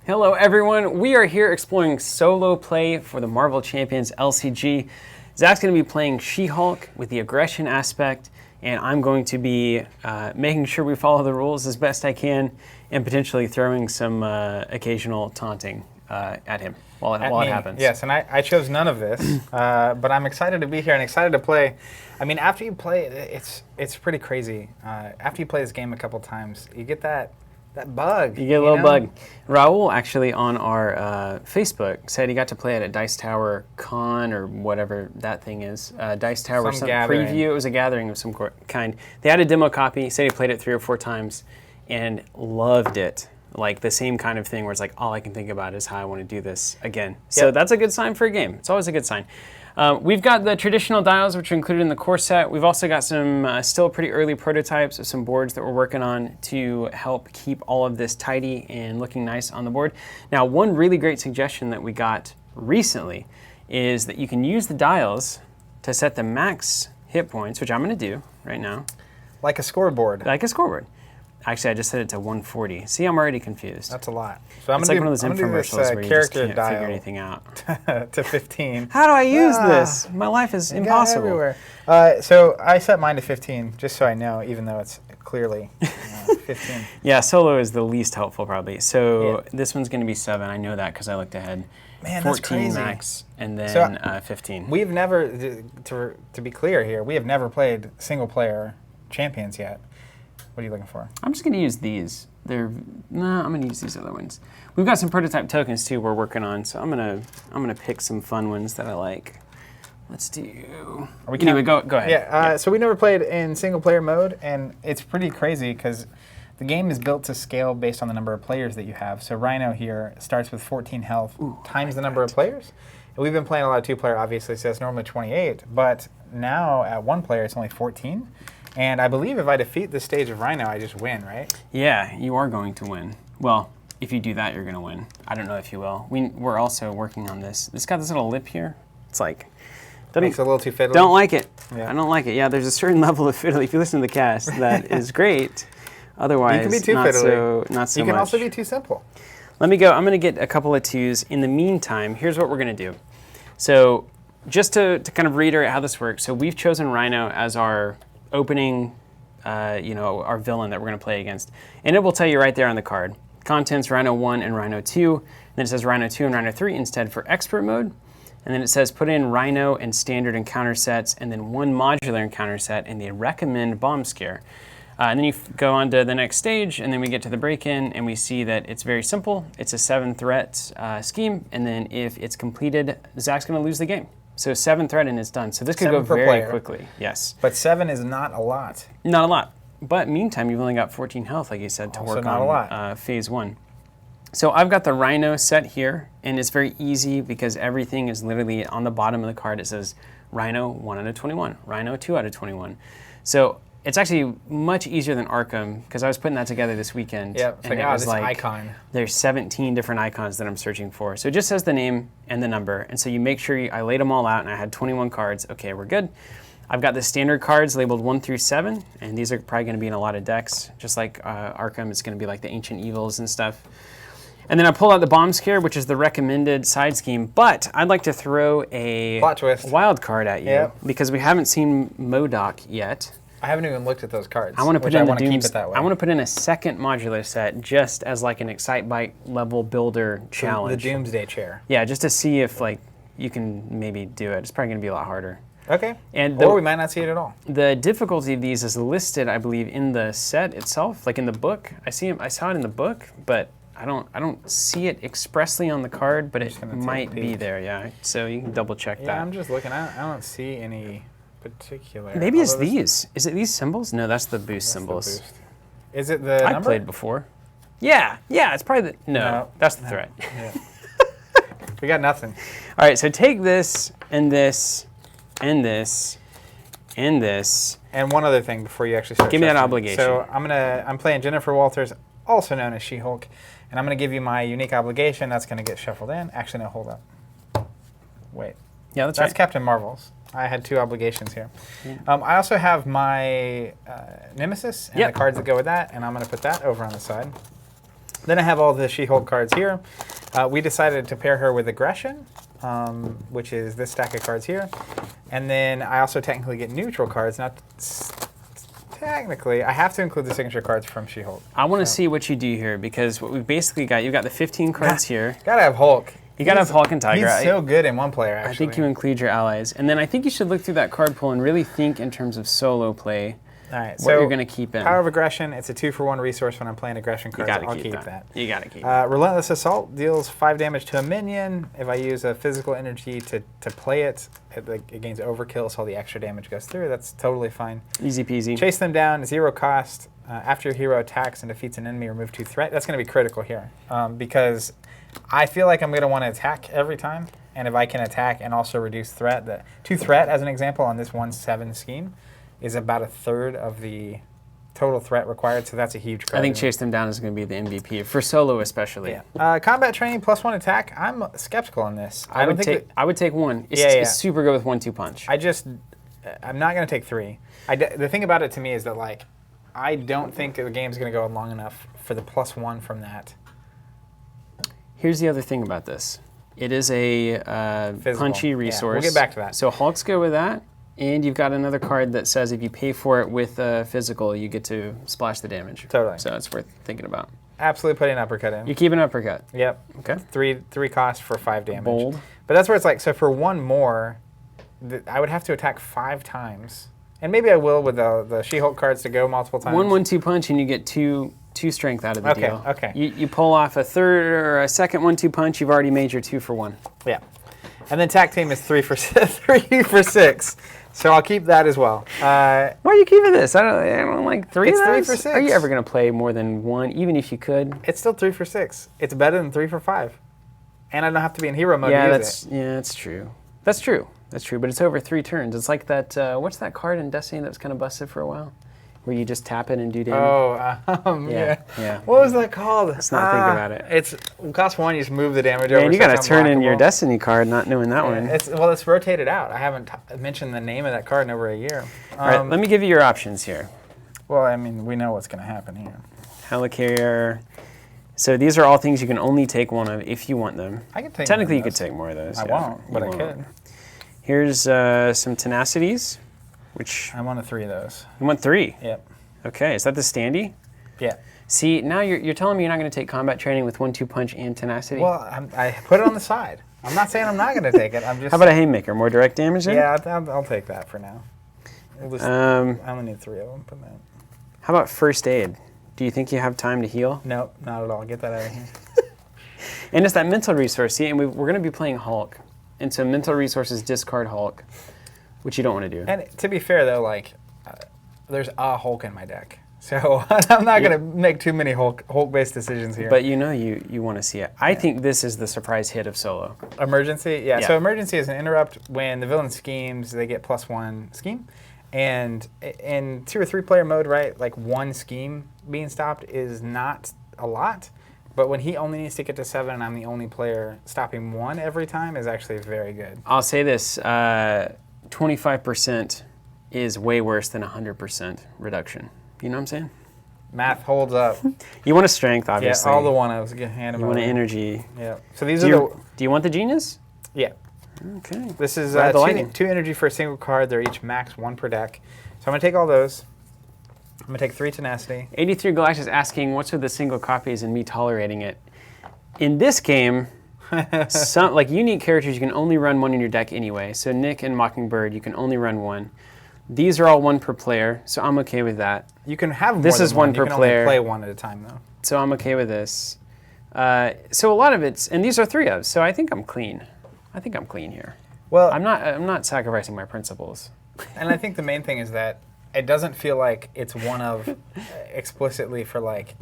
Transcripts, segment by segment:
Hello everyone, we are here exploring solo play for the Marvel Champions LCG. Zach's going to be playing She-Hulk with the aggression aspect, and I'm going to be making sure we follow the rules as best I can, and potentially throwing some occasional taunting at him while it happens. Yes, and I chose none of this, but I'm excited to be here and excited to play. I mean, after you play, it's pretty crazy. After you play this game a couple times, you get that bug. You get a little bug. Raul actually on our Facebook said he got to play it at Dice Tower Con or whatever that thing is. Dice Tower some preview. It was a gathering of some kind. They had a demo copy. He said he played it 3 or 4 times and loved it. Like the same kind of thing where it's like, all I can think about is how I want to do this again. So that's a good sign for a game. It's always a good sign. We've got the traditional dials, which are included in the core set. We've also got some still pretty early prototypes of some boards that we're working on to help keep all of this tidy and looking nice on the board. Now, one really great suggestion that we got recently is that you can use the dials to set the max hit points, which I'm going to do right now. Like a scoreboard. Like a scoreboard. Actually, I just set it to 140. See, I'm already confused. That's a lot. So I'm it's like one of those infomercials where you just can't figure anything out. to 15. How do I use this? My life is impossible. Everywhere. So I set mine to 15, just so I know, even though it's clearly 15. Yeah, solo is the least helpful probably. So this one's going to be 7. I know that because I looked ahead. Man, 14 that's crazy. max, and then 15. We've never, to be clear here, we have never played single-player champions yet. What are you looking for? I'm just going to use these. I'm going to use these other ones. We've got some prototype tokens too we're working on, so I'm gonna pick some fun ones that I like. Let's do. Anyway, go ahead. Yeah. So we never played in single player mode, and it's pretty crazy because the game is built to scale based on the number of players that you have. So Rhino here starts with 14 health times the number of players. And we've been playing a lot of 2-player, obviously, so it's normally 28, but now at 1 player it's only 14. And I believe if I defeat this stage of Rhino, I just win, right? Yeah, you are going to win. Well, if you do that, you're going to win. I don't know if you will. We're also working on this. It's got this little lip here. It's like... Makes it a little too fiddly. Don't like it. Yeah. I don't like it. Yeah, there's a certain level of fiddly. If you listen to the cast, that is great. Otherwise, you can be too not fiddly. So you can much. also be too simple. Let me go. I'm going to get a couple of 2s. In the meantime, here's what we're going to do. So just to kind of reiterate how this works. So we've chosen Rhino as our opening... our villain that we're going to play against. And it will tell you right there on the card. Contents, Rhino 1 and Rhino 2. And then it says Rhino 2 and Rhino 3 instead for expert mode. And then it says put in Rhino and standard encounter sets, and then 1 modular encounter set, and they recommend bomb scare. And then you go on to the next stage, and then we get to the break-in, and we see that it's very simple. It's a 7-threat scheme, and then if it's completed, Zach's going to lose the game. So 7 threat and it's done. So this could go very quickly. Yes. But 7 is not a lot. Not a lot. But meantime, you've only got 14 health, like you said, to work on phase 1. So I've got the Rhino set here, and it's very easy because everything is literally on the bottom of the card. It says Rhino 1 out of 21, Rhino 2 out of 21. So it's actually much easier than Arkham because I was putting that together this weekend. Yeah, and it was this icon. There's 17 different icons that I'm searching for. So it just says the name and the number. And so you make sure I laid them all out, and I had 21 cards. Okay, we're good. I've got the standard cards labeled 1 through 7, and these are probably going to be in a lot of decks. Just like Arkham, it's going to be like the Ancient Evils and stuff. And then I pull out the Bomb Scare, which is the recommended side scheme. But I'd like to throw a plot twist wild card at you because we haven't seen MODOK yet. I haven't even looked at those cards. I want to put in the keep it that way. I want to put in a second modular set just as like an Excitebike level builder challenge. The Doomsday Chair. Yeah, just to see if like you can maybe do it. It's probably going to be a lot harder. Okay. Or we might not see it at all. The difficulty of these is listed, I believe, in the set itself, like in the book. I saw it in the book, but I don't see it expressly on the card, but it might be there. Yeah. So you can double check that. Yeah, I'm just looking. I don't see any particular. Maybe it's these. Is it these symbols? No, that's the boost symbols. The boost. Is it the number? I played before. Yeah, it's probably the no. That's the threat. Yeah. We got nothing. All right, so take this and this and this and this. And one other thing before you actually start. Give me that obligation. So I'm playing Jennifer Walters, also known as She-Hulk, and I'm gonna give you my unique obligation. That's gonna get shuffled in. Actually, no, hold up. Wait. Yeah, that's right. That's Captain Marvel's. I had 2 obligations here. Yeah. I also have my Nemesis and the cards that go with that, and I'm going to put that over on the side. Then I have all the She-Hulk cards here. We decided to pair her with Aggression, which is this stack of cards here. And then I also technically get neutral cards. Not technically, I have to include the signature cards from She-Hulk. I want to see what you do here, because what we've basically got, you've got the 15 cards here. Gotta have Hulk. You gotta have Hulk and Tiger. He's so good in one player, actually. I think you include your allies. And then I think you should look through that card pool and really think in terms of solo play. All right, what you're going to keep in. Power of Aggression, it's a 2-for-1 resource when I'm playing aggression cards. I'll keep that. You got to keep that. Relentless Assault deals 5 damage to a minion. If I use a physical energy to play it, it gains overkill, so all the extra damage goes through. That's totally fine. Easy peasy. Chase them down, 0 cost. After your hero attacks and defeats an enemy, remove 2 threat. That's going to be critical here because I feel like I'm going to want to attack every time. And if I can attack and also reduce threat, the 2 threat, as an example, on this 1/7 scheme, is about 1/3 of the total threat required, so that's a huge card. I think Chase Them Down is going to be the MVP, for solo especially. Yeah. Combat Training +1 attack, I'm skeptical on this. I would take 1. It's super good with 1-2 punch. I'm not going to take 3. The thing about it to me is that, like, I don't think the game's going to go long enough for the +1 from that. Here's the other thing about this. It is a punchy resource. We'll get back to that. So Hulk's good with that. And you've got another card that says if you pay for it with physical, you get to splash the damage. Totally. So it's worth thinking about. Absolutely putting an uppercut in. You keep an uppercut. Yep. Okay. 3 costs for 5 damage. Bold. But that's where it's like, so for 1 more, I would have to attack 5 times. And maybe I will with the She-Hulk cards to go multiple times. 1/1-2 punch, and you get 2 strength out of the deal. Okay. You pull off a third or a second 1/2 punch, you've already made your 2-for-1. Yeah. And then Tag Team is 3 for 6. So I'll keep that as well. Why are you keeping this? I don't like 3 it's of those. 3 for 6. Are you ever going to play more than 1, even if you could? It's still 3 for 6. It's better than 3 for 5. And I don't have to be in hero mode to use it. Yeah, that's true. That's true. That's true, but it's over 3 turns. It's like that, what's that card in Destiny that was kind of busted for a while? Where you just tap it and do damage? Oh, yeah. What was that called? Let's not think about it. It's cost 1, you just move the damage over. And you got to turn in your Destiny card, not knowing that one. It's rotated out. I haven't mentioned the name of that card in over a year. All right, let me give you your options here. Well, I mean, we know what's going to happen here. Helicarrier. So these are all things you can only take 1 of if you want them. I can take Technically, you could take more of those. I won't, but I could. Here's some Tenacities, which... I want 3 of those. You want 3? Yep. Okay, is that the standee? Yeah. See, now you're telling me you're not going to take Combat Training with 1-2 punch and Tenacity? Well, I put it on the side. I'm not saying I'm not going to take it. I'm just... How about a Haymaker? More direct damage then? Yeah, I'll take that for now. I only need 3 of them. But that. How about First Aid? Do you think you have time to heal? Nope, not at all. Get that out of here. And it's that mental resource. See, and we're going to be playing Hulk. And so mental resources discard Hulk, which you don't want to do. And to be fair, though, like, there's a Hulk in my deck. So I'm not going to make too many Hulk-based decisions here. But you know you want to see it. I think this is the surprise hit of solo. Emergency? Yeah. So Emergency is an interrupt when the villain schemes, they get +1 scheme. And in 2 or 3 player mode, right, like 1 scheme being stopped is not a lot. But when he only needs to get to 7 and I'm the only player, stopping 1 every time is actually very good. I'll say this, 25% is way worse than 100% reduction. You know what I'm saying? Math holds up. You want a strength, obviously. Yeah, all the 1-ofs. Hand them you want an energy. Yeah. So these do you want the Genius? Yeah. Okay. This is 2 energy for a single card. They're each max 1 per deck. So I'm going to take all those. I'm going to take 3 Tenacity. 83 Galactus asking, what's with the single copies and me tolerating it? In this game, some like unique characters, you can only run 1 in your deck anyway. So Nick and Mockingbird, you can only run 1. These are all 1 per player, so I'm okay with that. You can have more this than is 1 per you can player. Only play 1 at a time, though. So I'm okay with this. So a lot of it's, and these are 3 of, so I think I'm clean. I think I'm clean here. Well, I'm not sacrificing my principles. And I think the main thing is that it doesn't feel like it's 1 of explicitly for like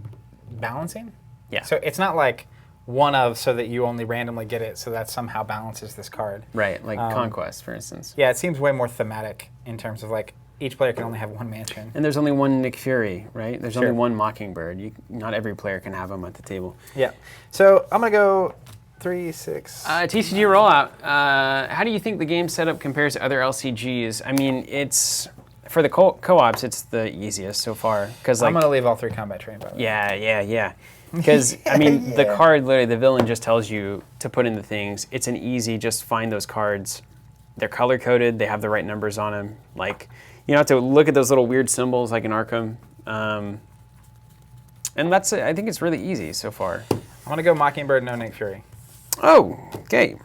balancing. Yeah. So it's not like 1 of so that you only randomly get it, so that somehow balances this card. Right, like Conquest, for instance. Yeah, it seems way more thematic in terms of like each player can only have 1 mansion. And there's only 1 Nick Fury, right? There's only 1 Mockingbird. Not every player can have them at the table. Yeah. So I'm gonna go 3, 6. TCG rollout. How do you think the game setup compares to other LCGs? I mean, it's for the co-ops, it's the easiest so far. Cause like, I'm going to leave all 3 combat trained, by the way. Yeah. Because, I mean, the card, literally, the villain just tells you to put in the things. It's an easy, just find those cards. They're color-coded. They have the right numbers on them. Like, you don't have to look at those little weird symbols like in Arkham. And that's it. I think it's really easy so far. I'm going to go Mockingbird, no Nick Fury. Oh, okay.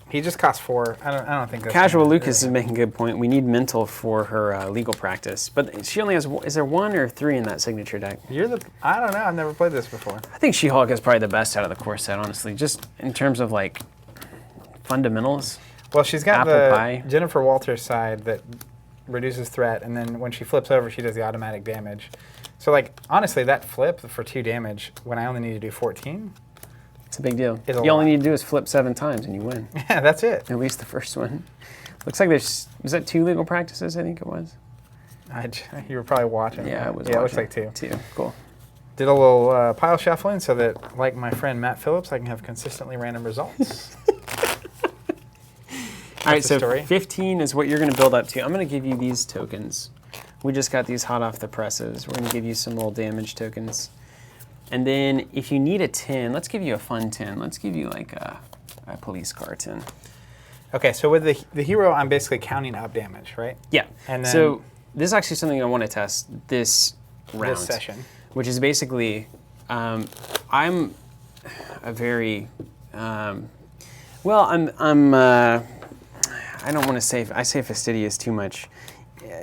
He just costs 4. I don't think that's... Casual Lucas is making a good point. We need mental for her legal practice. But she only has... Is there 1 or 3 in that signature deck? I don't know. I've never played this before. I think She-Hulk is probably the best out of the core set, honestly. Just in terms of, like, fundamentals. Well, she's got Apple the pie. Jennifer Walters side that reduces threat, and then when she flips over, she does the automatic damage. So, like, honestly, that flip for 2 damage, when I only need to do 14... It's a big deal. You only need to do is flip 7 times and you win. Yeah, that's it. At least the first one. Looks like was that 2 legal practices, I think it was? You were probably watching. Yeah, I was watching. watching. It looks like 2. 2, cool. Did a little pile shuffling so that, like my friend Matt Phillips, I can have consistently random results. All right, so 15 is what you're going to build up to. I'm going to give you these tokens. We just got these hot off the presses. We're going to give you some little damage tokens. And then if you need a 10, let's give you a fun 10. Let's give you like a police car 10. Okay, so with the hero, I'm basically counting up damage, right? Yeah. And then so this is actually something I want to test this round. This session. Which is basically, I'm a very, I don't want to say, I say fastidious too much.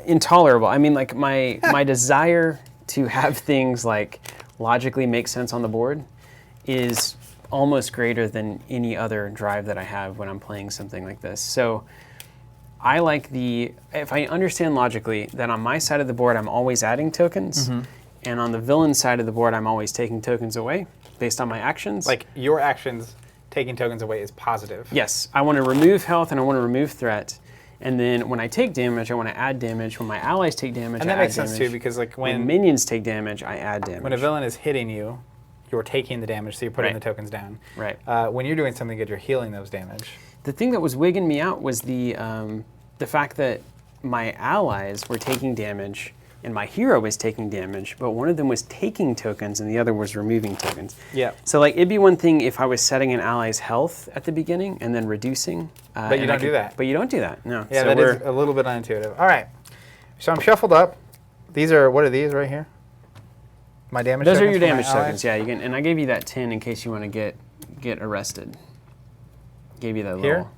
Intolerable. I mean, like my desire to have things like logically make sense on the board is almost greater than any other drive that I have when I'm playing something like this. So I like if I understand logically that on my side of the board I'm always adding tokens, and on the villain side of the board I'm always taking tokens away based on my actions. Like your actions taking tokens away is positive. Yes, I want to remove health and I want to remove threat. And then when I take damage, I want to add damage. When my allies take damage, and that makes sense too, because like when minions take damage, I add damage. When a villain is hitting you, you're taking the damage, so you're putting the tokens down. Right. When you're doing something good, you're healing those damage. The thing that was wigging me out was the fact that my allies were taking damage and my hero was taking damage, but one of them was taking tokens and the other was removing tokens. Yeah. So like it'd be one thing if I was setting an ally's health at the beginning and then reducing. But you don't do that. But you don't do that, no. Yeah, so that is a little bit unintuitive. All right. So I'm shuffled up. What are these right here? My damage tokens? Those are your damage tokens, yeah. And I gave you that 10 in case you want to get arrested. Gave you that little.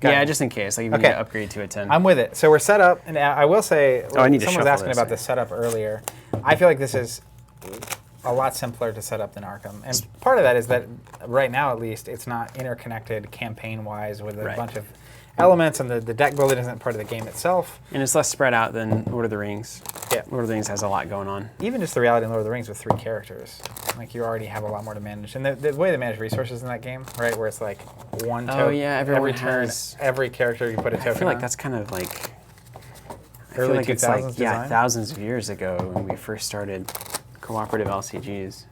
Yeah, just in case. Like if you need to upgrade to a 10. I'm with it. So we're set up, and I will say, I need to someone was asking this, about the setup earlier. I feel like this is a lot simpler to set up than Arkham. And part of that is that right now, at least, it's not interconnected campaign-wise with a bunch of elements, and the deck building isn't part of the game itself. And it's less spread out than Lord of the Rings. Yeah. Lord of the Rings has a lot going on. Even just the reality in Lord of the Rings with 3 characters. Like, you already have a lot more to manage. And the way they manage resources in that game, right, where it's like one token. Oh, yeah, every turn, every character you put a token on. I feel like that's kind of like... Early 2000s design? Yeah, thousands of years ago when we first started cooperative LCGs.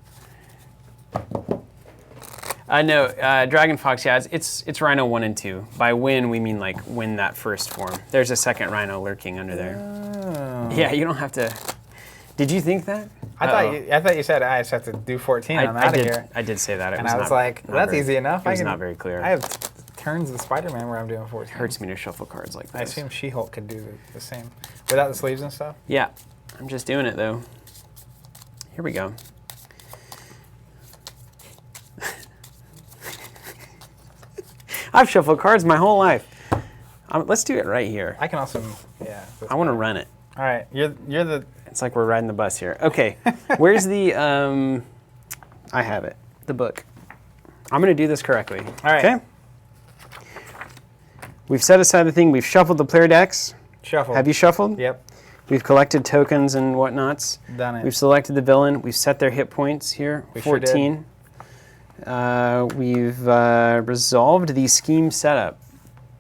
No, Dragon Fox, yeah, it's Rhino 1 and 2. By win, we mean like win that first form. There's a second Rhino lurking under there. Oh. Yeah, you don't have to... Did you think that? I thought you said I just have to do 14 and I'm out of here. I did say that. And I was like, that's easy enough. It was not very clear. I have turns of Spider-Man where I'm doing 14. It hurts me to shuffle cards like this. I assume She-Hulk could do the same. Without the sleeves and stuff? Yeah. I'm just doing it, though. Here we go. I've shuffled cards my whole life. Let's do it right here. I can also, yeah. I want to run it. All right, you're the... It's like we're riding the bus here. Okay, where's the, I have it, the book. I'm going to do this correctly. All right. Okay? We've set aside the thing. We've shuffled the player decks. Shuffled. Have you shuffled? Yep. We've collected tokens and whatnots. Done it. We've selected the villain. We've set their hit points here, we 14. Sure did. We've resolved the scheme setup.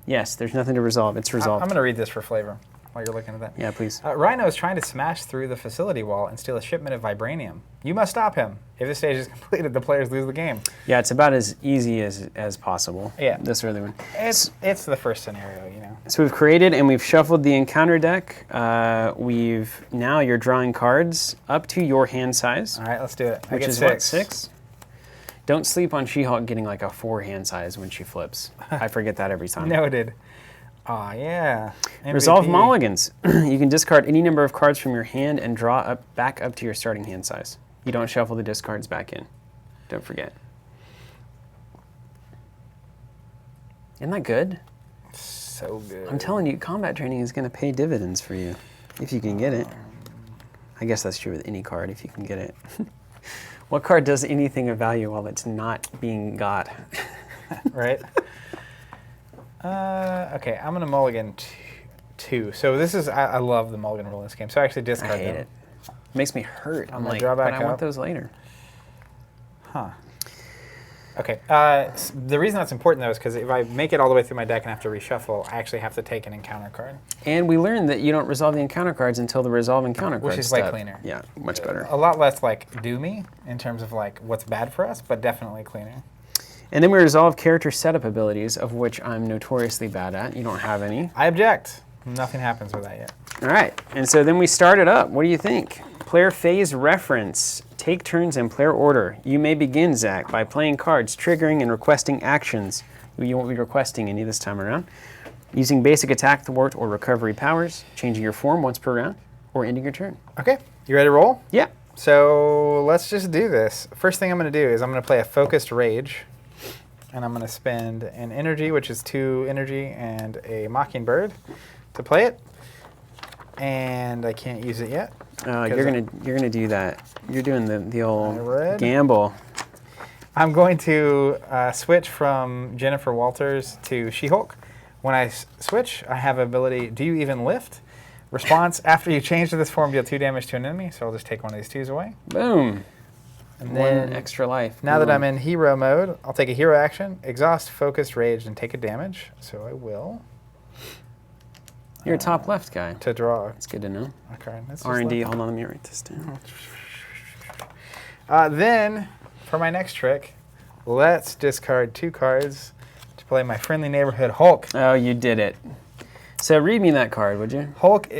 Yes, there's nothing to resolve. It's resolved. I'm going to read this for flavor. while you're looking at that. Yeah, please. Rhino is trying to smash through the facility wall and steal a shipment of vibranium. You must stop him. If this stage is completed, the players lose the game. Yeah, it's about as easy as possible. Yeah. This early one. It's the first scenario, you know. So we've created and we've shuffled the encounter deck. Now you're drawing cards up to your hand size. All right, let's do it. Which is 6. What, 6? Don't sleep on She-Hulk getting like a 4 hand size when she flips. I forget that every time. Noted. Oh, yeah. MVP. Resolve mulligans. You can discard any number of cards from your hand and draw back up to your starting hand size. You don't shuffle the discards back in. Don't forget. Isn't that good? So good. I'm telling you, combat training is going to pay dividends for you if you can get it. I guess that's true with any card if you can get it. What card does anything of value while it's not being got? Right? Okay, I'm going to mulligan 2. So this is, I love the mulligan rule in this game. So I actually discard I hate them. it. Makes me hurt. I'm like, draw back but I want those later. Huh. Okay. The reason that's important, though, is because if I make it all the way through my deck and have to reshuffle, I actually have to take an encounter card. And we learned that you don't resolve the encounter cards until the resolve encounter cards. Which is way cleaner. Yeah, much better. A lot less, like, doomy in terms of, like, what's bad for us, but definitely cleaner. And then we resolve character setup abilities, of which I'm notoriously bad at. You don't have any. I object. Nothing happens with that yet. All right. And so then we start it up. What do you think? Player phase reference. Take turns in player order. You may begin, Zach, by playing cards, triggering and requesting actions. You won't be requesting any this time around. Using basic attack, thwart, or recovery powers. Changing your form once per round. Or ending your turn. Okay. You ready to roll? Yeah. So let's just do this. First thing I'm going to do is I'm going to play a focused rage. And I'm going to spend an energy, which is 2 energy, and a mockingbird to play it. And I can't use it yet. You're gonna do that. You're doing the old gamble. I'm going to switch from Jennifer Walters to She-Hulk. When I switch, I have ability, Do You Even Lift? Response, after you change to this form, deal 2 damage to an enemy. So I'll just take one of these 2s away. Boom. And then 1 extra life. Now that I'm in hero mode, I'll take a hero action, exhaust, focus, rage, and take a damage. So I will. You're a top left guy. To draw. That's good to know. Okay. R&D, hold on, let me write this down. Then, for my next trick, let's discard 2 cards to play my friendly neighborhood Hulk. Oh, you did it. So read me that card, would you? Hulk,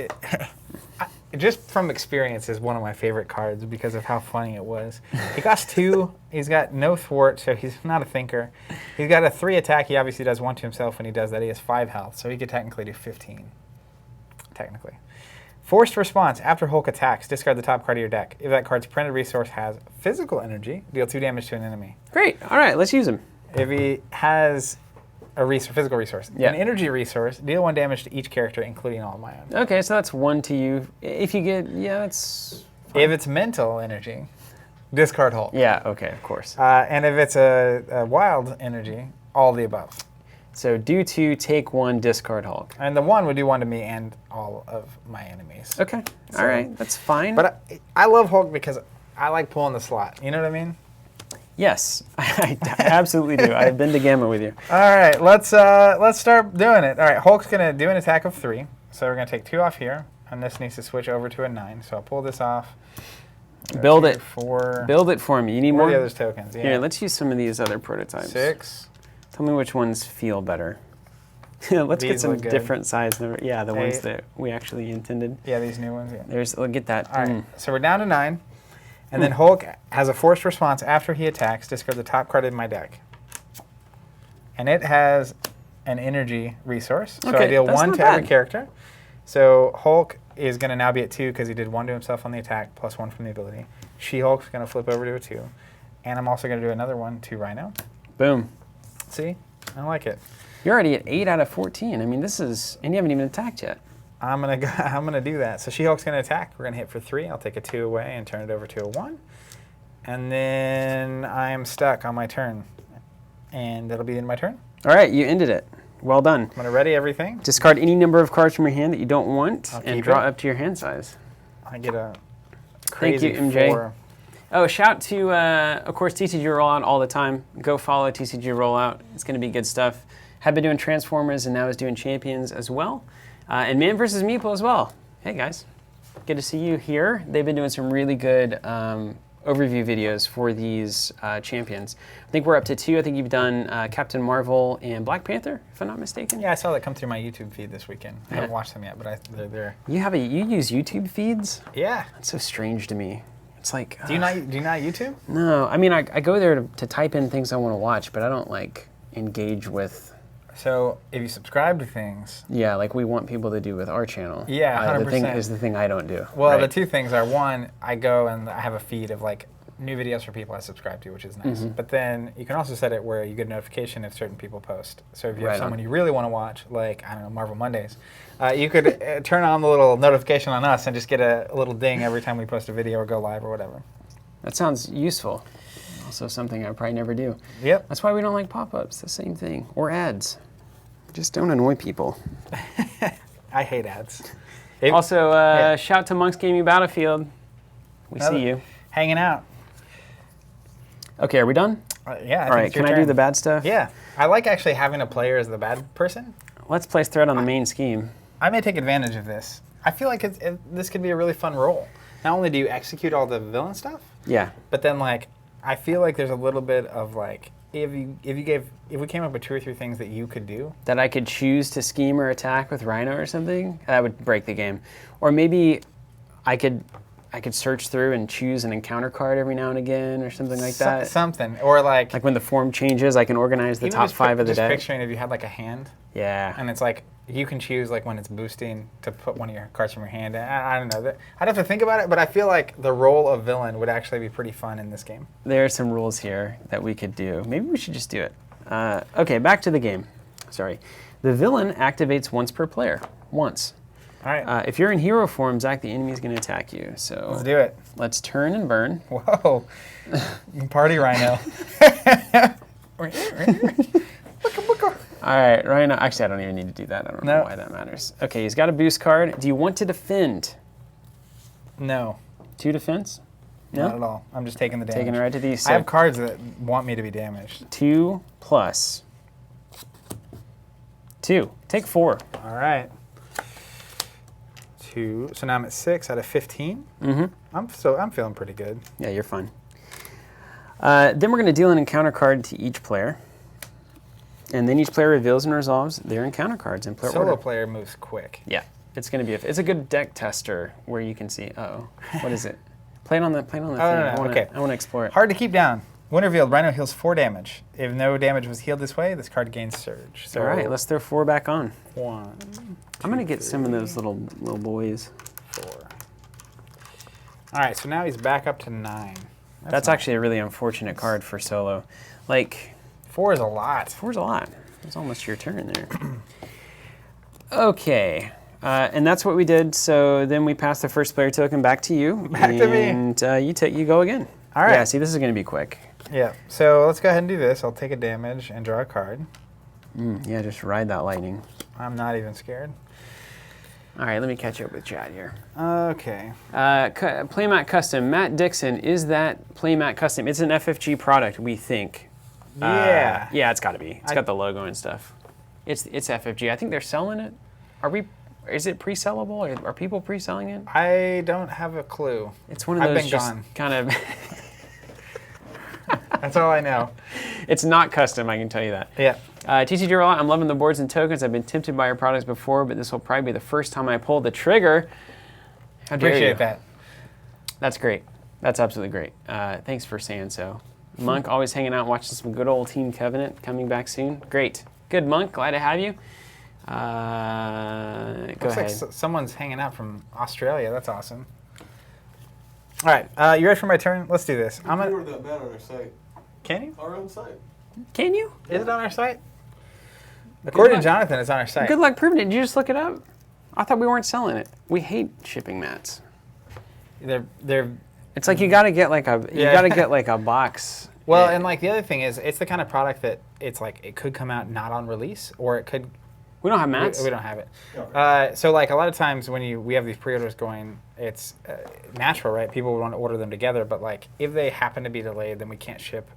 just from experience, is one of my favorite cards because of how funny it was. He costs 2. He's got no thwart, so he's not a thinker. He's got a 3 attack. He obviously does 1 to himself when he does that. He has 5 health, so he could technically do 15. Technically. Forced response. After Hulk attacks, discard the top card of your deck. If that card's printed resource has physical energy, deal 2 damage to an enemy. Great. All right, let's use him. If he has a physical resource, an energy resource, deal 1 damage to each character, including all of my own. Okay, so that's 1 to you. If you get, that's fine. If it's mental energy, discard Hulk. Yeah, okay, of course. And if it's a wild energy, all the above. So do 2, take 1, discard Hulk. And the 1 would do 1 to me and all of my enemies. Okay, so, all right, that's fine. But I love Hulk because I like pulling the slot. You know what I mean? Yes, I absolutely do. I've been to Gamma with you. All right, let's start doing it. All right, Hulk's gonna do an attack of 3, so we're gonna take 2 off here, and this needs to switch over to a 9. So I'll pull this off. Build it. 4. Build it for me. You need more. The other tokens. Yeah. Here, let's use some of these other prototypes. 6. Tell me which ones feel better. Let's get some different size number. Yeah, the 8. Ones that we actually intended. Yeah, these new ones. Yeah. We'll get that. All right, so we're down to 9. And then Hulk has a forced response after he attacks. Discard the top card in my deck. And it has an energy resource. So I deal 1 to every character. So Hulk is going to now be at 2 because he did 1 to himself on the attack, plus 1 from the ability. She-Hulk's going to flip over to a 2. And I'm also going to do another 1 to Rhino. Boom. See? I like it. You're already at 8 out of 14. I mean, this is, and you haven't even attacked yet. I'm gonna do that. So She-Hulk's gonna attack. We're gonna hit for 3. I'll take a 2 away and turn it over to a 1. And then I'm stuck on my turn. And that'll be in my turn. All right, you ended it. Well done. I'm gonna ready everything. Discard any number of cards from your hand that you don't want and draw up to your hand size. I get a crazy Thank you, MJ. 4. Oh, shout to, of course, TCG Rollout all the time. Go follow TCG Rollout. It's gonna be good stuff. Have been doing Transformers and now is doing Champions as well. And Man vs. Meeple as well. Hey, guys. Good to see you here. They've been doing some really good overview videos for these champions. I think we're up to 2. I think you've done Captain Marvel and Black Panther, if I'm not mistaken. Yeah, I saw that come through my YouTube feed this weekend. I haven't watched them yet, but they're there. You use YouTube feeds? Yeah. That's so strange to me. It's like... Do you not YouTube? No. I mean, I go there to type in things I want to watch, but I don't, like, engage with... So if you subscribe to things... Yeah, like we want people to do with our channel. Yeah, 100%. The thing is the thing I don't do. Well, right? The 2 things are, 1, I go and I have a feed of like new videos for people I subscribe to, which is nice. But then you can also set it where you get a notification if certain people post. So if you have someone you really want to watch, like, I don't know, Marvel Mondays, you could turn on the little notification on us and just get a little ding every time we post a video or go live or whatever. That sounds useful. Also something I probably never do. Yep. That's why we don't like pop-ups, the same thing. Or ads. Just don't annoy people. I hate ads. Also, shout to Monk's Gaming Battlefield. We see you. Hanging out. Okay, are we done? Yeah. All right, can I do the bad stuff? Yeah. I like actually having a player as the bad person. Let's place threat on the main scheme. I may take advantage of this. I feel like this could be a really fun role. Not only do you execute all the villain stuff, yeah, but then like I feel like there's a little bit of like if we came up with 2 or 3 things that you could do that I could choose to scheme or attack with Rhino or something, that would break the game. Or maybe I could search through and choose an encounter card every now and again or something like that. Something. Or like when the form changes, I can organize the top 5 of the deck. Just picturing if you had like a hand. Yeah. And it's like you can choose like when it's boosting to put one of your cards from your hand. I don't know. I'd have to think about it, but I feel like the role of villain would actually be pretty fun in this game. There are some rules here that we could do. Maybe we should just do it. Okay, back to the game. Sorry. The villain activates once per player. Once. All right. If you're in hero form, Zach, the enemy is going to attack you. So let's do it. Let's turn and burn. Whoa. Party Rhino. All right, Rhino. Actually, I don't even need to do that. I don't know why that matters. Okay, he's got a boost card. Do you want to defend? No. 2 defense? No? Not at all. I'm just taking the damage. Taking it right to these. So I have cards that want me to be damaged. 2 plus 2. Take 4. All right. 2. So now I'm at 6 out of 15. Mm-hmm. I'm feeling pretty good. Yeah, you're fine. Then we're going to deal an encounter card to each player. And then each player reveals and resolves their encounter cards in player order. Solo player moves quick. Yeah, it's going to be it's a good deck tester where you can see. What is it? Play it on the thing. No. I want to explore it. Hard to keep down. When revealed, Rhino heals 4 damage. If no damage was healed this way, this card gains surge. So all right, let's throw 4 back on. 1. I'm going to get some of those little boys. 4. All right, so now he's back up to 9. That's actually a really unfortunate card for solo. Like 4 is a lot. 4 is a lot. It's almost your turn there. Okay. And that's what we did. So then we pass the first player token back to you. Back to me. And you go again. All right. Yeah, see, this is going to be quick. Yeah. So let's go ahead and do this. I'll take a damage and draw a card. Yeah, just ride that lightning. I'm not even scared. All right, let me catch up with Chad here. Okay. Playmat Custom. Matt Dixon, is that Playmat Custom? It's an FFG product, we think. Yeah. Yeah, it's got to be. It's got the logo and stuff. It's FFG. I think they're selling it. Is it pre-sellable? Are people pre-selling it? I don't have a clue. It's one of those kind of... That's all I know. It's not custom, I can tell you that. Yeah. TCG Rollout, I'm loving the boards and tokens. I've been tempted by your products before, but this will probably be the first time I pull the trigger. How dare you? Appreciate that. That's great. That's absolutely great. Thanks for saying so. Monk, always hanging out, watching some good old Team Covenant, coming back soon. Great. Good, Monk. Glad to have you. Go ahead. Looks like someone's hanging out from Australia. That's awesome. All right. You ready for my turn? Let's do this. I'm gonna that bad on our site. Can you? Our own site. Can you? Is it on our site? According to Jonathan, it's on our site. Good luck proving it. Did you just look it up? I thought we weren't selling it. We hate shipping mats. They're. It's like you got to get like a box. Well, and like the other thing is, it's the kind of product that it's like it could come out not on release, or it could. We don't have mats. We don't have it. So like a lot of times when we have these pre-orders going, it's natural, right? People would want to order them together, but like if they happen to be delayed, then we can't ship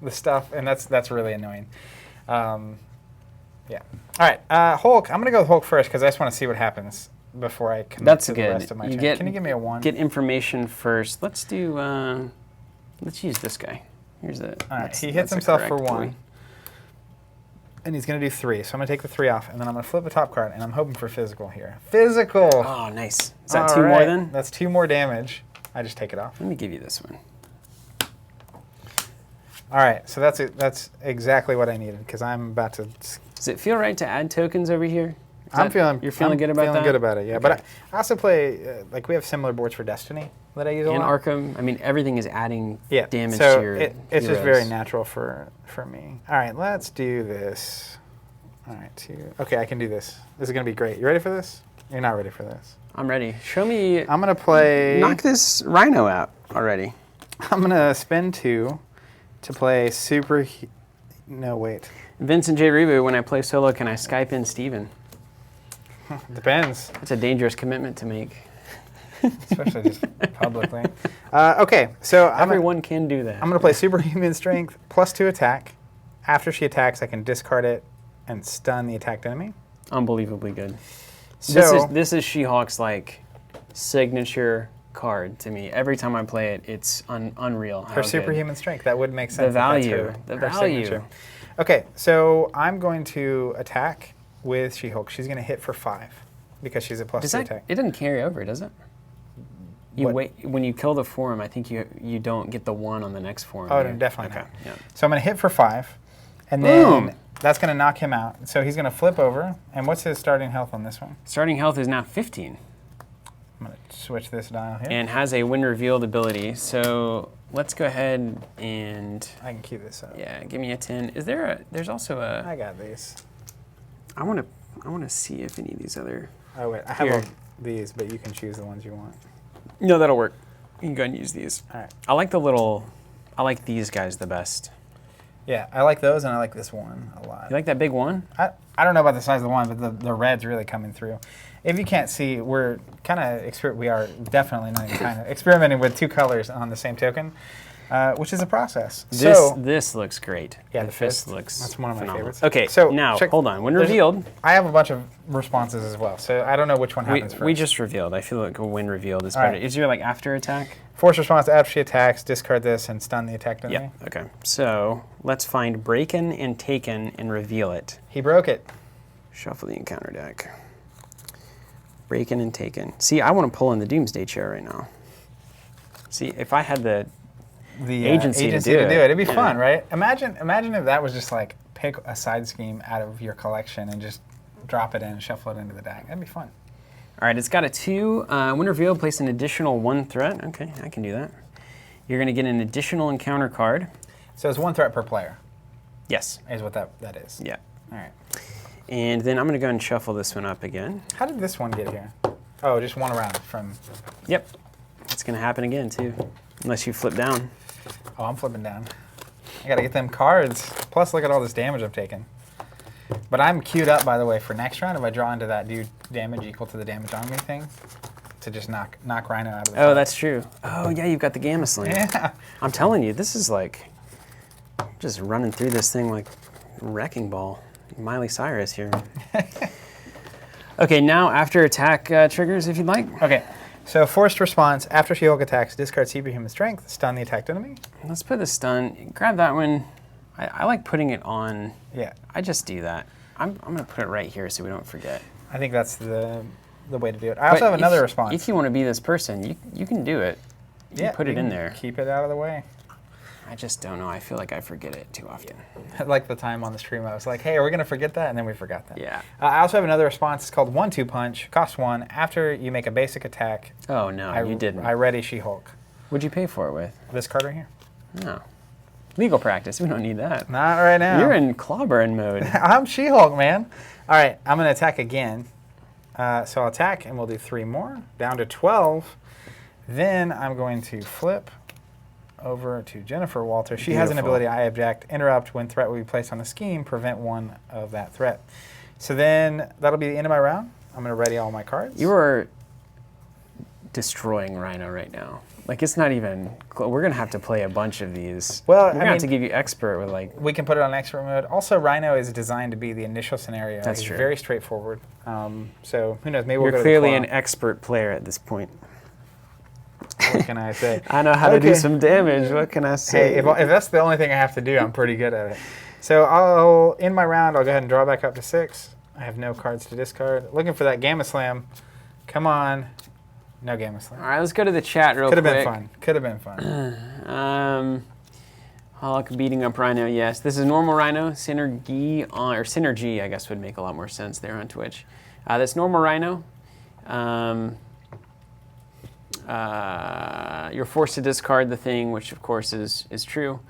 the stuff, and that's really annoying. Yeah, Yeah. All right, Hulk. I'm going to go with Hulk first because I just want to see what happens before I commit to the rest of my turn. Can you give me a 1? Get information first. Let's do, let's use this guy. Here's the. All right, he hits himself for 1. And he's going to do 3. So I'm going to take the 3 off, and then I'm going to flip a top card, and I'm hoping for physical here. Physical! Oh, nice. Is that 2 more then? That's 2 more damage. I just take it off. Let me give you this one. All right, so that's exactly what I needed because I'm about to. Does it feel right to add tokens over here? You're feeling good about that? Feeling good about it, yeah. Okay. But I also play, like we have similar boards for Destiny that I use a lot. And Arkham, I mean, everything is adding damage so to your it's just very natural for me. All right, let's do this. All right, okay, I can do this. This is going to be great. You ready for this? You're not ready for this. I'm ready. Show me. I'm going to play. Knock this Rhino out already. I'm going to spend 2 to play super. No, wait. Vincent J. Reboot, when I play solo, can I Skype in Steven? Depends. That's a dangerous commitment to make. Especially just publicly. Okay, so everyone can do that. I'm going to play Superhuman Strength plus 2 attack. After she attacks, I can discard it and stun the attacked enemy. Unbelievably good. So this is She-Hulk's like signature card to me. Every time I play it, it's unreal. Her Superhuman Strength. That would make sense. The value. The value. Signature. Okay, so I'm going to attack with She-Hulk. She's going to hit for 5 because she's a plus 2 attack. It doesn't carry over, does it? You wait when you kill the form. I think you don't get the 1 on the next form. Oh, no, definitely not. Yeah. So I'm going to hit for 5, and then that's going to knock him out. So he's going to flip over. And what's his starting health on this one? Starting health is now 15. I'm going to switch this dial here. And has a when revealed ability. So let's go ahead and. I can keep this up. Yeah, give me a 10. Is there a? There's also a. I got these. I want to see if any of these other. Oh wait, I have these, but you can choose the ones you want. No, that'll work. You can go ahead and use these. All right. I like these guys the best. Yeah, I like those, and I like this one a lot. You like that big one? I don't know about the size of the one, but the red's really coming through. If you can't see, we're kind of we are definitely not even kind of experimenting with 2 colors on the same token, which is a process. This looks great. Yeah, the fist looks. That's one of my favorites. Okay, so now hold on. When revealed, I have a bunch of responses as well, so I don't know which one happens first. We just revealed. I feel like when revealed is better. Right. Is your like after attack? Force response after she attacks. Discard this and stun the attacked enemy. Yeah. Okay. So let's find Breaken and Taken and reveal it. He broke it. Shuffle the encounter deck. Breaken and Taken. See, I want to pull in the Doomsday chair right now. See, if I had the agency to do it. It'd be fun, right? Imagine if that was just like pick a side scheme out of your collection and just drop it in and shuffle it into the deck. That'd be fun. All right, it's got a 2. When revealed, place an additional 1 threat. Okay, I can do that. You're going to get an additional encounter card. So it's 1 threat per player. Yes. Is what that is. Yeah. All right. And then I'm going to go and shuffle this one up again. How did this one get here? Oh, just 1 around from... Yep. It's going to happen again, too, unless you flip down. Oh, I'm flipping down. I got to get them cards. Plus, look at all this damage I've taken. But I'm queued up, by the way, for next round. If I draw into that, do damage equal to the damage on me thing to just knock Rhino out of the fight. That's true. Oh, yeah, you've got the Gamma Sling. Yeah. I'm telling you, this is like just running through this thing like wrecking ball. Miley Cyrus here. Okay, now after attack triggers, if you'd like. Okay, so forced response. After She-Hulk attacks, discard Superhuman Strength, stun the attacked enemy. Let's put the stun. Grab that one. I like putting it on. Yeah. I just do that. I'm going to put it right here so we don't forget. I think that's the way to do it. I also have another response. If you want to be this person, you can do it. You can put it in there. Keep it out of the way. I just don't know. I feel like I forget it too often. Like the time on the stream, I was like, hey, are we going to forget that? And then we forgot that. Yeah. I also have another response. It's called 1-2 Punch. Costs 1. After you make a basic attack. Oh, no, you didn't. I ready She-Hulk. What'd you pay for it with? This card right here. No. Legal practice. We don't need that. Not right now. You're in clobbering mode. I'm She-Hulk, man. All right, I'm going to attack again. So I'll attack, and we'll do 3 more. Down to 12. Then I'm going to flip over to Jennifer Walter. She has an ability, I object, interrupt when threat will be placed on the scheme, prevent 1 of that threat. So then that'll be the end of my round. I'm going to ready all my cards. You are destroying Rhino right now. Like, it's not even... We're going to have to play a bunch of these. Well, we're going to have to give you expert with, like... We can put it on expert mode. Also, Rhino is designed to be the initial scenario. That's It's true. very straightforward. So, who knows? Maybe we'll You're go clearly to an expert player at this point. What can I say? I know how to do some damage. What can I say? Hey, if that's the only thing I have to do, I'm pretty good at it. So, in my round, I'll go ahead and draw back up to 6. I have no cards to discard. Looking for that Gamma Slam. Come on. No Gamma Slam. All right, let's go to the chat real Could quick. have been fun. Could have been fun. Hulk beating up Rhino, yes. This is normal Rhino. Synergy, I guess, would make a lot more sense there on Twitch. That's normal Rhino. You're forced to discard the thing, which of course is true.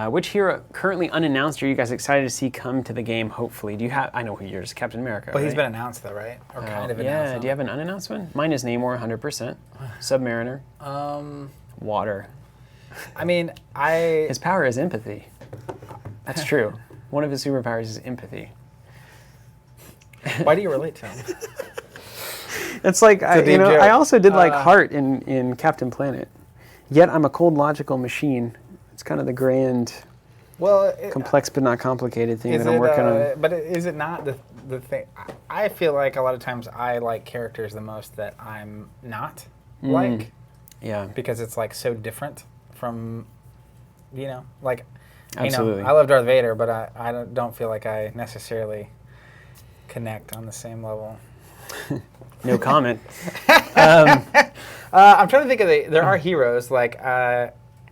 Which hero currently unannounced are you guys excited to see come to the game, hopefully? Do you have, I know who yours is, Captain America, Well, right? he's been announced though, right? Or kind of announced. Yeah, do you have an unannounced one? Mine is Namor, 100%. Submariner. Water. I mean, His power is empathy. That's true. One of his superpowers is empathy. Why do you relate to him? It's like, joke. I also did like Heart in Captain Planet. Yet I'm a cold logical machine. It's kind of the grand, complex but not complicated thing that I'm working on. But is it not the thing? I feel like a lot of times I like characters the most that I'm not like. Yeah. Because it's like so different from, like, Absolutely. I love Darth Vader, but I don't feel like I necessarily connect on the same level. No comment. I'm trying to think of there are heroes like.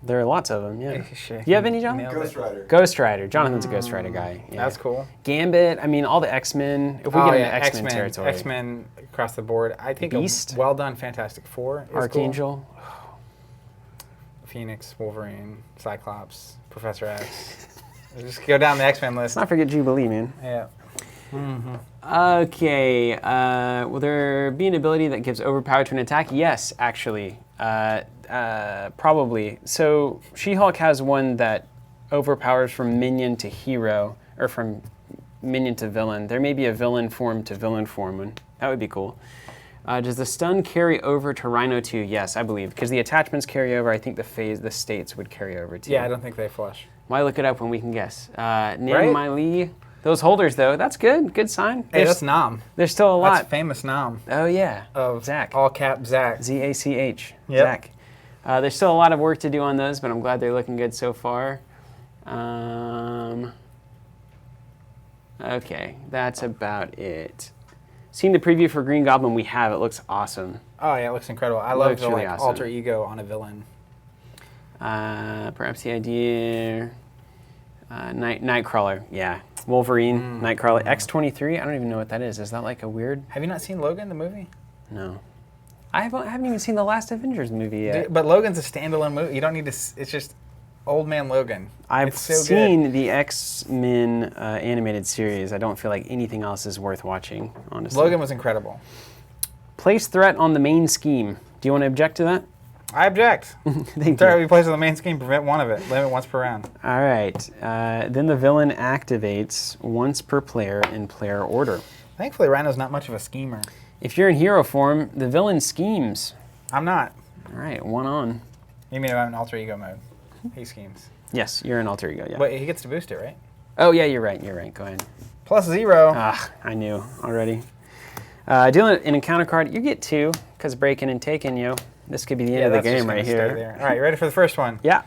There are lots of them, yeah. Sure. You have any, John? Ghost Rider. Ghost Rider. Jonathan's a Ghost Rider guy. Yeah. That's cool. Gambit. I mean, all the X-Men. If we get into X-Men territory. X-Men across the board. I think Beast. a well-done Fantastic Four is Archangel. cool. Phoenix, Wolverine, Cyclops, Professor X. Just go down the X-Men list. Let's not forget Jubilee, man. Yeah. Okay. Will there be an ability that gives overpower to an attack? Yes, actually. Probably. So She-Hulk has one that overpowers from minion to hero, or from minion to villain. There may be a villain form to villain form one. That would be cool. Does the stun carry over to Rhino 2? Yes, I believe. Because the attachments carry over, I think the states would carry over too. Yeah, I don't think they flush. Why look it up when we can guess? Name my Lee. Those holders, though, that's good. Good sign. Hey, that's Nam. There's still a lot. That's famous Nam. Oh, yeah. Of Zach. All cap Zach. Z-A-C-H. Yep. Zach. There's still a lot of work to do on those, but I'm glad they're looking good so far. Okay, that's about it. Seen the preview for Green Goblin? We have. It looks awesome. Oh, yeah, it looks incredible. I love the really awesome. alter ego on a villain. Perhaps the idea... Nightcrawler, yeah. Wolverine, Nightcrawler. X-23, I don't even know what that is. Is that like a weird... Have you not seen Logan, the movie? No. I haven't even seen the last Avengers movie yet. Dude, but Logan's a standalone movie. You don't need to... It's just Old Man Logan. I've It's so seen good. the X-Men animated series. I don't feel like anything else is worth watching, honestly. Logan was incredible. Place threat on the main scheme. Do you want to object to that? I object. Thank Threat you. will be placed on the main scheme, prevent one of it. Limit once per round. All right. Then the villain activates once per player in player order. Thankfully, Rhino's not much of a schemer. If you're in hero form, the villain schemes. I'm not. All right, one on. You mean if I'm in alter ego mode? He schemes. Yes, you're an alter ego, yeah. But he gets to boost it, right? Oh, yeah, you're right. Go ahead. +0. Ah, I knew already. Dealing an encounter card, you get 2, because breaking and taking, This could be the end of the that's just game gonna right stay here. there. All right, you ready for the first one? Yeah.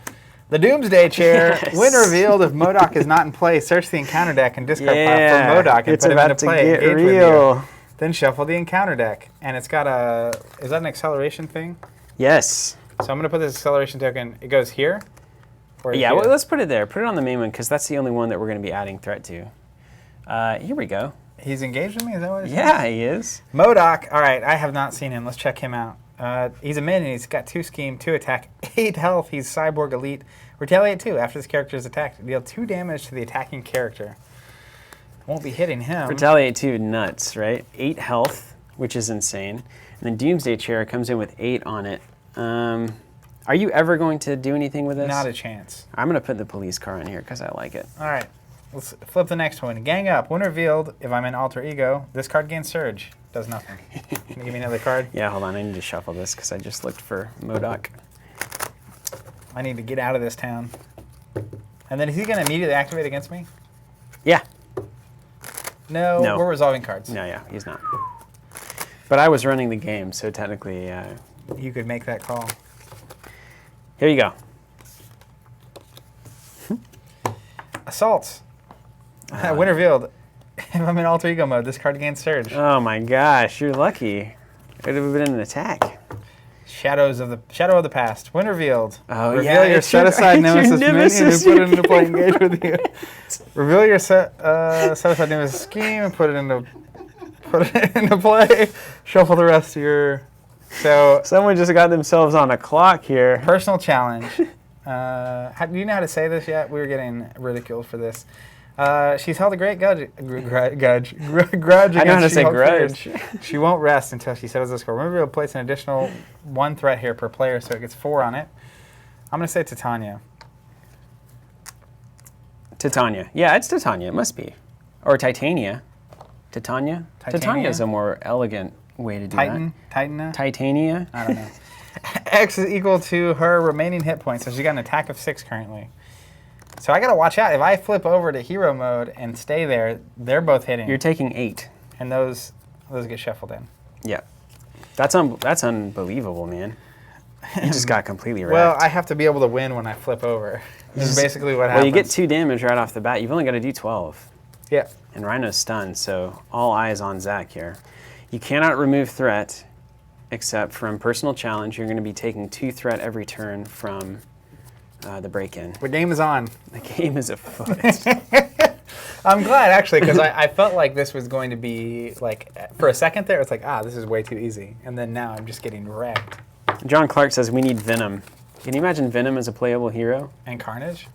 The Doomsday Chair. Yes. When revealed, if MODOK is not in play, search the encounter deck and discard pile for MODOK and it's put him about into to play. get Engage with real. you. Then shuffle the encounter deck. And it's got a... Is that an acceleration thing? Yes. So I'm going to put this acceleration token... It goes here? Or Yeah, here? well, let's put it there. Put it on the main one, because that's the only one that we're going to be adding threat to. Here we go. He's engaged with me? Is that what it is? Yeah, he is. MODOK. All right, I have not seen him. Let's check him out. He's a minion. He's got 2 scheme, 2 attack, 8 health. He's cyborg elite. Retaliate 2. After this character is attacked, deal 2 damage to the attacking character. Won't be hitting him. Retaliate 2, nuts, right? 8 health, which is insane. And then Doomsday Chair comes in with 8 on it. Are you ever going to do anything with this? Not a chance. I'm going to put the police car in here because I like it. All right, let's flip the next one. Gang up. When revealed, if I'm in alter ego, this card gains surge. Does nothing. Can you give me another card? Yeah, hold on. I need to shuffle this because I just looked for MODOK. I need to get out of this town. And then is he going to immediately activate against me? Yeah. No, we're resolving cards. No, yeah, he's not. But I was running the game, so technically... you could make that call. Here you go. Assaults. Winter Field. If I'm in alter ego mode, this card gains surge. Oh my gosh, you're lucky. It would have been an attack. Shadow of the past. Winter Field. Oh, Reveal your set-aside nemesis minion and put it into play. Engage with you. Reveal your set-aside nemesis scheme and put it into play. Shuffle the rest of your... So someone just got themselves on a clock here. Personal challenge. Do you know how to say this yet? We were getting ridiculed for this. She's held a great grudge against I know how to say grudge. She won't rest until she settles the score. Remember, we'll place an additional 1 threat here per player, so it gets 4 on it. I'm going to say Titania. Titania. Yeah, it's Titania. It must be. Or Titania. Titania? Titania is a more elegant way to do that. Titania? I don't know. X is equal to her remaining hit points, so she got an attack of 6 currently. So I gotta watch out. If I flip over to hero mode and stay there, they're both hitting. You're taking 8. And those get shuffled in. Yeah. That's unbelievable, man. You just got completely wrecked. Well, I have to be able to win when I flip over. This is basically what happens. Well, you get 2 damage right off the bat. You've only got to do 12. Yeah. And Rhino's stunned, so all eyes on Zach here. You cannot remove threat, except from personal challenge. You're going to be taking 2 threat every turn from the break-in. The game is on. The game is afoot. I'm glad, actually, because I felt like this was going to be, like, for a second there, it's like, this is way too easy. And then now I'm just getting wrecked. John Clark says we need Venom. Can you imagine Venom as a playable hero? And Carnage?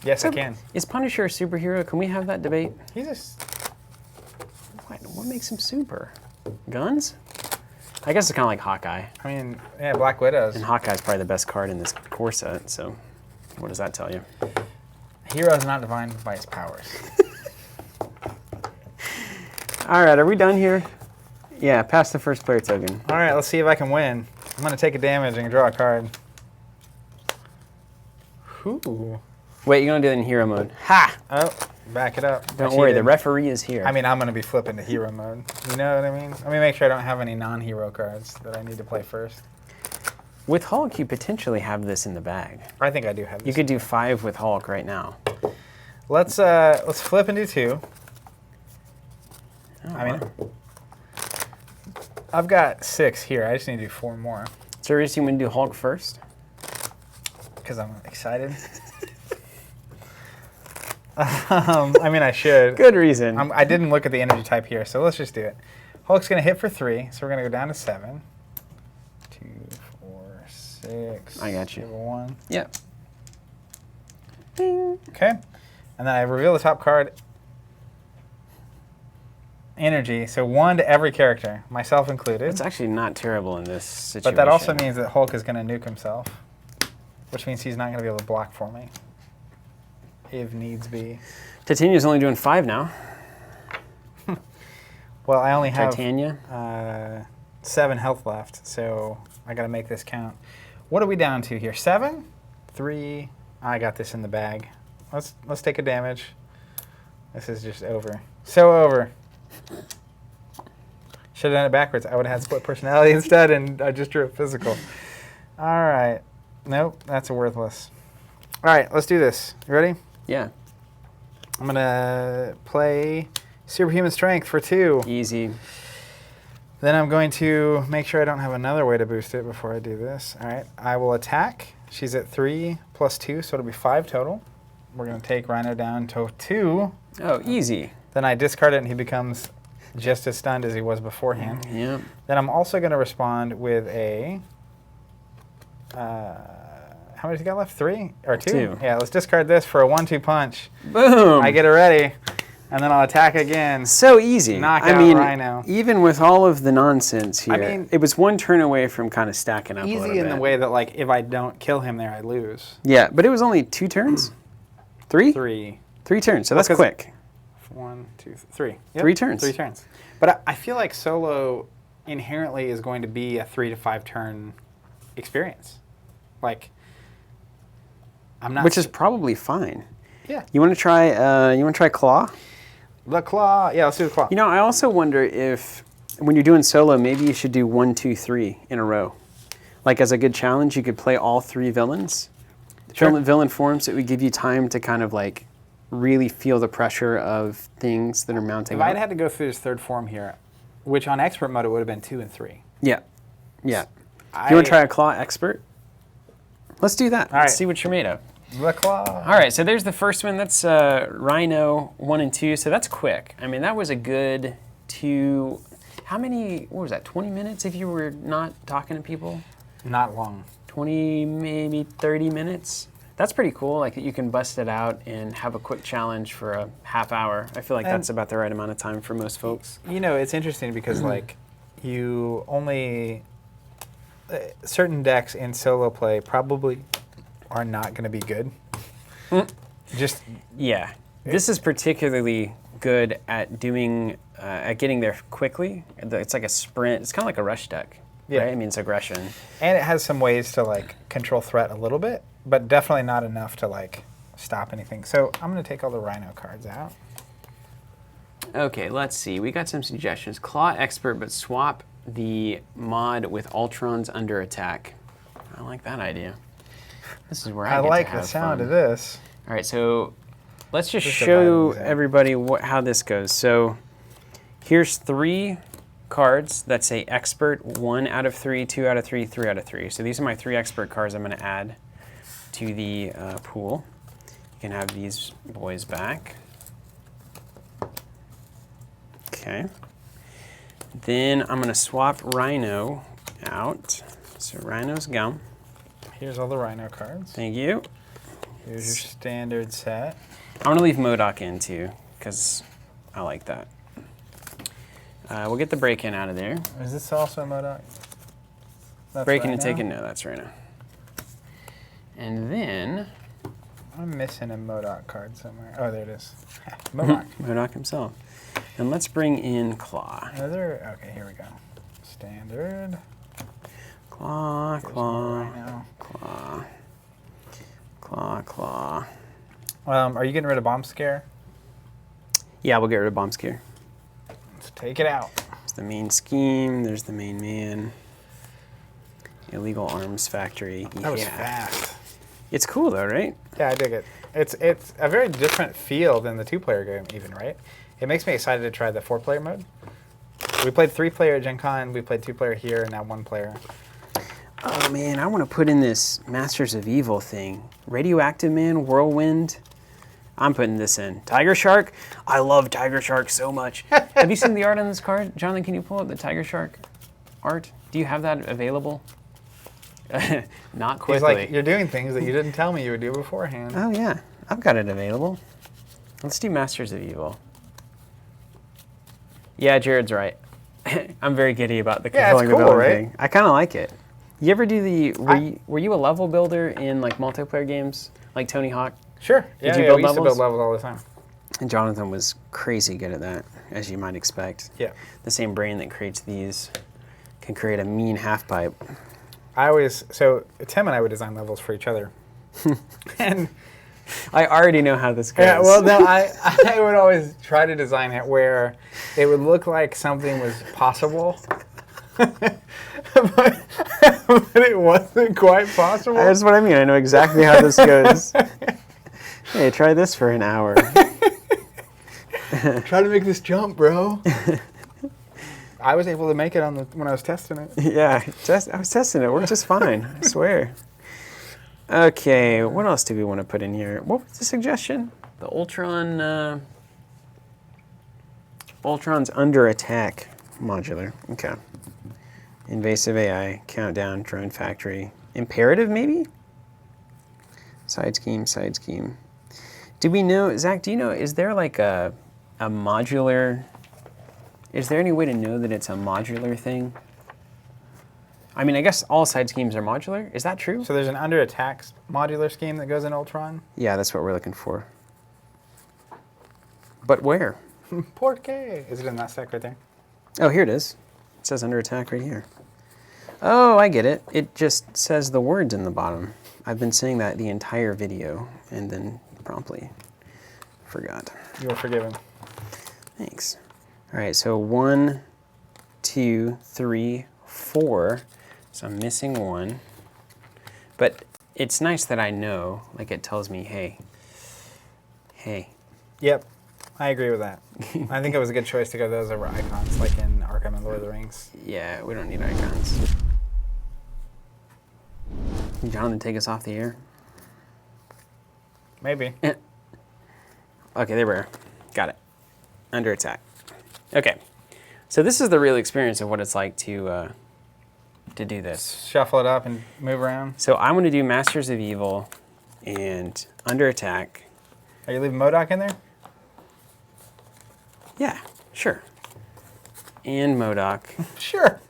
Yes, I can. Is Punisher a superhero? Can we have that debate? He's just... What makes him super? Guns? I guess it's kind of like Hawkeye. I mean, yeah, Black Widows. And Hawkeye's probably the best card in this core set, so what does that tell you? Hero is not defined by his powers. All right, are we done here? Yeah, pass the first player token. All right, let's see if I can win. I'm going to take a damage and draw a card. Ooh. Wait, you're going to do it in hero mode. Ha! Oh, back it up. Don't worry, the referee is here. I mean, I'm going to be flipping to hero mode. You know what I mean? Let me make sure I don't have any non-hero cards that I need to play first. With Hulk, you potentially have this in the bag. I think I do have this. You could do 5 with Hulk right now. Let's flip and do 2. Oh, I mean, I've got 6 here. I just need to do 4 more. So you're just going to do Hulk first? Because I'm excited. I mean, I should. Good reason. I didn't look at the energy type here, so let's just do it. Hulk's going to hit for 3, so we're going to go down to 7. 2, 4, 6. I got you. 1. Yep. Ding. Okay. And then I reveal the top card. Energy, so 1 to every character, myself included. It's actually not terrible in this situation. But that also means that Hulk is going to nuke himself, which means he's not going to be able to block for me, if needs be. Titania's only doing 5 now. Well, I only have Titania? 7 health left, so I got to make this count. What are we down to here? 7? 3? I got this in the bag. Let's take a damage. This is just over. So over. Should have done it backwards. I would have had split personality instead, and I just drew a physical. All right. Nope, that's worthless. All right, let's do this. You ready? Yeah. I'm going to play Superhuman Strength for 2. Easy. Then I'm going to make sure I don't have another way to boost it before I do this. All right, I will attack. She's at 3 plus 2, so it'll be 5 total. We're going to take Rhino down to 2. Oh, easy. Then I discard it, and he becomes just as stunned as he was beforehand. Yep. Then I'm also going to respond with a... how many do you got left? 3 or 2? 2. Yeah, let's discard this for a 1-2 punch. Boom! I get it ready, and then I'll attack again. So easy. Knock out Rhino. Even with all of the nonsense here, I mean, it was 1 turn away from kind of stacking up a little bit. Easy in the way that, like, if I don't kill him there, I lose. Yeah, but it was only 2 turns? 3? 3. 3 turns, so that's quick. 1, 2, 3. Yep. 3 turns. 3 turns. But I feel like solo inherently is going to be a 3 to 5 turn experience. Like, I'm not. Which is probably fine. Yeah. You want to try? You want to try claw? The claw. Yeah, let's do the claw. You know, I also wonder if when you're doing solo, maybe you should do 1, 2, 3 in a row. Like as a good challenge, you could play all 3 villains. Sure. Villain forms. It would give you time to kind of like really feel the pressure of things that are mounting If up. I'd had to go through this third form here, which on expert mode it would have been 2 and 3. Yeah. Yeah. You want to try a claw expert? Let's do that. Let's see what you're made of. The claw. All right, so there's the first one. That's Rhino 1 and 2. So that's quick. I mean, that was a good 2. How many? What was that? 20 minutes if you were not talking to people? Not long. 20, maybe 30 minutes. That's pretty cool. Like you can bust it out and have a quick challenge for a half hour. I feel like that's about the right amount of time for most folks. You know, it's interesting because like you only certain decks in solo play probably are not going to be good. Just yeah, this is particularly good at doing at getting there quickly. It's like a sprint. It's kind of like a rush deck. Yeah, right? I mean, it's aggression, and it has some ways to like control threat a little bit, but definitely not enough to like stop anything. So I'm going to take all the Rhino cards out. Okay, let's see. We got some suggestions. Claw expert, but swap the mod with Ultron's under attack. I like that idea. This is where I get like to have the sound fun. of this. All right, so let's just show everybody how this goes. So here's 3 cards that say expert, 1 out of 3, 2 out of 3, 3 out of 3. So these are my 3 expert cards I'm going to add to the pool. You can have these boys back. Okay. Then I'm going to swap Rhino out. So Rhino's gone. Here's all the Rhino cards. Thank you. Here's your standard set. I'm going to leave MODOK in too, because I like that. We'll get the break-in out of there. Is this also MODOK? Break-in and take-in, no, that's Rhino. And then... I'm missing a MODOK card somewhere. Oh, there it is. MODOK. MODOK himself. And let's bring in Claw. Okay, here we go. Standard. Claw, Claw, Claw. Claw, Claw. Are you getting rid of Bomb Scare? Yeah, we'll get rid of Bomb Scare. Let's take it out. It's the main scheme. There's the main man. Illegal Arms Factory. That was fast. It's cool though, right? Yeah, I dig it. It's a very different feel than the 2-player game even, right? It makes me excited to try the 4-player mode. We played 3-player at Gen Con, we played 2-player here, and now 1-player. Oh man, I want to put in this Masters of Evil thing. Radioactive Man, Whirlwind. I'm putting this in. Tiger Shark. I love Tiger Shark so much. Have you seen the art on this card? Jonathan, can you pull up the Tiger Shark art? Do you have that available? Not quickly. He's like, you're doing things that you didn't tell me you would do beforehand. Oh yeah, I've got it available. Let's do Masters of Evil. Yeah, Jared's right. I'm very giddy about the controlling the villain thing. I kind of like it. You ever do the? Were you a level builder in like multiplayer games, like Tony Hawk? Sure. Did you build we used to build levels all the time. And Jonathan was crazy good at that, as you might expect. Yeah. The same brain that creates these can create a mean half pipe. So Tim and I would design levels for each other. And I already know how this goes. yeah, well, no, I would always try to design it where it would look like something was possible, but it wasn't quite possible. That's what I mean. I know exactly how this goes. Hey, try this for an hour. Try to make this jump, bro. I was able to make it when I was testing it. Yeah, I was testing it. It worked just fine, I swear. Okay, what else do we want to put in here? What was the suggestion? The Ultron's under attack modular. Okay. Invasive AI, countdown, drone factory. Imperative, maybe? Side scheme. Do we know, Zach, do you know, is there like a modular, is there any way to know that it's a modular thing? I mean, I guess all side schemes are modular. Is that true? So there's an under attack modular scheme that goes in Ultron? Yeah, that's what we're looking for. But where? Porque. Is it in that stack right there? Oh, here it is. It says under attack right here. Oh, I get it. It just says the words in the bottom. I've been saying that the entire video and then promptly forgot. You are forgiven. Thanks. All right, so 1, 2, 3, 4. So I'm missing 1. But it's nice that I know, like it tells me, hey. Yep, I agree with that. I think it was a good choice to go those over icons, like in Arkham and Lord of the Rings. Yeah, we don't need icons. Can Jonathan take us off the air? Maybe. Okay, there we are. Got it. Under attack. Okay, so this is the real experience of what it's like to do this. Shuffle it up and move around. So I'm going to do Masters of Evil and Under Attack. Are you leaving MODOK in there? Yeah, sure. And MODOK. Sure.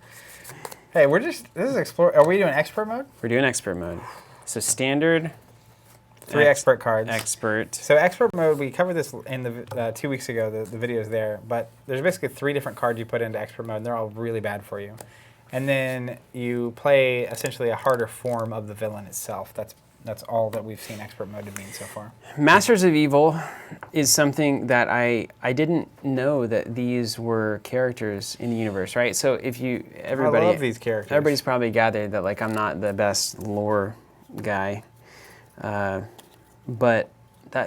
Hey, this is explore. Are we doing expert mode? We're doing expert mode. So standard. 3 expert cards. Expert. So expert mode, we covered this in the 2 weeks ago, the video's there, but there's basically 3 different cards you put into expert mode, and they're all really bad for you. And then you play essentially a harder form of the villain itself. That's all that we've seen expert mode to mean so far. Masters of Evil is something that I didn't know that these were characters in the universe, right? So if everybody, I love these characters. Everybody's probably gathered that like I'm not the best lore guy, but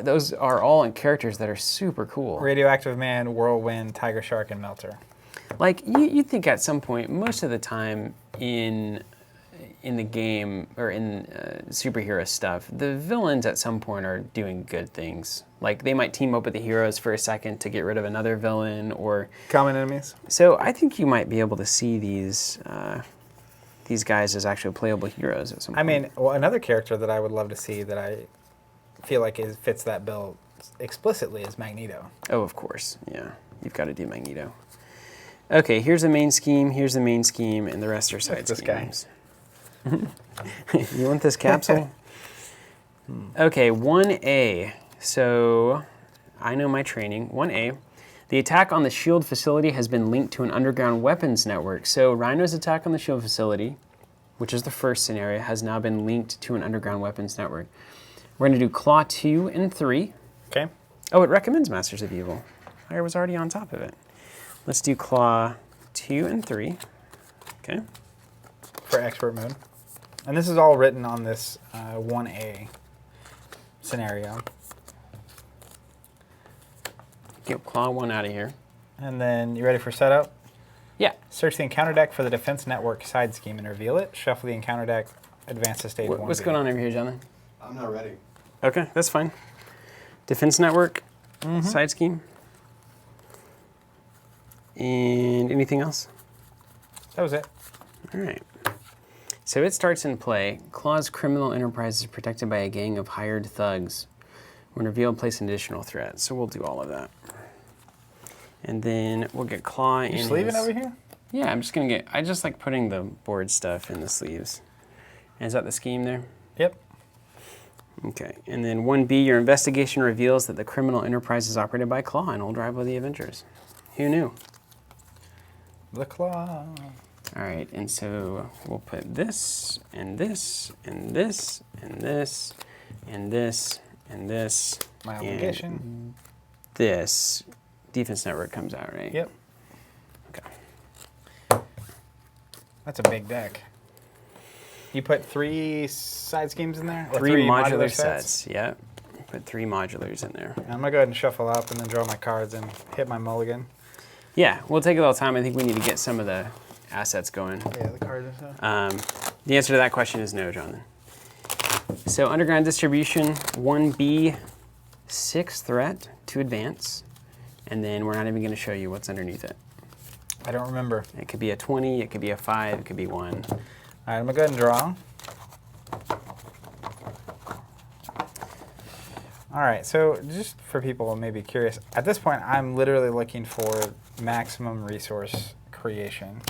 those are all characters that are super cool. Radioactive Man, Whirlwind, Tiger Shark, and Melter. Like you'd think at some point, most of the time in the game or in superhero stuff, the villains at some point are doing good things. Like they might team up with the heroes for a second to get rid of another villain or common enemies. So I think you might be able to see these guys as actual playable heroes at some point. I mean, well, another character that I would love to see that I feel like fits that bill explicitly is Magneto. Oh, of course. Yeah, you've got to do Magneto. Okay, here's the main scheme, here's the main scheme, and the rest are side schemes. You want this capsule? Okay, 1A. So I know my training. 1A. The attack on the SHIELD facility has been linked to an underground weapons network. So Rhino's attack on the SHIELD facility, which is the first scenario, has now been linked to an underground weapons network. We're going to do Claw 2 and 3. Okay. Oh, it recommends Masters of Evil. I was already on top of it. Let's do Claw 2 and 3. Okay. For expert mode. And this is all written on this 1A scenario. Get Claw 1 out of here. And then, you ready for setup? Yeah. Search the encounter deck for the defense network side scheme and reveal it. Shuffle the encounter deck, advance to stage 1. What's going on over here, Jonathan? I'm not ready. Okay, that's fine. Defense network, side scheme. And anything else? That was it. All right. So it starts in play. Claw's criminal enterprise is protected by a gang of hired thugs. When revealed, place an additional threat. So we'll do all of that. And then we'll get Claw in. You sleeving over here? Yeah, I'm just going to get... I just like putting the board stuff in the sleeves. And is that the scheme there? Yep. Okay. And then 1B, your investigation reveals that the criminal enterprise is operated by Claw, an old rival of the Avengers. Who knew? The Claw. All right, and so we'll put this, and this, and this, and this, and this, and this. My obligation. This. Defense network comes out, right? Yep. Okay. That's a big deck. You put 3 side schemes in there? Or 3 modular sets. Yep. Put 3 modulars in there. I'm going to go ahead and shuffle up and then draw my cards and hit my mulligan. Yeah, we'll take a little time. I think we need to get some of the assets going. Yeah, the cards and stuff. The answer to that question is no, Jonathan. So underground distribution, 1B, 6 threat, 2 advance, and then we're not even going to show you what's underneath it. I don't remember. It could be a 20, it could be a 5, it could be 1. All right, I'm going to go ahead and draw. All right, so just for people who may be curious, at this point, I'm literally looking for maximum resource creation.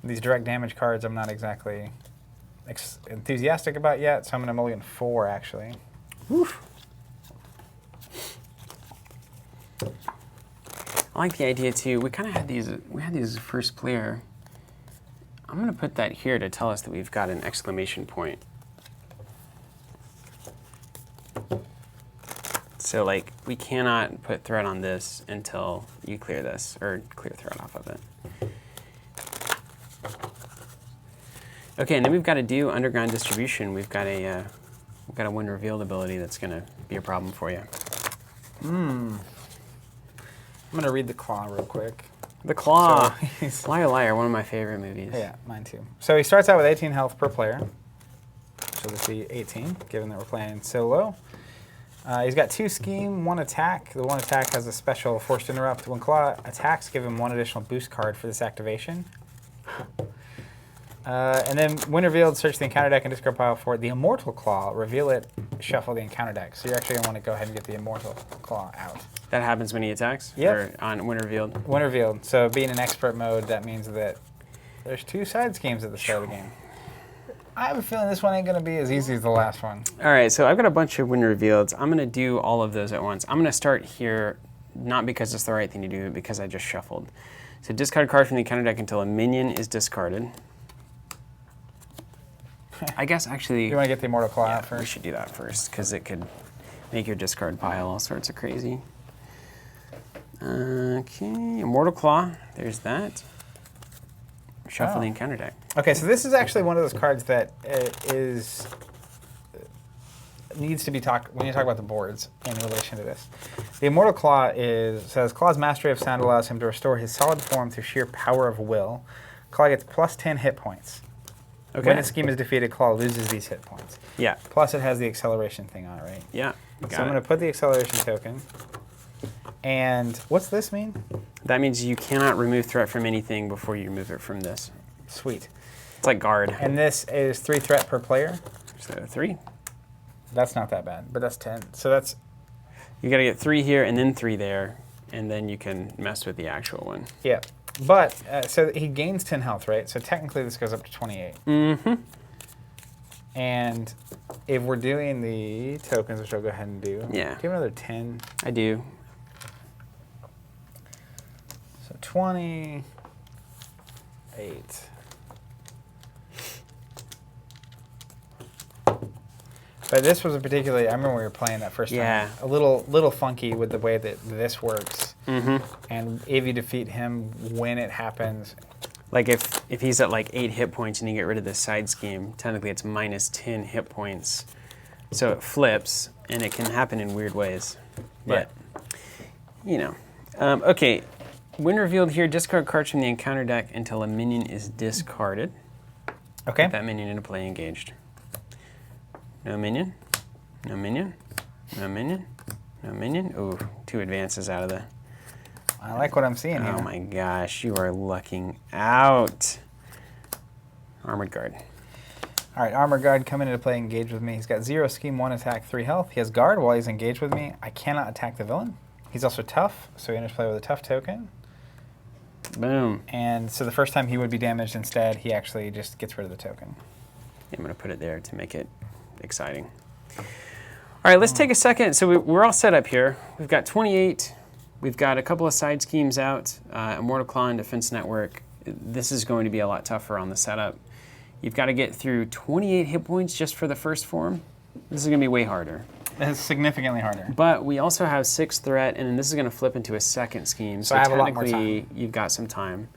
These direct damage cards I'm not exactly enthusiastic about yet, so I'm going to mulligan 4, actually. Oof. I like the idea too. We kind of had these. We had these first player. I'm gonna put that here to tell us that we've got an exclamation point. So like we cannot put thread on this until you clear this or clear thread off of it. Okay, and then we've got to do underground distribution. We've got a win revealed ability that's going to be a problem for you. I'm going to read The Claw real quick. The Claw. So Liar Liar, one of my favorite movies. Yeah, mine too. So he starts out with 18 health per player. So this will be 18, given that we're playing solo. He's got 2 scheme, 1 attack. The 1 attack has a special forced interrupt. When Claw attacks, give him 1 additional boost card for this activation. And then when revealed, search the encounter deck and discard pile for the Immortal Claw. Reveal it, shuffle the encounter deck. So you're actually going to want to go ahead and get the Immortal Claw out. That happens when he attacks? Yep. Or on when revealed? When revealed. So being in expert mode, that means that there's 2 side schemes at the start of the game. I have a feeling this one ain't going to be as easy as the last one. All right, so I've got a bunch of when revealeds. I'm going to do all of those at once. I'm going to start here, not because it's the right thing to do, but because I just shuffled. So discard a card from the encounter deck until a minion is discarded. I guess actually... You want to get the Immortal Claw out first? We should do that first, because it could make your discard pile all sorts of crazy. Okay, Immortal Claw, there's that. Shuffle the encounter deck. Okay, so this is actually one of those cards that needs to be talked when you talk about the boards in relation to this. The Immortal Claw says Claw's mastery of sound allows him to restore his solid form through sheer power of will. Claw gets plus 10 hit points. Okay. When a scheme is defeated, Claw loses these hit points. Yeah. Plus it has the acceleration thing on it, right? Yeah. So I'm going to put the acceleration token. And what's this mean? That means you cannot remove threat from anything before you remove it from this. Sweet. It's like guard. And this is 3 threat per player? So 3. That's not that bad, but that's 10. So that's... You got to get 3 here and then 3 there, and then you can mess with the actual one. Yeah. But, so he gains 10 health, right? So technically this goes up to 28. Mm-hmm. And if we're doing the tokens, which I'll go ahead and do. Yeah. Give another 10. I do. So 28. But this was a particularly, I remember when we were playing that first time, a little funky with the way that this works. Mm-hmm. And if you defeat him when it happens. Like if he's at like 8 hit points and you get rid of this side scheme, technically it's minus 10 hit points. So it flips, and it can happen in weird ways. But, you know. Okay, when revealed here, discard cards from the encounter deck until a minion is discarded. Okay. Put that minion into play engaged. No minion, no minion, no minion, no minion. Ooh, 2 advances out of the... I like what I'm seeing here. Oh my gosh, you are lucking out. Armored Guard. All right, Armored Guard coming into play, engage with me. He's got 0 scheme, 1 attack, 3 health. He has guard while he's engaged with me. I cannot attack the villain. He's also tough, so he enters play with a tough token. Boom. And so the first time he would be damaged instead, he actually just gets rid of the token. I'm going to put it there to make it exciting. All right, let's take a second. So we're all set up here. We've got 28. We've got a couple of side schemes out, Immortal Claw and Defense Network. This is going to be a lot tougher on the setup. You've got to get through 28 hit points just for the first form. This is going to be way harder. It's significantly harder. But we also have 6 threat, and then this is going to flip into a second scheme. So I have a lot more technically, you've got some time.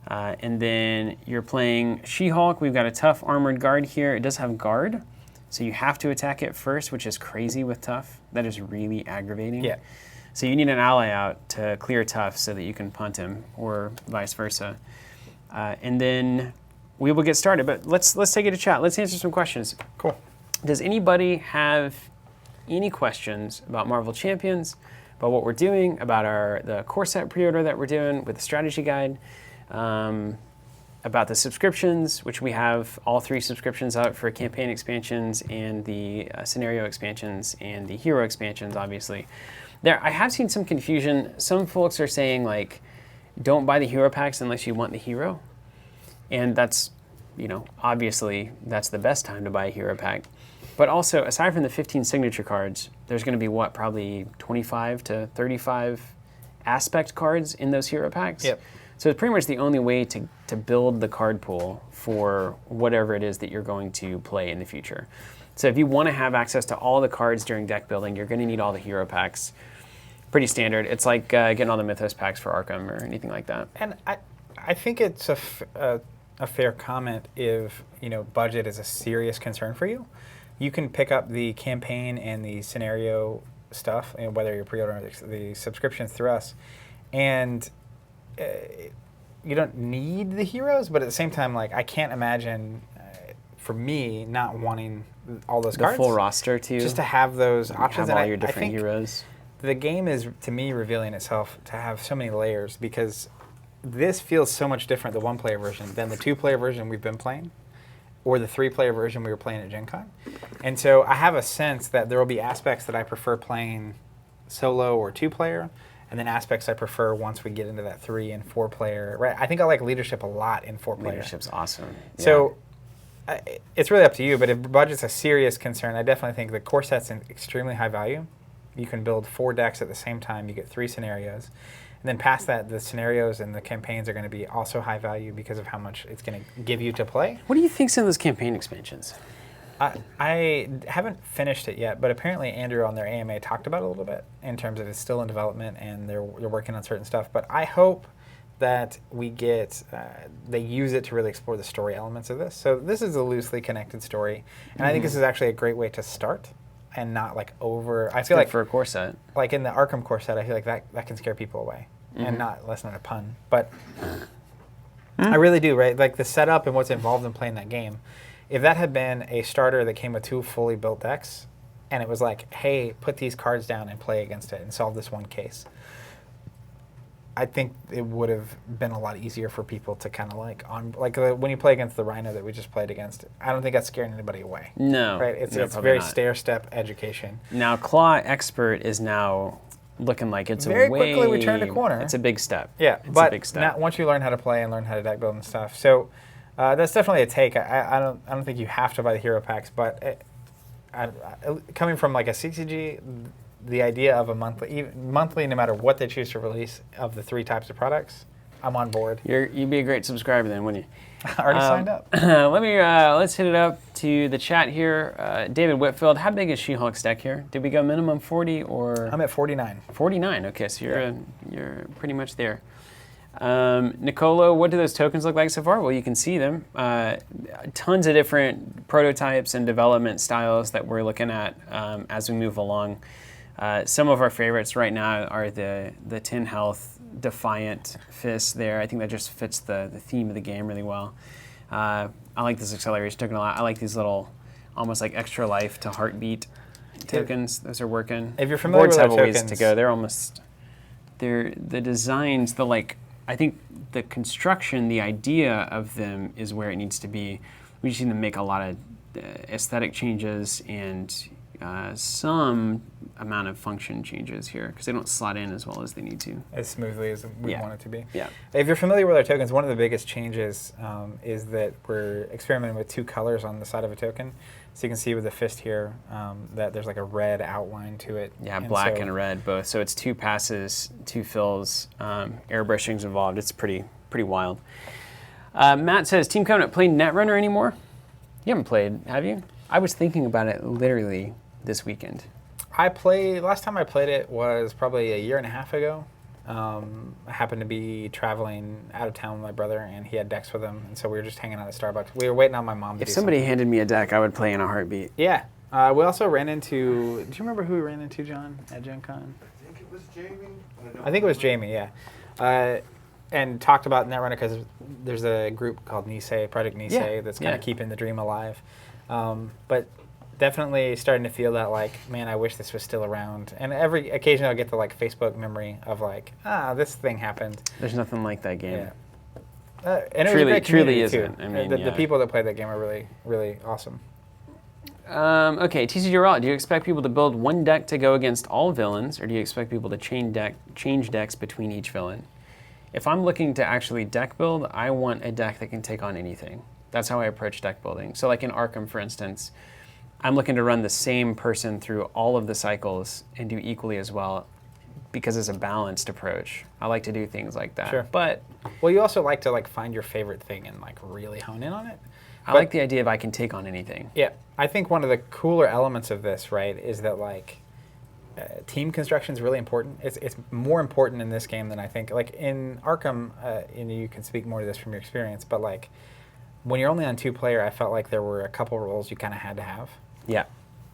And then you're playing She-Hulk. We've got a tough Armored Guard here. It does have guard, so you have to attack it first, which is crazy with tough. That is really aggravating. Yeah. So you need an ally out to clear tough so that you can punt him, or vice versa. And then we will get started. But let's take it to chat. Let's answer some questions. Cool. Does anybody have any questions about Marvel Champions, about what we're doing, about the core set pre-order that we're doing with the strategy guide, about the subscriptions, which we have all 3 subscriptions out for campaign expansions and the scenario expansions and the hero expansions, obviously. I have seen some confusion. Some folks are saying, like, don't buy the hero packs unless you want the hero. And that's, obviously that's the best time to buy a hero pack. But also, aside from the 15 signature cards, there's going to be, probably 25 to 35 aspect cards in those hero packs. Yep. So it's pretty much the only way to build the card pool for whatever it is that you're going to play in the future. So if you want to have access to all the cards during deck building, you're going to need all the hero packs. Pretty standard. It's like getting all the Mythos packs for Arkham or anything like that. And I think it's a fair comment if budget is a serious concern for you. You can pick up the campaign and the scenario stuff, and whether you're pre-ordering the subscriptions through us, and you don't need the heroes, but at the same time, like I can't imagine for me not wanting all those cards. The full roster too. Just to have those options. Have all your different heroes. The game is, to me, revealing itself to have so many layers because this feels so much different, the one-player version, than the two-player version we've been playing or the three-player version we were playing at Gen Con. And so I have a sense that there will be aspects that I prefer playing solo or two-player, and then aspects I prefer once we get into that 3 and 4-player. Right? I think I like leadership a lot in 4-player. Leadership's awesome. Yeah. So it's really up to you, but if budget's a serious concern, I definitely think the core set's extremely high value. You can build 4 decks at the same time. You get 3 scenarios. And then past that, the scenarios and the campaigns are going to be also high value because of how much it's going to give you to play. What do you think some of those campaign expansions? I haven't finished it yet, but apparently Andrew on their AMA talked about it a little bit in terms of it's still in development and they're working on certain stuff. But I hope that we get, they use it to really explore the story elements of this. So this is a loosely connected story. And I think this is actually a great way to start. And not like over. I feel like for a core set, like in the Arkham core set, I feel like that can scare people away, and that's not a pun, but I really do. Right, like the setup and what's involved in playing that game. If that had been a starter that came with 2 fully built decks, and it was like, hey, put these cards down and play against it and solve this one case, I think it would have been a lot easier for people to kind of when you play against the Rhino that we just played against, I don't think that's scaring anybody away. No. Right? It's very stair-step education. Now, Claw Expert is now looking like it's very quickly we turned a corner. It's a big step. Yeah, it's but a big step. Now, once you learn how to play and learn how to deck build and stuff, so that's definitely a take. I don't think you have to buy the hero packs, but coming from like a CCG, the idea of a monthly, no matter what they choose to release of the 3 types of products, I'm on board. You'd be a great subscriber then, wouldn't you? I already signed up. Let's hit it up to the chat here. David Whitfield, how big is She-Hulk's deck here? Did we go minimum 40 or? I'm at 49. 49. Okay, so you're pretty much there. Nicolo, what do those tokens look like so far? Well, you can see them. Tons of different prototypes and development styles that we're looking at as we move along. Some of our favorites right now are the 10 health Defiant Fist there. I think that just fits the theme of the game really well. I like this acceleration token a lot. I like these little almost like extra life to heartbeat tokens. Those are working. If you're familiar Boards with have our a ways tokens, to go. The designs, I think the construction, the idea of them is where it needs to be. We just need to make a lot of aesthetic changes and some amount of function changes here because they don't slot in as well as they need to. As smoothly as we want it to be. Yeah. If you're familiar with our tokens, one of the biggest changes is that we're experimenting with 2 colors on the side of a token. So you can see with the fist here that there's like a red outline to it. Yeah, black and red both. So it's 2 passes, 2 fills, airbrushing's involved. It's pretty pretty wild. Matt says, Team Covenant played Netrunner anymore? You haven't played, have you? I was thinking about it literally this weekend. Last time I played it was probably a year and a half ago. I happened to be traveling out of town with my brother, and he had decks with him, and so we were just hanging out at Starbucks. We were waiting on my mom to do If somebody something. handed me a deck, I would play in a heartbeat. Yeah. We also ran into, do you remember who we ran into, John, at Gen Con? I think it was Jamie. I think it was Jamie, yeah. And talked about Netrunner because there's a group called Nisei, Project Nisei, that's kind of keeping the dream alive. But definitely starting to feel that, like, man, I wish this was still around. And every occasion I'll get the, like, Facebook memory of, like, this thing happened. There's nothing like that game. Yeah. And it Truly- was a great truly community, isn't. too. I mean, the people that play that game are really, really awesome. Okay, TCG Raw, do you expect people to build one deck to go against all villains, or do you expect people to change decks between each villain? If I'm looking to actually deck build, I want a deck that can take on anything. That's how I approach deck building. So like in Arkham, for instance, I'm looking to run the same person through all of the cycles and do equally as well because it's a balanced approach. I like to do things like that. Sure. But well, you also like to like find your favorite thing and like really hone in on it. I like the idea of I can take on anything. Yeah, I think one of the cooler elements of this, right, is that like team construction is really important. It's more important in this game than I think. Like in Arkham, and you can speak more to this from your experience, but like when you're only on 2-player, I felt like there were a couple roles you kind of had to have. Yeah.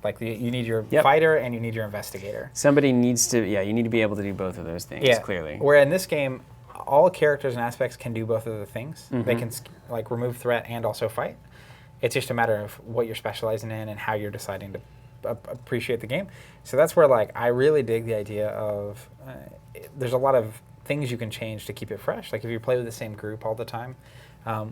Like you need your fighter and you need your investigator. Somebody needs to, you need to be able to do both of those things, clearly. Where in this game, all characters and aspects can do both of the things. Mm-hmm. They can like remove threat and also fight. It's just a matter of what you're specializing in and how you're deciding to appreciate the game. So that's where like I really dig the idea of there's a lot of things you can change to keep it fresh. Like if you play with the same group all the time,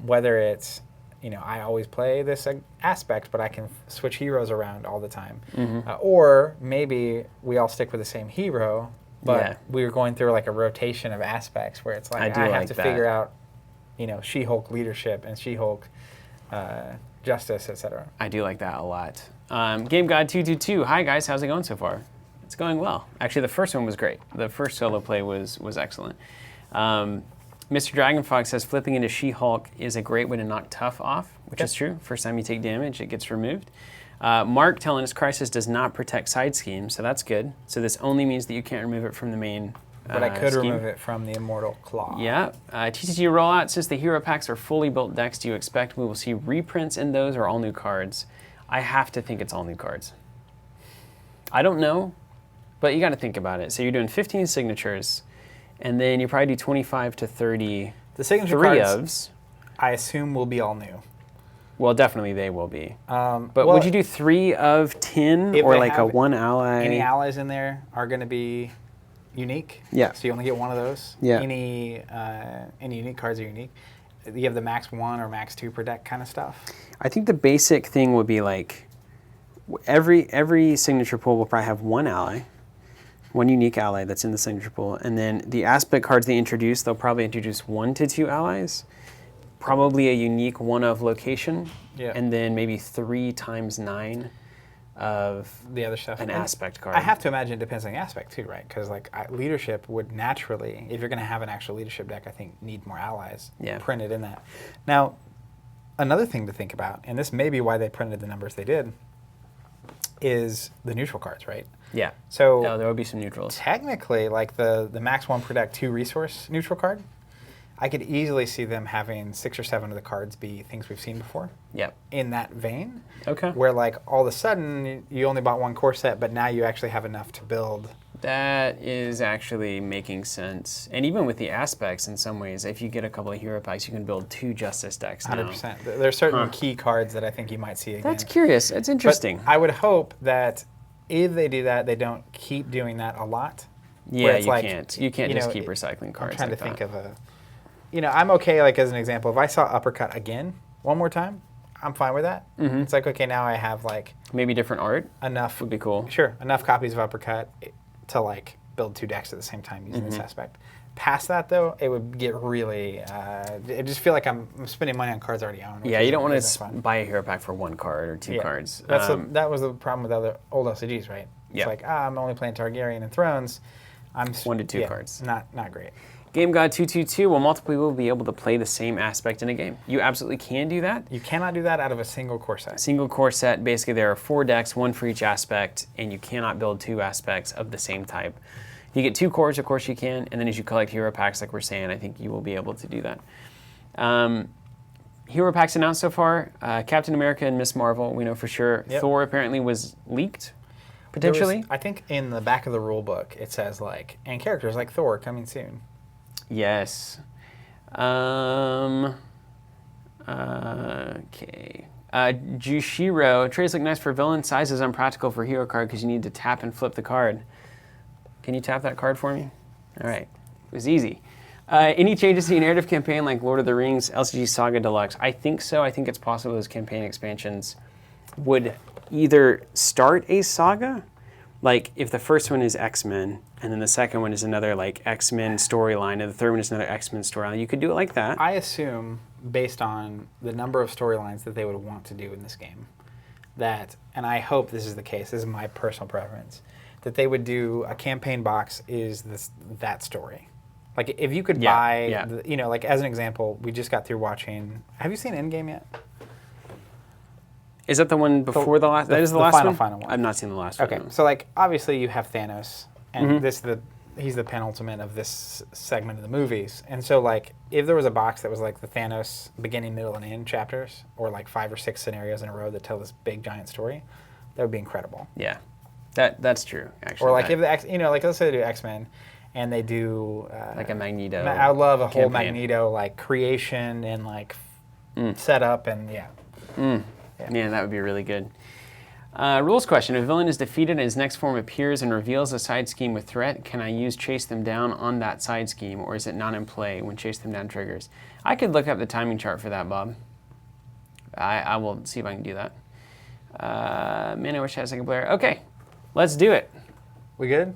whether it's I always play this aspect, but I can switch heroes around all the time. Mm-hmm. Or maybe we all stick with the same hero, but we're going through like a rotation of aspects where it's like I have to figure out, She-Hulk leadership and She-Hulk justice, etc. I do like that a lot. Game God 222. Hi guys, how's it going so far? It's going well. Actually, the first one was great. The first solo play was excellent. Mr. Dragonfox says flipping into She-Hulk is a great way to knock tough off, which is true. First time you take damage, it gets removed. Mark telling us Crisis does not protect side schemes, so that's good. So this only means that you can't remove it from the main But I could remove it from the Immortal Claw. Yeah. TCG Rollout, since the hero packs are fully built decks, do you expect we will see reprints in those or all new cards? I have to think it's all new cards. I don't know, but you got to think about it. So you're doing 15 signatures, and then you probably do 25 to 30 the signature cards, I assume, will be all new. Well, definitely they will be. But would you do 3 of 10 or like a 1 ally? Any allies in there are going to be unique. Yeah. So you only get one of those. Yeah. Any unique cards are unique. You have the max 1 or max 2 per deck kind of stuff. I think the basic thing would be like every signature pool will probably have 1 ally, 1 unique ally that's in the signature pool, and then the aspect cards they introduce, they'll probably introduce 1 to 2 allies, probably a unique 1 of location, and then maybe 3 times 9 of the other stuff. An aspect card. I have to imagine it depends on the aspect too, right? Because like leadership would naturally, if you're going to have an actual leadership deck, I think need more allies printed in that. Now, another thing to think about, and this may be why they printed the numbers they did, is the neutral cards, right? Yeah. So there will be some neutrals. Technically, like the max 1 per deck 2 resource neutral card, I could easily see them having 6 or 7 of the cards be things we've seen before. Yep. In that vein. Okay. Where like all of a sudden you only bought 1 core set, but now you actually have enough to build. That is actually making sense. And even with the aspects, in some ways, if you get a couple of hero packs, you can build 2 Justice decks now. 100%. There's certain key cards that I think you might see again. That's curious. That's interesting. But I would hope that if they do that, they don't keep doing that a lot. Yeah, you can't. You can't just keep recycling cards. I'm trying to think of a... I'm okay, like as an example, if I saw Uppercut again, one more time, I'm fine with that. Mm-hmm. It's like, okay, now I have like... Maybe different art? Enough. Would be cool. Sure. Enough copies of Uppercut to like build 2 decks at the same time using this aspect. Past that though, it would get really... it just feel like I'm spending money on cards I already own. Yeah, you don't want to buy a hero pack for 1 card or 2 cards. That was the problem with other old LCGs, right? It's like, I'm only playing Targaryen and Thrones. I'm 1 to 2 cards. Not great. Game God 222, will multiple people be able to play the same aspect in a game? You absolutely can do that. You cannot do that out of a single core set. Single core set, basically there are 4 decks, 1 for each aspect, and you cannot build 2 aspects of the same type. You get 2 cores, of course you can, and then as you collect hero packs, like we're saying, I think you will be able to do that. Hero packs announced so far, Captain America and Miss Marvel, we know for sure. Yep. Thor apparently was leaked, potentially. I think in the back of the rule book, it says like, and characters like Thor coming soon. Yes. Okay. Jushiro, trays look nice for villain. Size is unpractical for hero card because you need to tap and flip the card. Can you tap that card for me? All right. It was easy. Any changes to the narrative campaign like Lord of the Rings, LCG Saga Deluxe? I think so. I think it's possible those campaign expansions would either start a saga, like if the first one is X-Men, and then the second one is another like X-Men storyline, and the third one is another X-Men storyline. You could do it like that. I assume, based on the number of storylines that they would want to do in this game, that, and I hope this is the case, this is my personal preference, that they would do a campaign box is that story. Like if you could buy, like as an example, we just got through watching. Have you seen Endgame yet? Is that the one before the last? That is the last final one. I've not seen the last one. Okay, so like obviously you have Thanos, and he's the penultimate of this segment of the movies. And so like if there was a box that was like the Thanos beginning, middle, and end chapters, or like 5 or 6 scenarios in a row that tell this big giant story, that would be incredible. Yeah, that's true. Actually, or like if let's say they do X-Men. And they do like a Magneto. I would love a whole campaign. Magneto like creation and like setup and yeah. Yeah, that would be really good. Rules question: if a villain is defeated and his next form appears and reveals a side scheme with threat, can I use chase them down on that side scheme, or is it not in play when chase them down triggers? I could look up the timing chart for that, Bob. I will see if I can do that. Man, I wish I had a second player. Okay, let's do it. We good?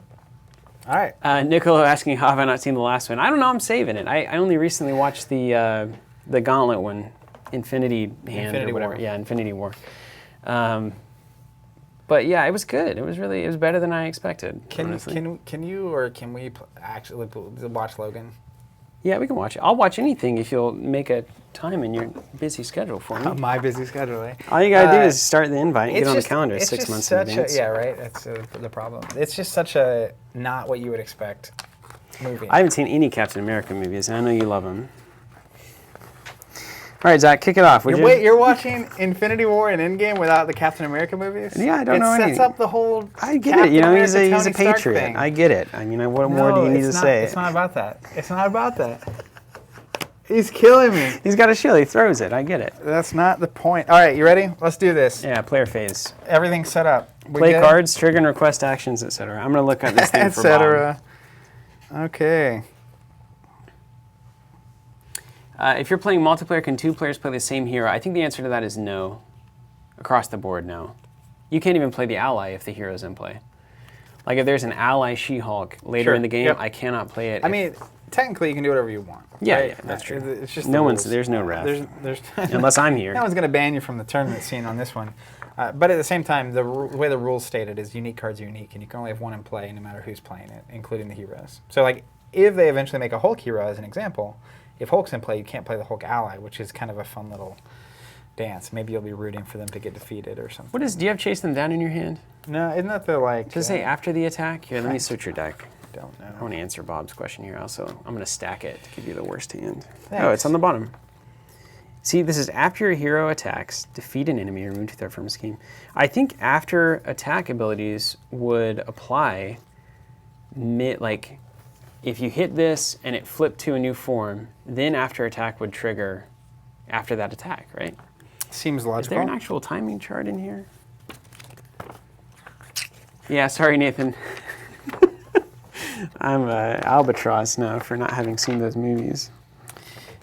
All right. Nicolo asking, how have I not seen the last one? I don't know. I'm saving it. I only recently watched the Gauntlet one, Infinity War. Yeah, Infinity War. But yeah, it was good. It was better than I expected. Can we actually watch Logan? Yeah, we can watch it. I'll watch anything if you'll make a time in your busy schedule for me. My busy schedule, eh? All you gotta do is start the invite and get on the calendar 6 months in advance. Yeah, right? That's the problem. It's just such a not what you would expect movie. I haven't seen any Captain America movies, and I know you love them. All right, Zach, kick it off, would you? Wait, you're watching Infinity War and Endgame without the Captain America movies? Yeah, I don't know anything. It sets up the whole I get it. He's a patriot. Thing. I get it. I mean, what more do you need to say? It's not about that. It's not about that. He's killing me. He's got a shield. He throws it. I get it. That's not the point. All right, you ready? Let's do this. Yeah, player phase. Everything's set up. Play cards, trigger and request actions, etc. I'm going to look at this thing for Bob. Okay. If you're playing multiplayer, can 2 players play the same hero? I think the answer to that is no. Across the board, no. You can't even play the ally if the hero's in play. Like if there's an ally She-Hulk later in the game, I cannot play it. I mean, technically you can do whatever you want. Yeah, right? yeah, that's true. It's just there's no ref. There's unless I'm here. No one's going to ban you from the tournament scene on this one. But at the same time, the way the rules stated is unique cards are unique, and you can only have one in play no matter who's playing it, including the heroes. So like if they eventually make a Hulk hero as an example, if Hulk's in play, you can't play the Hulk ally, which is kind of a fun little dance. Maybe you'll be rooting for them to get defeated or something. Do you have chase them down in your hand? No, isn't that the like... Does it say after the attack? Here, let me search your deck. Don't know. I want to answer Bob's question here also. I'm going to stack it to give you the worst hand. Thanks. Oh, it's on the bottom. See, this is after your hero attacks, defeat an enemy, or remove 2 threat from a scheme. I think after attack abilities would apply, like, if you hit this and it flipped to a new form, then after attack would trigger after that attack, right? Seems logical. Is there an actual timing chart in here? Yeah, sorry, Nathan. I'm albatross now for not having seen those movies.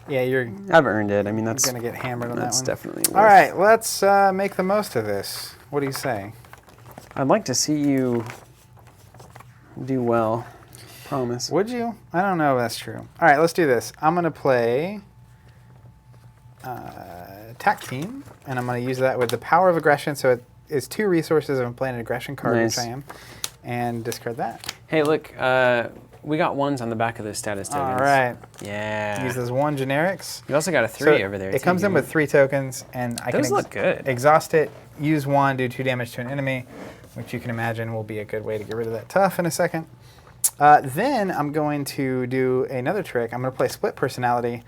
Yeah, I've earned it. I mean, that's going to get hammered on that one. That's definitely worth. All right, let's make the most of this. What do you say? I'd like to see you do well. Promise. Would you? I don't know if that's true. All right, let's do this. I'm going to play Attack Team, and I'm going to use that with the Power of Aggression. So it is 2 resources. I'm playing an aggression card, which I am, and discard that. Hey, look, we got 1s on the back of the status tokens. All right. Yeah. Use those 1 generics. You also got a 3 over there. It comes in with 3 tokens, and I can look good. Exhaust it, use 1, do 2 damage to an enemy, which you can imagine will be a good way to get rid of that tough in a second. Then I'm going to do another trick. I'm going to play Split Personality.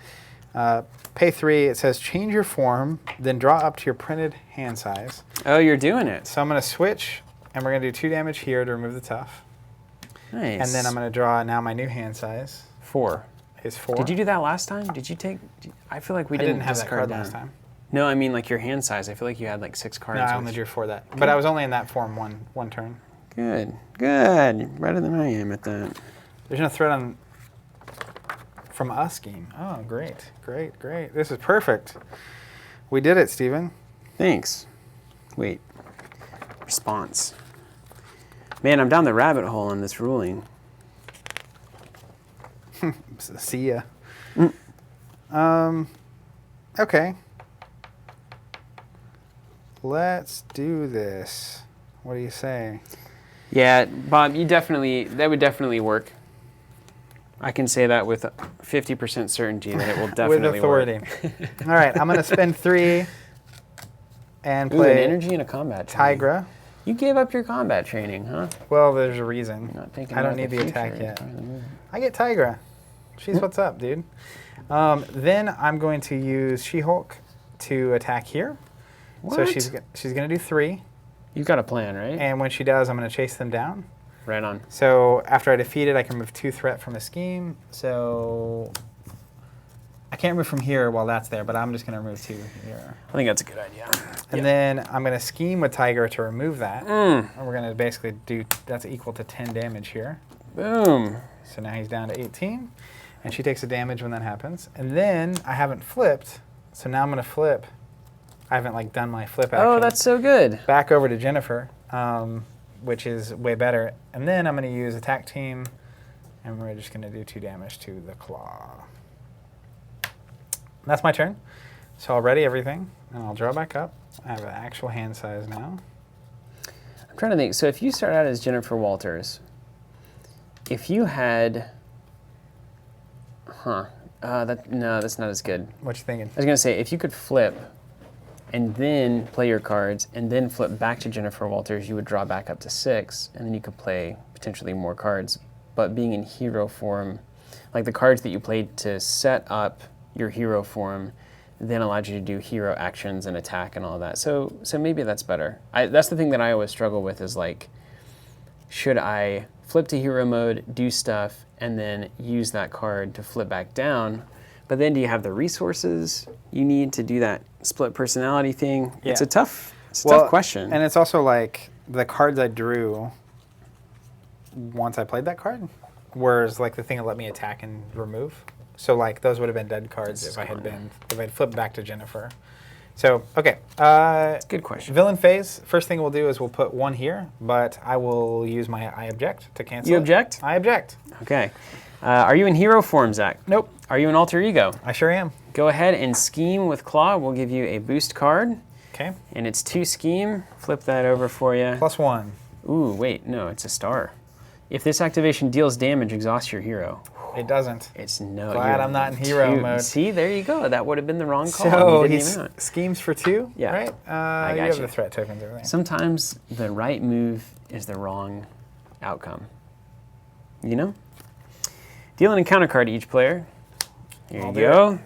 Pay 3. It says change your form, then draw up to your printed hand size. Oh, you're doing it. So I'm going to switch, and we're going to do 2 damage here to remove the tough. Nice. And then I'm going to draw now my new hand size. 4. Is 4. Did you do that last time? Did you take... I feel like we didn't have that card down. last time. No, I mean like your hand size. I feel like you had like 6 cards. No, I only drew 4 that. But I was only in that form one turn. Good. Good. You're better than I am at that. There's no threat on from a scheme. Oh, great. Great, great. This is perfect. We did it, Steven. Thanks. Wait. Response. Man, I'm down the rabbit hole on this ruling. See ya. Okay. Let's do this. What do you say? Yeah, Bob, that would definitely work. I can say that with 50% certainty that it will definitely with authority. All right, I'm going to spend 3 and play an energy and a combat training. Tigra. You gave up your combat training, huh? Well, there's a reason. Not thinking I don't about need the attack future. yet. I get Tigra. She's what's up, dude. Then I'm going to use She-Hulk to attack here. What? So she's going to do 3. You've got a plan, right? And when she does, I'm going to chase them down. Right on. So after I defeat it, I can remove 2 threat from the scheme. So I can't remove from here while that's there, but I'm just going to remove 2 here. I think that's a good idea. And then I'm going to scheme with Tiger to remove that. And we're going to basically do, that's equal to 10 damage here. Boom. So now he's down to 18. And she takes a damage when that happens. And then I haven't flipped, so now I'm going to flip. I haven't like done my flip action. Oh, that's so good. Back over to Jennifer. Which is way better. And then I'm going to use attack team, and we're just going to do 2 damage to the claw. That's my turn. So I'll ready everything, and I'll draw back up. I have an actual hand size now. I'm trying to think. So if you start out as Jennifer Walters, if you had... no, that's not as good. What you thinking? I was going to say, if you could flip and then play your cards, and then flip back to Jennifer Walters, you would draw back up to 6, and then you could play potentially more cards. But being in hero form, like the cards that you played to set up your hero form, then allowed you to do hero actions and attack and all that. So maybe that's better. That's the thing that I always struggle with is like, should I flip to hero mode, do stuff, and then use that card to flip back down? But then do you have the resources you need to do that split personality thing? Yeah. It's a tough question. And it's also like the cards I drew once I played that card, whereas like the thing that let me attack and remove. So like those would have been dead cards if I'd flipped back to Jennifer. So, okay. That's a good question. Villain phase. First thing we'll do is we'll put 1 here, but I will use my I object to cancel You object? I object. Okay. Are you in hero form, Zach? Nope. Are you in alter ego? I sure am. Go ahead and scheme with Claw. We'll give you a boost card. Okay. And it's 2 scheme. Flip that over for you. +1. Ooh, wait, no, it's a star. If this activation deals damage, exhaust your hero. It doesn't. It's no. Glad I'm not in hero mode. See, there you go. That would have been the wrong call. So he schemes for 2, yeah. Right? I got you have the threat tokens over there. Sometimes the right move is the wrong outcome. You know? Deal an encounter card to each player. Here you go.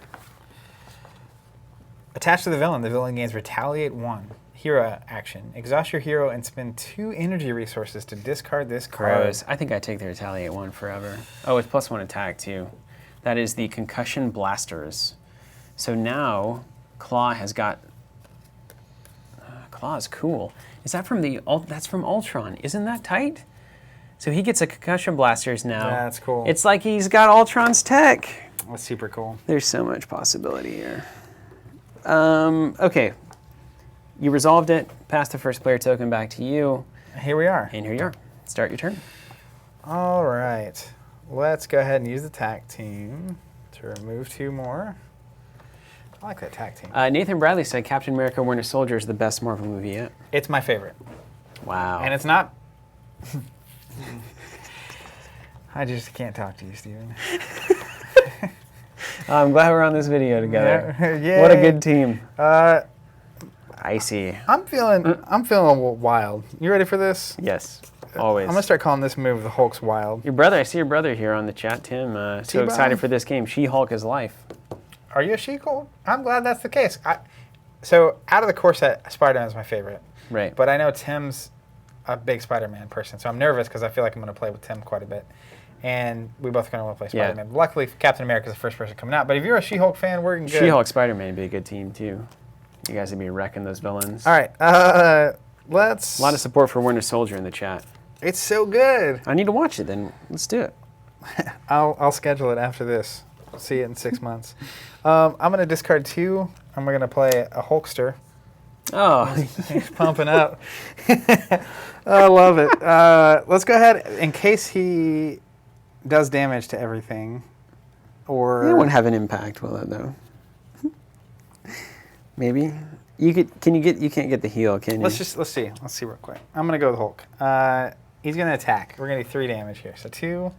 Attached to the villain gains Retaliate 1. Hero action. Exhaust your hero and spend 2 energy resources to discard this card. Gross. I think I take the Retaliate 1 forever. Oh, it's +1 attack too. That is the Concussion Blasters. So now Claw has got... Claw is cool. Is that from that's from Ultron. Isn't that tight? So he gets a Concussion Blasters now. That's cool. It's like he's got Ultron's tech. That's super cool. There's so much possibility here. Okay. You resolved it, passed the first player token back to you. Here we are. And here you are. Start your turn. All right. Let's go ahead and use the attack team to remove 2 more. I like that attack team. Nathan Bradley said Captain America Winter Soldier is the best Marvel movie yet. It's my favorite. Wow. And it's not... I just can't talk to you, Steven. I'm glad we're on this video together. Yeah. What a good team. Icy. I'm feeling wild. You ready for this? Yes, always. I'm gonna start calling this move the Hulk's Wild. Your brother, I see your brother here on the chat, Tim. So excited for this game. She-Hulk is life. Are you a She-Hulk? I'm glad that's the case. So out of the core set, Spider-Man is my favorite. Right. But I know Tim's a big Spider-Man person, so I'm nervous because I feel like I'm gonna play with Tim quite a bit. And we both gonna want to play Spider-Man. Yeah. Luckily, Captain America is the first person coming out. But if you're a She-Hulk fan, we're good. She-Hulk, Spider-Man would be a good team too. You guys would be wrecking those villains. All right, let's... A lot of support for Winter Soldier in the chat. It's so good. I need to watch it then. Let's do it. I'll schedule it after this. See it in 6 months. I'm going to discard 2. I'm going to play a Hulkster. Oh. He's pumping up. I love it. Let's go ahead. In case he does damage to everything, or... It won't have an impact, will it, though? Maybe. You can't get the heal, can you? Let's see. Let's see real quick. I'm gonna go with Hulk. He's going to attack. We're going to do 3 damage here. So 2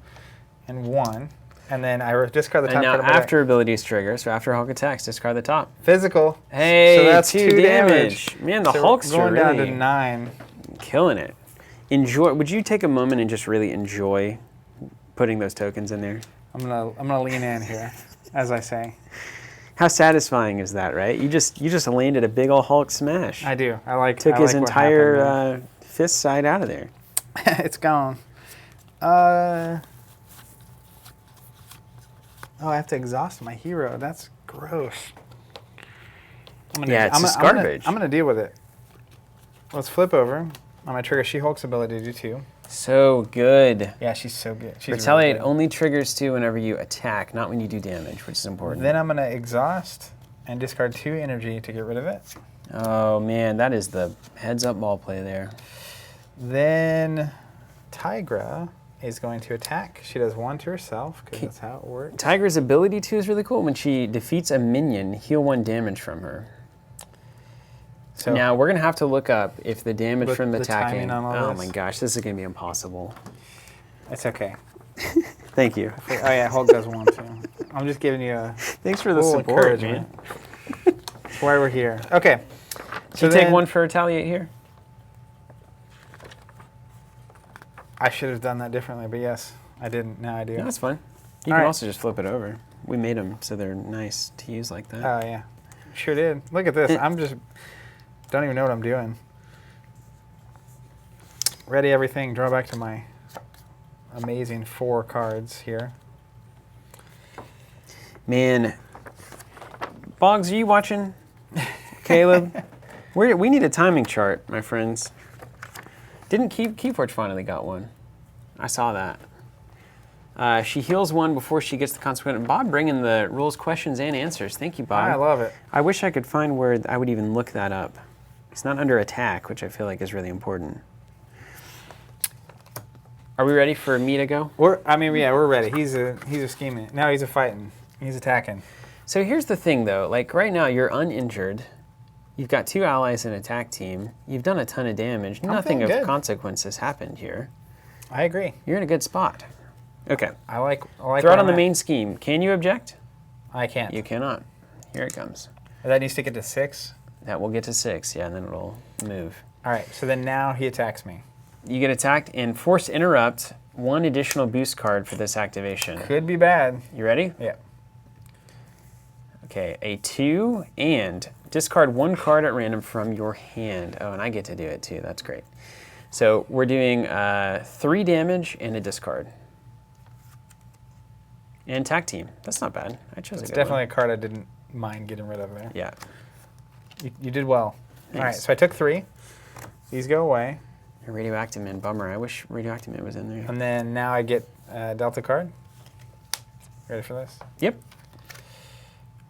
and 1. And then I discard the top card. And now after abilities trigger, so after Hulk attacks, discard the top. Physical. Hey, so that's 2 damage. Man, the Hulkster going really down to 9. Killing it. Enjoy. Would you take a moment and just really enjoy putting those tokens in there? I'm gonna lean in here, as I say. How satisfying is that, right? You just landed a big old Hulk smash. I do. I like. Took I his like entire fist side out of there. It's gone. Oh, I have to exhaust my hero. That's gross. It's just garbage. I'm gonna deal with it. Let's flip over. I'm gonna trigger She-Hulk's ability to do 2. So good. Yeah, she's so good. She's Retaliate really good. only triggers 2 whenever you attack, not when you do damage, which is important. Then I'm gonna exhaust and discard 2 energy to get rid of it. Oh man, that is the heads-up ball play there. Then Tigra is going to attack. She does 1 to herself, because that's how it works. Tigra's ability 2 is really cool. When she defeats a minion, heal 1 damage from her. So now we're going to have to look up if the damage from attacking... Oh my gosh, this is going to be impossible. It's okay. Thank you. Oh yeah, Hulk does 1 too. I'm just giving you a Thanks for the support, man. That's why we're here. Okay. So you take 1 for retaliate here? I should have done that differently, but yes, I didn't. Now I do. No, that's fine. You can also just flip it over. We made them so they're nice to use like that. Oh, yeah. Sure did. Look at this. I'm just... Don't even know what I'm doing. Ready everything. Draw back to my amazing 4 cards here. Man. Boggs, are you watching? Caleb? We need a timing chart, my friends. Didn't Keyforge finally got one? I saw that. She heals 1 before she gets the consequent. Bob bringing the rules, questions, and answers. Thank you, Bob. I love it. I wish I could find where I would even look that up. It's not under attack, which I feel like is really important. Are we ready for me to go? We're ready. He's a scheming. Now he's a fighting. He's attacking. So here's the thing, though. Like right now, you're uninjured. You've got 2 allies in attack team. You've done a ton of damage. Nothing of consequence has happened here. I agree. You're in a good spot. Okay. I like Throw it on the main scheme. Can you object? I can't. You cannot. Here it comes. That needs to get to 6? That will get to 6, yeah, and then it'll move. All right, so then now he attacks me. You get attacked and force interrupt 1 additional boost card for this activation. Could be bad. You ready? Yeah. Okay, a 2 and discard 1 card at random from your hand. Oh, and I get to do it too. That's great. So we're doing 3 damage and a discard. And tag team. That's not bad. I chose It's a good definitely one. a card I didn't mind getting rid of there. Yeah. You did well. Thanks. All right, so I took 3. These go away. Radioactive Man, bummer. I wish Radioactive Man was in there. And then now I get a Delta card. Ready for this? Yep.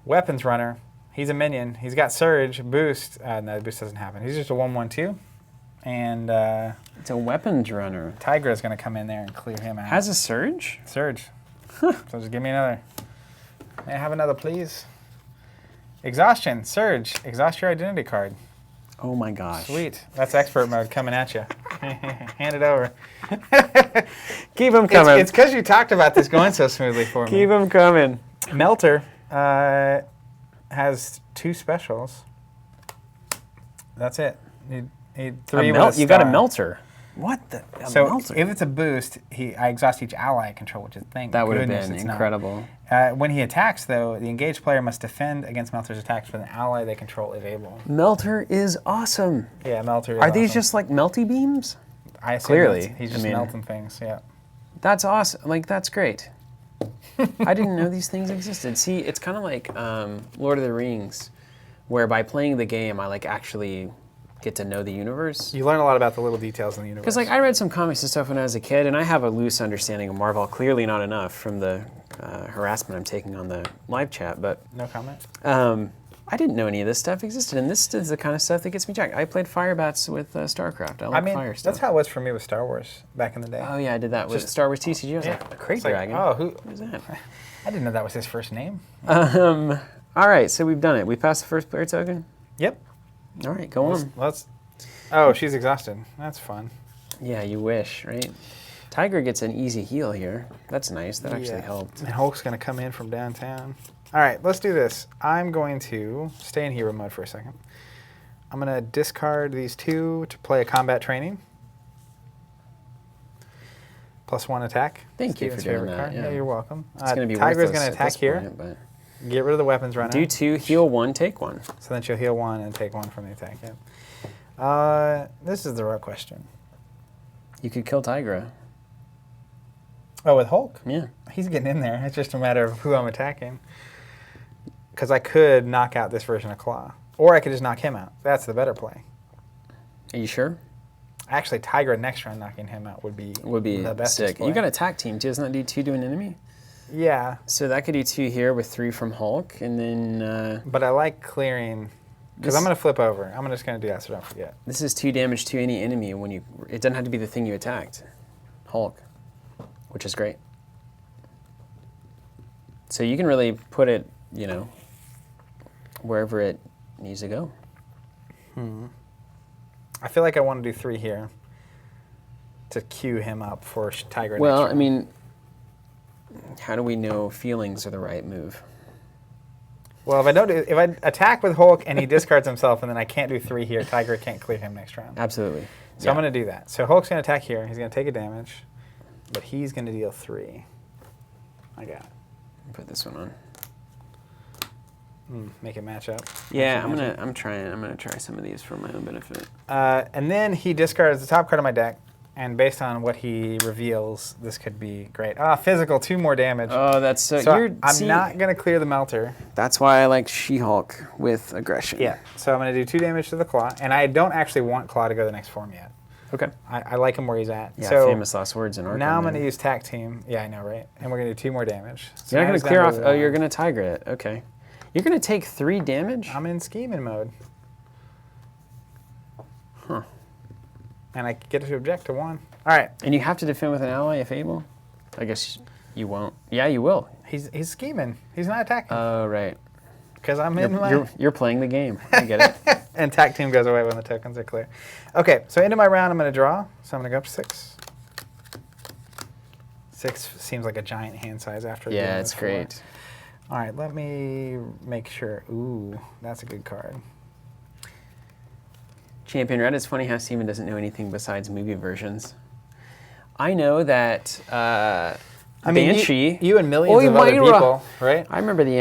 Weapons Runner. He's a minion. He's got Surge, Boost. No, Boost doesn't happen. He's just a 1/1/2. And it's a Weapons Runner. Tigra's going to come in there and clear him out. Has a Surge? Surge. So just give me another. May I have another, please? Exhaustion. Surge. Exhaust your identity card. Oh my gosh. Sweet. That's expert mode coming at you. Hand it over. Keep them coming. It's because you talked about this going so smoothly for me. Keep them coming. Melter has 2 specials. That's it. Need 3 You got a Melter. What the? Melter? If it's a boost, I exhaust each ally I control, which is thank that would have goodness been it's incredible. When he attacks, though, the engaged player must defend against Melter's attacks with an ally they control if able. Melter is awesome. Yeah, Melter is Are these awesome. just like melty beams? I assume Clearly. he's just melting things, yeah. That's awesome. Like, that's great. I didn't know these things existed. See, it's kind of like Lord of the Rings, where by playing the game, I like actually get to know the universe. You learn a lot about the little details in the universe. Because like I read some comics and stuff when I was a kid, and I have a loose understanding of Marvel. Clearly not enough from the harassment I'm taking on the live chat, but no comment. I didn't know any of this stuff existed, and this is the kind of stuff that gets me jacked. I played Firebats with StarCraft. I like fire stuff. That's how it was for me with Star Wars back in the day. Oh yeah, I did that with Star Wars TCG. I was like, Crate Dragon. Like, who is that? I didn't know that was his first name. All right, so we've done it. We passed the first player token. Yep. All right, go on. Oh, she's exhausted. That's fun. Yeah, you wish, right? Tiger gets an easy heal here. That's nice. That actually helped. And Hulk's going to come in from downtown. All right, let's do this. I'm going to stay in hero mode for a second. I'm going to discard these 2 to play a combat training. +1 attack. Thank you for doing that. Yeah, you're welcome. It's going to be Tiger's going to attack here. Point, but get rid of the weapons runner. do 2, heal 1, take 1. So then she'll heal 1 and take 1 from the attack. Yeah. This is the real question. You could kill Tigra. Oh, with Hulk? Yeah. He's getting in there. It's just a matter of who I'm attacking. Because I could knock out this version of Claw. Or I could just knock him out. That's the better play. Are you sure? Actually, Tigra next round knocking him out would be the best sick. play. You got attack team too. Doesn't that do 2 to an enemy? Yeah. So that could do 2 here with 3 from Hulk, and then... but I like clearing... Because I'm going to flip over. I'm just going to do that so don't forget. This is 2 damage to any enemy when you... It doesn't have to be the thing you attacked. Hulk. Which is great. So you can really put it, you know, wherever it needs to go. I feel like I want to do 3 here to cue him up for Tiger. Well, I mean, how do we know feelings are the right move? Well, if I attack with Hulk and he discards himself, and then I can't do 3 here, Tiger can't clear him next round. Absolutely. So I'm going to do that. So Hulk's going to attack here. He's going to take a damage, but he's going to deal 3. I got it. Put this one on. Make it match up. Yeah, I'm gonna try some of these for my own benefit. And then he discards the top card of my deck, and based on what he reveals, this could be great. Physical, 2 more damage. Oh, that's so. I'm not gonna clear the melter. That's why I like She-Hulk with aggression. Yeah. So I'm gonna do 2 damage to the Claw, and I don't actually want Claw to go to the next form yet. Okay. I like him where he's at. Yeah. So Famous last words in Arkham. now I'm gonna use Tac Team. Yeah, I know, right? And we're gonna do 2 more damage. So you're not gonna clear off. Oh, you're gonna Tiger it. Okay. You're going to take 3 damage? I'm in scheming mode. Huh. And I get to object to 1. All right. And you have to defend with an ally if able? I guess you won't. Yeah, you will. He's scheming. He's not attacking. Oh, right. Because I'm in my... You're playing the game. I get it. And Tac Team goes away when the tokens are clear. Okay, so into my round, I'm going to draw. So I'm going to go up to 6. 6 seems like a giant hand size after... Yeah, it's great. All right, let me make sure. Ooh, that's a good card. Champion Red, it's funny how Steven doesn't know anything besides movie versions. I know that Banshee... You and millions of other people, right? I remember the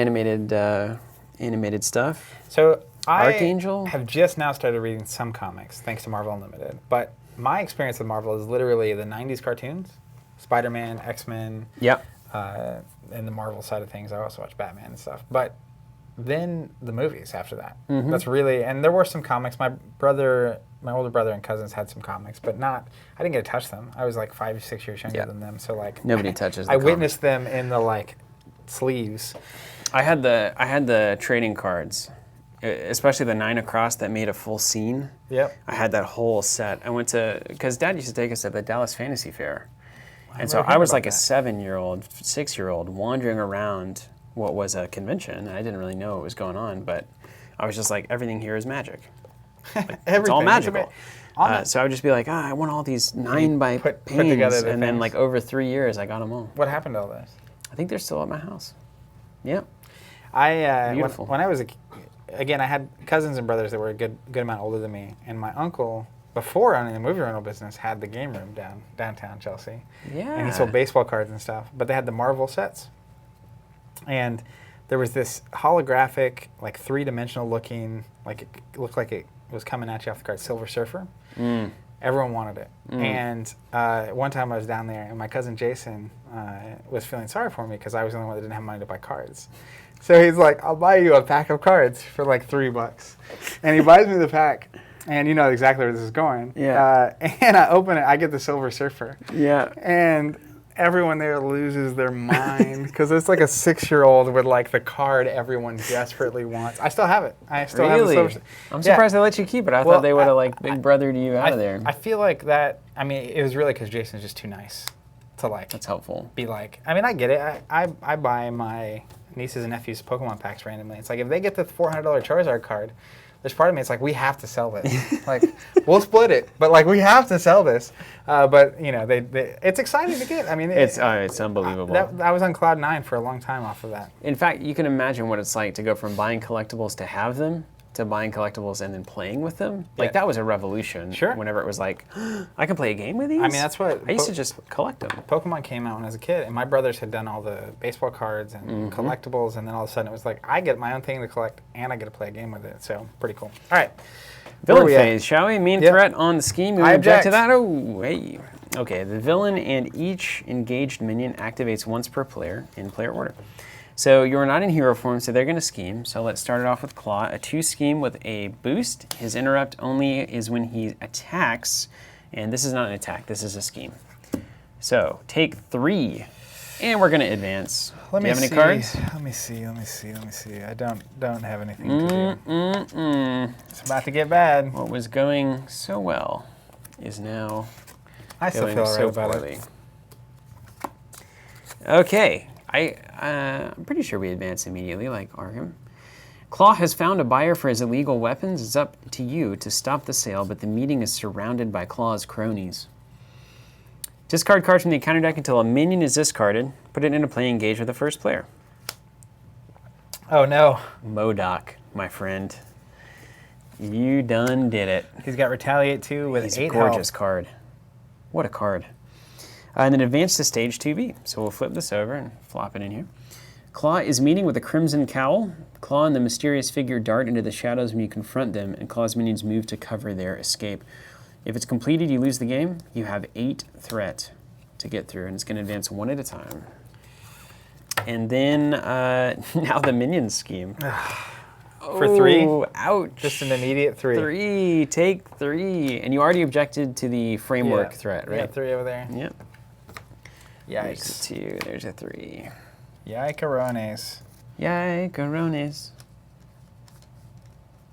animated stuff. So Archangel? I have just now started reading some comics, thanks to Marvel Unlimited. But my experience with Marvel is literally the 90s cartoons. Spider-Man, X-Men. Yep. And the Marvel side of things, I also watch Batman and stuff. But then the movies after that. That's really, and there were some comics. My older brother and cousins had some comics, but not, I didn't get to touch them. I was like 5 or 6 years younger than them, so like. Nobody touches the I witnessed them in the like sleeves. I had the trading cards, especially the 9 across that made a full scene. Yep. I had that whole set. I went to, because Dad used to take us to the Dallas Fantasy Fair. And so I was like a 7-year-old, 6-year-old wandering around what was a convention. I didn't really know what was going on, but I was just like, everything here is magic. Like, it's all magical. So I would just be like, I want all these 9 by panes. And then like over 3 years, I got them all. What happened to all this? I think they're still at my house. Yeah. Beautiful. When I was again, I had cousins and brothers that were a good amount older than me, and my uncle, before owning the movie rental business, had the game room downtown Chelsea. Yeah. And he sold baseball cards and stuff. But they had the Marvel sets. And there was this holographic, like 3-dimensional looking, like it looked like it was coming at you off the card, Silver Surfer. Everyone wanted it. And one time I was down there, and my cousin Jason was feeling sorry for me because I was the only one that didn't have money to buy cards. So he's like, I'll buy you a pack of cards for like $3. And he buys me the pack. And you know exactly where this is going. Yeah. And I open it, I get the Silver Surfer. Yeah. And everyone there loses their mind because it's like a 6-year-old with like the card everyone desperately wants. I still have it. I still have the Silver Surfer. I'm surprised they let you keep it. I thought they would have like big brothered you out of there. I feel like that, I mean, it was really because Jason's just too nice to like. That's helpful. Be like, I mean, I get it. I buy my nieces and nephews Pokemon packs randomly. It's like if they get the $400 Charizard card, there's part of me, it's like, we have to sell this. Like, we'll split it, but like, we have to sell this. But you know, it's exciting to get. I mean, it's unbelievable. I was on cloud 9 for a long time off of that. In fact, you can imagine what it's like to go from buying collectibles to have them, to buying collectibles and then playing with them. Like, that was a revolution. Sure. Whenever it was like, I can play a game with these? I mean, that's what... I used to just collect them. Pokemon came out when I was a kid, and my brothers had done all the baseball cards and collectibles, and then all of a sudden it was like, I get my own thing to collect, and I get to play a game with it. So, pretty cool. All right. Villain phase, shall we? Main threat on the scheme. You object to that? Oh, hey. Okay, the villain and each engaged minion activates once per player in player order. So you're not in hero form, so they're going to scheme. So let's start it off with Claw. A 2 scheme with a boost. His interrupt only is when he attacks. And this is not an attack. This is a scheme. So take 3. And we're going to advance. Do you have any cards? Let me see. I don't have anything to do. It's about to get bad. What was going so well is now going so poorly. Okay. I'm pretty sure we advance immediately, like Arkham. Claw has found a buyer for his illegal weapons. It's up to you to stop the sale, but the meeting is surrounded by Claw's cronies. Discard cards from the encounter deck until a minion is discarded. Put it into play, engage with the first player. Oh, no. MODOK, my friend. You done did it. He's got Retaliate 2 with 8 health. He's a gorgeous card. What a card. And then advance to stage 2B. So we'll flip this over and flop it in here. Claw is meeting with a Crimson Cowl. Claw and the mysterious figure dart into the shadows when you confront them, and Claw's minions move to cover their escape. If it's completed, you lose the game. You have 8 threat to get through, and it's going to advance 1 at a time. And then now the minion scheme. For 3? Oh, ouch. Just an immediate 3. 3. Take 3. And you already objected to the framework threat, right? Yeah, 3 over there. Yep. Yikes. There's a 2. There's a 3. Yikerones. Yikerones.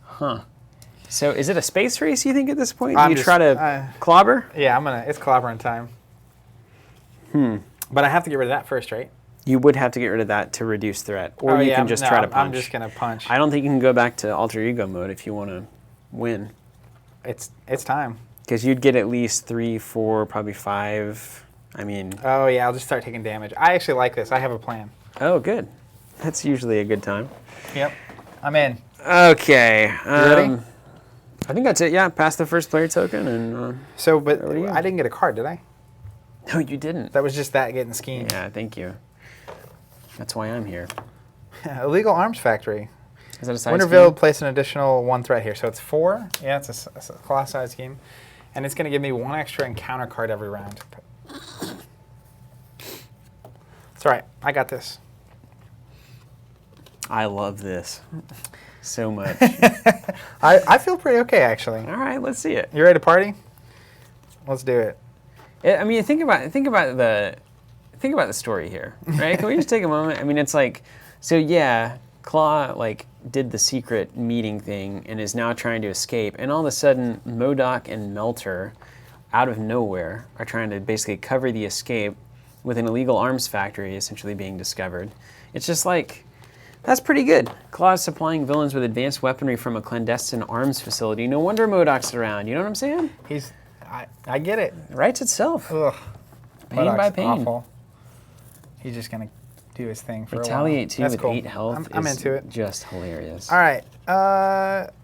Huh. So is it a space race, you think, at this point? Do you try to clobber? Yeah, it's clobbering time. But I have to get rid of that first, right? You would have to get rid of that to reduce threat. Or you can just try to punch. I'm just going to punch. I don't think you can go back to alter ego mode if you want to win. It's time. Because you'd get at least 3, 4, probably 5. I mean... Oh, yeah, I'll just start taking damage. I actually like this. I have a plan. Oh, good. That's usually a good time. Yep. I'm in. Okay. You ready? I think that's it, yeah. Pass the first player token and... but I didn't get a card, did I? No, you didn't. That was just that getting schemed. Yeah, thank you. That's why I'm here. Illegal Arms Factory. Is that a size Winterville scheme? placed an additional 1 threat here. So it's 4. Yeah, it's a class size scheme. And it's going to give me 1 extra encounter card every round. It's all right. I got this. I love this so much. I feel pretty okay, actually. All right, let's see it. You ready to party? Let's do it. I mean, think about the story here, right? Can we just take a moment? I mean, it's like, so yeah, Claw did the secret meeting thing and is now trying to escape, and all of a sudden, MODOK and Melter, out of nowhere, are trying to basically cover the escape with an illegal arms factory essentially being discovered. It's just like, that's pretty good. Claw is supplying villains with advanced weaponry from a clandestine arms facility. No wonder MODOK's around. You know what I'm saying? I get it. It writes itself. Ugh. Pain by pain. Awful. He's just going to do his thing for Retaliate 2 a while. with cool. 8 health I'm is into it. Just hilarious. All right.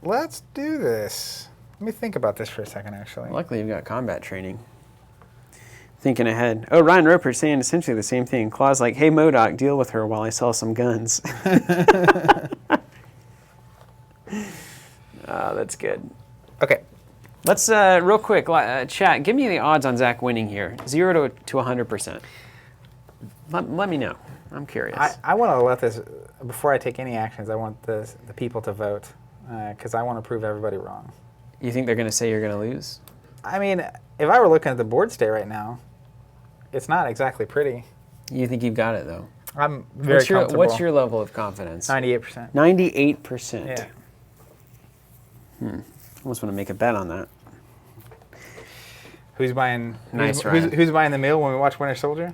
Let's do this. Let me think about this for a second, actually. Luckily, you've got combat training. Thinking ahead. Oh, Ryan Roper's saying essentially the same thing. Claw's like, hey, MODOK, deal with her while I sell some guns. That's good. Okay. Let's, real quick, chat, give me the odds on Zach winning here. 0 to 100%. Let me know. I'm curious. I want to let this, before I take any actions, I want the people to vote, because I want to prove everybody wrong. You think they're going to say you're going to lose? I mean, if I were looking at the board state right now, it's not exactly pretty. You think you've got it, though? I'm very comfortable. What's your level of confidence? 98%. 98%. Yeah. Almost want to make a bet on that. Who's buying? Nice, who's buying the meal when we watch Winter Soldier?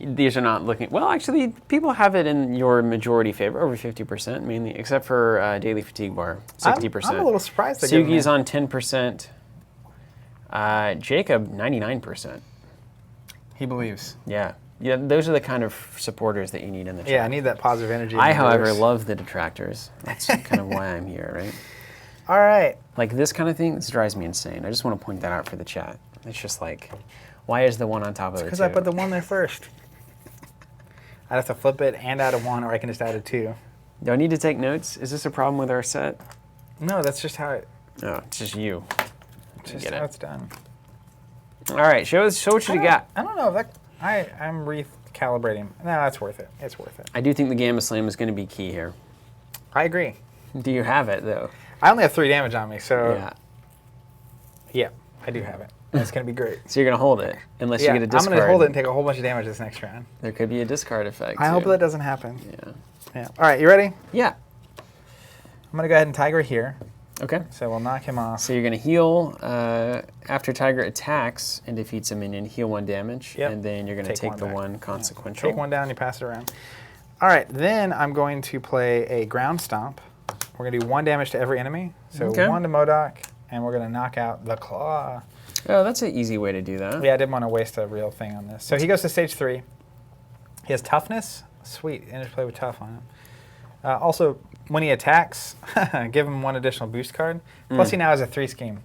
These are not looking... Well, actually, people have it in your majority favor, over 50% mainly, except for Daily Fatigue Bar, 60%. I'm a little surprised. Sugi's on 10%. Jacob, 99%. He believes. Yeah. Yeah, those are the kind of supporters that you need in the chat. Yeah, I need that positive energy. I, however, love the detractors. That's kind of why I'm here, right? All right. Like this kind of thing, this drives me insane. I just want to point that out for the chat. It's just like, why is the one on top of the two? Because I put the one there first. I'd have to flip it and add a 1, or I can just add a 2. Do I need to take notes? Is this a problem with our set? No, that's just how it... No, it's just you. It's just how it's done. All right, show what you got. I don't know if that... I'm recalibrating. No, that's worth it. It's worth it. I do think the Gamma Slam is going to be key here. I agree. Do you have it, though? I only have 3 damage on me, so... Yeah. Yeah, I do have it. It's going to be great. So you're going to hold it, unless you get a discard. I'm going to hold it and take a whole bunch of damage this next round. There could be a discard effect, I hope that doesn't happen. Yeah. All right, you ready? Yeah. I'm going to go ahead and Tiger here. Okay. So we'll knock him off. So you're going to heal after Tiger attacks and defeats a minion, heal 1 damage, and then you're going to take the 1 consequential. Take 1 down, you pass it around. All right, then I'm going to play a ground stomp. We're going to do 1 damage to every enemy. So 1 to MODOK, and we're going to knock out the Claw. Oh, that's an easy way to do that. Yeah, I didn't want to waste a real thing on this. So he goes to stage 3. He has toughness. Sweet, interplay with tough on him. Also, when he attacks, give him 1 additional boost card. Plus he now has a 3 scheme.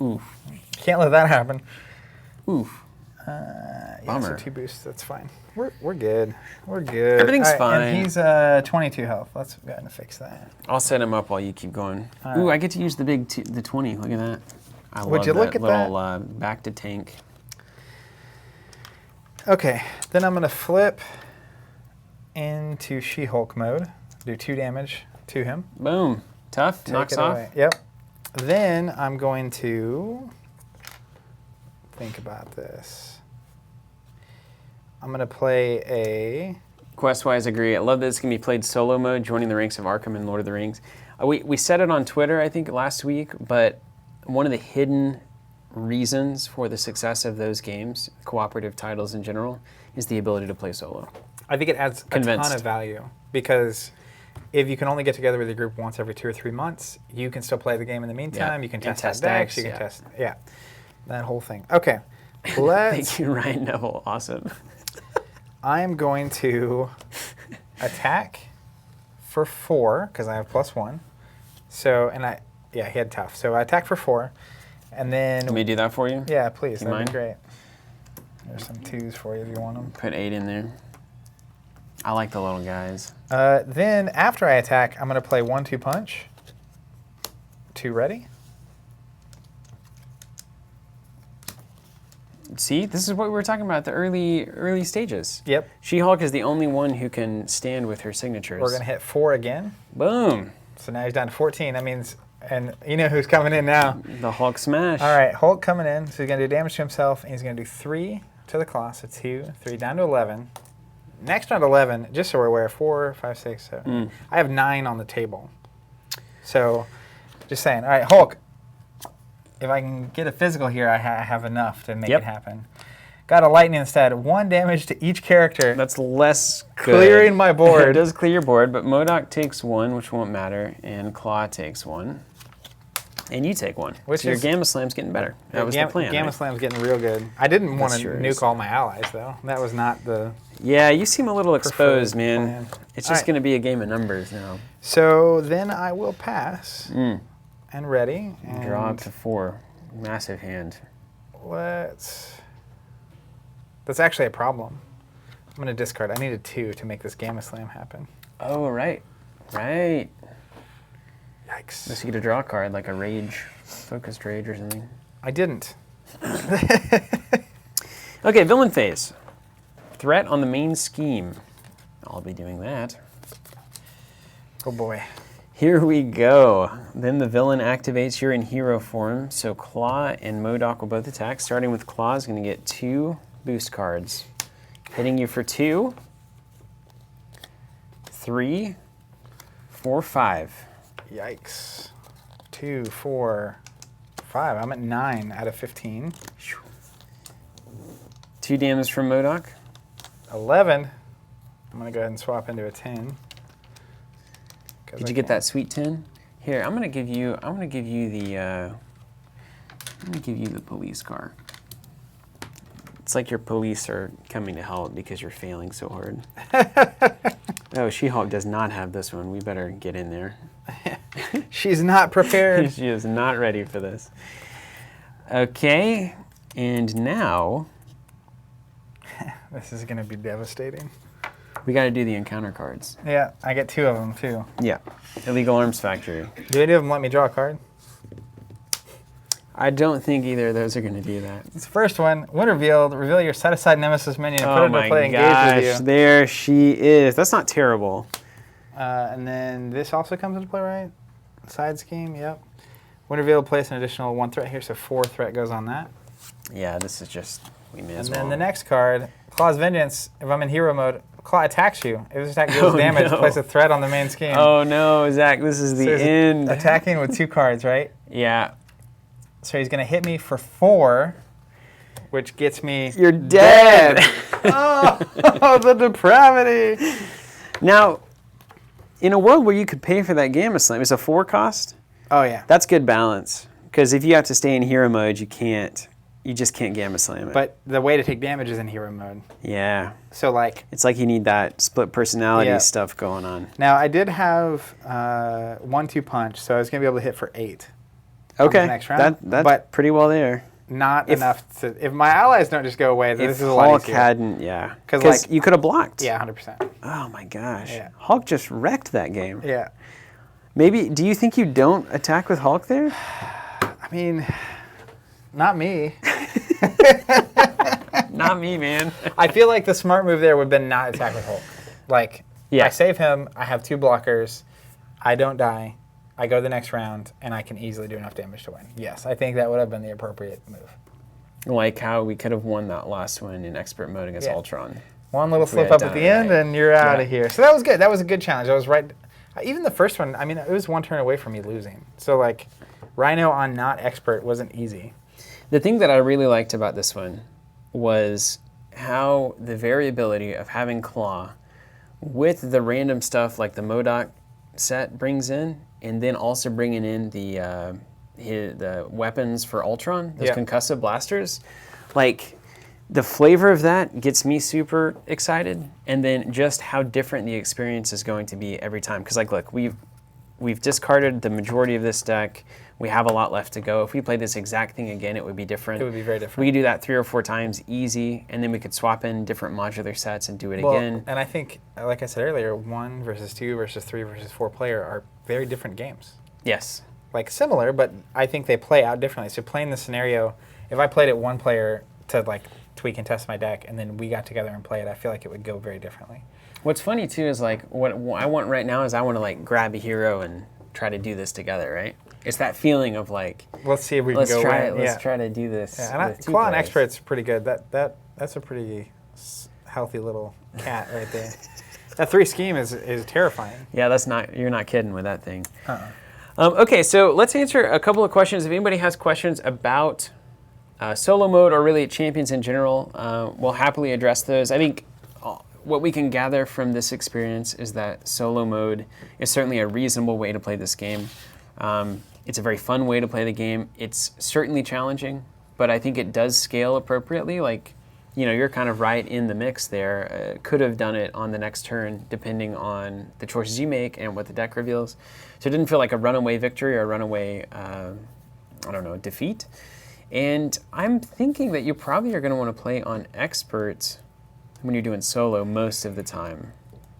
Oof. Can't let that happen. Oof. Bummer. So 2 boosts, that's fine. We're good. We're good. Everything's fine. And he's 22 health. Let's go ahead and fix that. I'll set him up while you keep going. Ooh, I get to use the big the 20. Look at that. I Would you love look that at little back to tank. Okay, then I'm going to flip into She-Hulk mode. Do 2 damage to him. Boom. Tough. Knocks off. Away. Yep. Then I'm going to think about this. I'm going to play a... Quest-wise, agree. I love that it's going to be played solo mode, joining the ranks of Arkham and Lord of the Rings. We said it on Twitter, I think, last week, but one of the hidden reasons for the success of those games, cooperative titles in general, is the ability to play solo. I think it adds a ton of value, because if you can only get together with your group once every 2 or 3 months, you can still play the game in the meantime. You can test decks. You can test, that whole thing. Okay, let's... Thank you, Ryan Neville. Awesome. I'm going to attack for 4, because I have +1. So, and he had tough. So I attack for 4, and then... Let me do that for you? Yeah, please. That'd be great. There's some 2s for you if you want them. Put 8 in there. I like the little guys. Then after I attack, I'm going to play 1-2 punch. 2 ready. See, this is what we were talking about, the early stages. Yep. She-Hulk is the only one who can stand with her signatures. We're going to hit 4 again. Boom. So now he's down to 14. That means, and you know who's coming in now. The Hulk smash. All right, Hulk coming in. So he's going to do damage to himself, and he's going to do 3 to the claw. So 2, 3, down to 11. Next round 11, just so we're aware, 4, 5, 6, 7. I have 9 on the table. So just saying. All right, Hulk. If I can get a physical here, I have enough to make it happen. Got a lightning instead. 1 damage to each character. That's less good. Clearing my board. It does clear your board, but MODOK takes 1, which won't matter, and Claw takes 1. And you take 1. Which so your Gamma Slam's getting better. That was the plan. Gamma Slam's getting real good. I didn't want to nuke all my allies, though. That was not the... Yeah, you seem a little exposed, man. It's just going to be a game of numbers now. So then I will pass. And ready. And draw up to 4. Massive hand. That's actually a problem. I'm going to discard. I need a 2 to make this Gamma Slam happen. Oh, right. Right. Yikes. Unless you get a draw card, like a rage, focused rage or something. I didn't. Okay, villain phase. Threat on the main scheme. I'll be doing that. Oh boy. Here we go. Then the villain activates. You're in hero form, so Claw and MODOK will both attack. Starting with Claw is going to get 2 boost cards. Hitting you for 2, 3, 4, 5. Yikes. 2, 4, 5. I'm at 9 out of 15. 2 damage from MODOK. 11. I'm going to go ahead and swap into a 10. Did you get that sweet 10? Here, I'm going to give you the police car. It's like your police are coming to help because you're failing so hard. Oh, She-Hulk does not have this one. We better get in there. She's not prepared. She is not ready for this. Okay, and now... This is going to be devastating. We got to do the encounter cards. Yeah, I get 2 of them, too. Yeah. Illegal Arms Factory. Do any of them let me draw a card? I don't think either of those are going to do that. This first one, when revealed, reveal your set-aside Nemesis minion and put it into play engaged with you. There she is. That's not terrible. And then this also comes into play, right? Side scheme, yep. When revealed, place an additional 1 threat here, so 4 threat goes on that. Yeah, this is just, we may as well. well. And then the next card, Claw's Vengeance. If I'm in hero mode, Claw attacks you. If this attack deals damage, place a threat on the main scheme. Oh no, Zach, this is the end. Attacking with 2 cards, right? Yeah. So he's going to hit me for 4, which gets me... You're dead! Oh, the depravity! Now, in a world where you could pay for that Gamma Slam, it's a 4 cost? Oh, yeah. That's good balance. Because if you have to stay in hero mode, you just can't Gamma Slam it. But the way to take damage is in hero mode. Yeah. So, like... It's like you need that split personality stuff going on. Now, I did have 1-2 punch, so I was going to be able to hit for 8. Okay, next round, that's pretty well there. Not enough to... If my allies don't just go away, then this is a lot Hulk easier. hadn't, yeah. Because like, you could have blocked. Yeah, 100%. Oh my gosh. Yeah. Hulk just wrecked that game. Yeah. Maybe, do you think you don't attack with Hulk there? I mean, not me. Not me, man. I feel like the smart move there would have been not attack with Hulk. Like, I save him, I have 2 blockers, I don't die. I go the next round, and I can easily do enough damage to win. Yes, I think that would have been the appropriate move. Like how we could have won that last one in expert mode against Ultron. One little slip up at the end, and you're out of here. So that was good. That was a good challenge. I was right. Even the first one, I mean, it was 1 turn away from me losing. So, like, Rhino on not expert wasn't easy. The thing that I really liked about this one was how the variability of having Claw with the random stuff like the MODOK set brings in, and then also bringing in the weapons for Ultron, those concussive blasters. Like, the flavor of that gets me super excited, and then just how different the experience is going to be every time. Because, like, look, we've discarded the majority of this deck. We have a lot left to go. If we played this exact thing again, it would be different. It would be very different. We could do that 3 or 4 times easy, and then we could swap in different modular sets and do it again. And I think, like I said earlier, 1 versus 2 versus 3 versus 4 player are very different games. Yes. Like, similar, but I think they play out differently. So playing the scenario, if I played it 1 player to, like, tweak and test my deck, and then we got together and play it, I feel like it would go very differently. What's funny, too, is, like, what I want right now is I want to, like, grab a hero and try to do this together, right? It's that feeling of, like, let's see if we can go win. Let's try to do this. Yeah, and Claw and Expert's pretty good. That's a pretty healthy little cat right there. That 3 scheme is terrifying. Yeah, you're not kidding with that thing. Okay, so let's answer a couple of questions. If anybody has questions about solo mode or really champions in general, we'll happily address those. I think what we can gather from this experience is that solo mode is certainly a reasonable way to play this game. It's a very fun way to play the game. It's certainly challenging, but I think it does scale appropriately. Like, you know, you're kind of right in the mix there. Could have done it on the next turn, depending on the choices you make and what the deck reveals. So it didn't feel like a runaway victory or a runaway, defeat. And I'm thinking that you probably are going to want to play on expert when you're doing solo most of the time.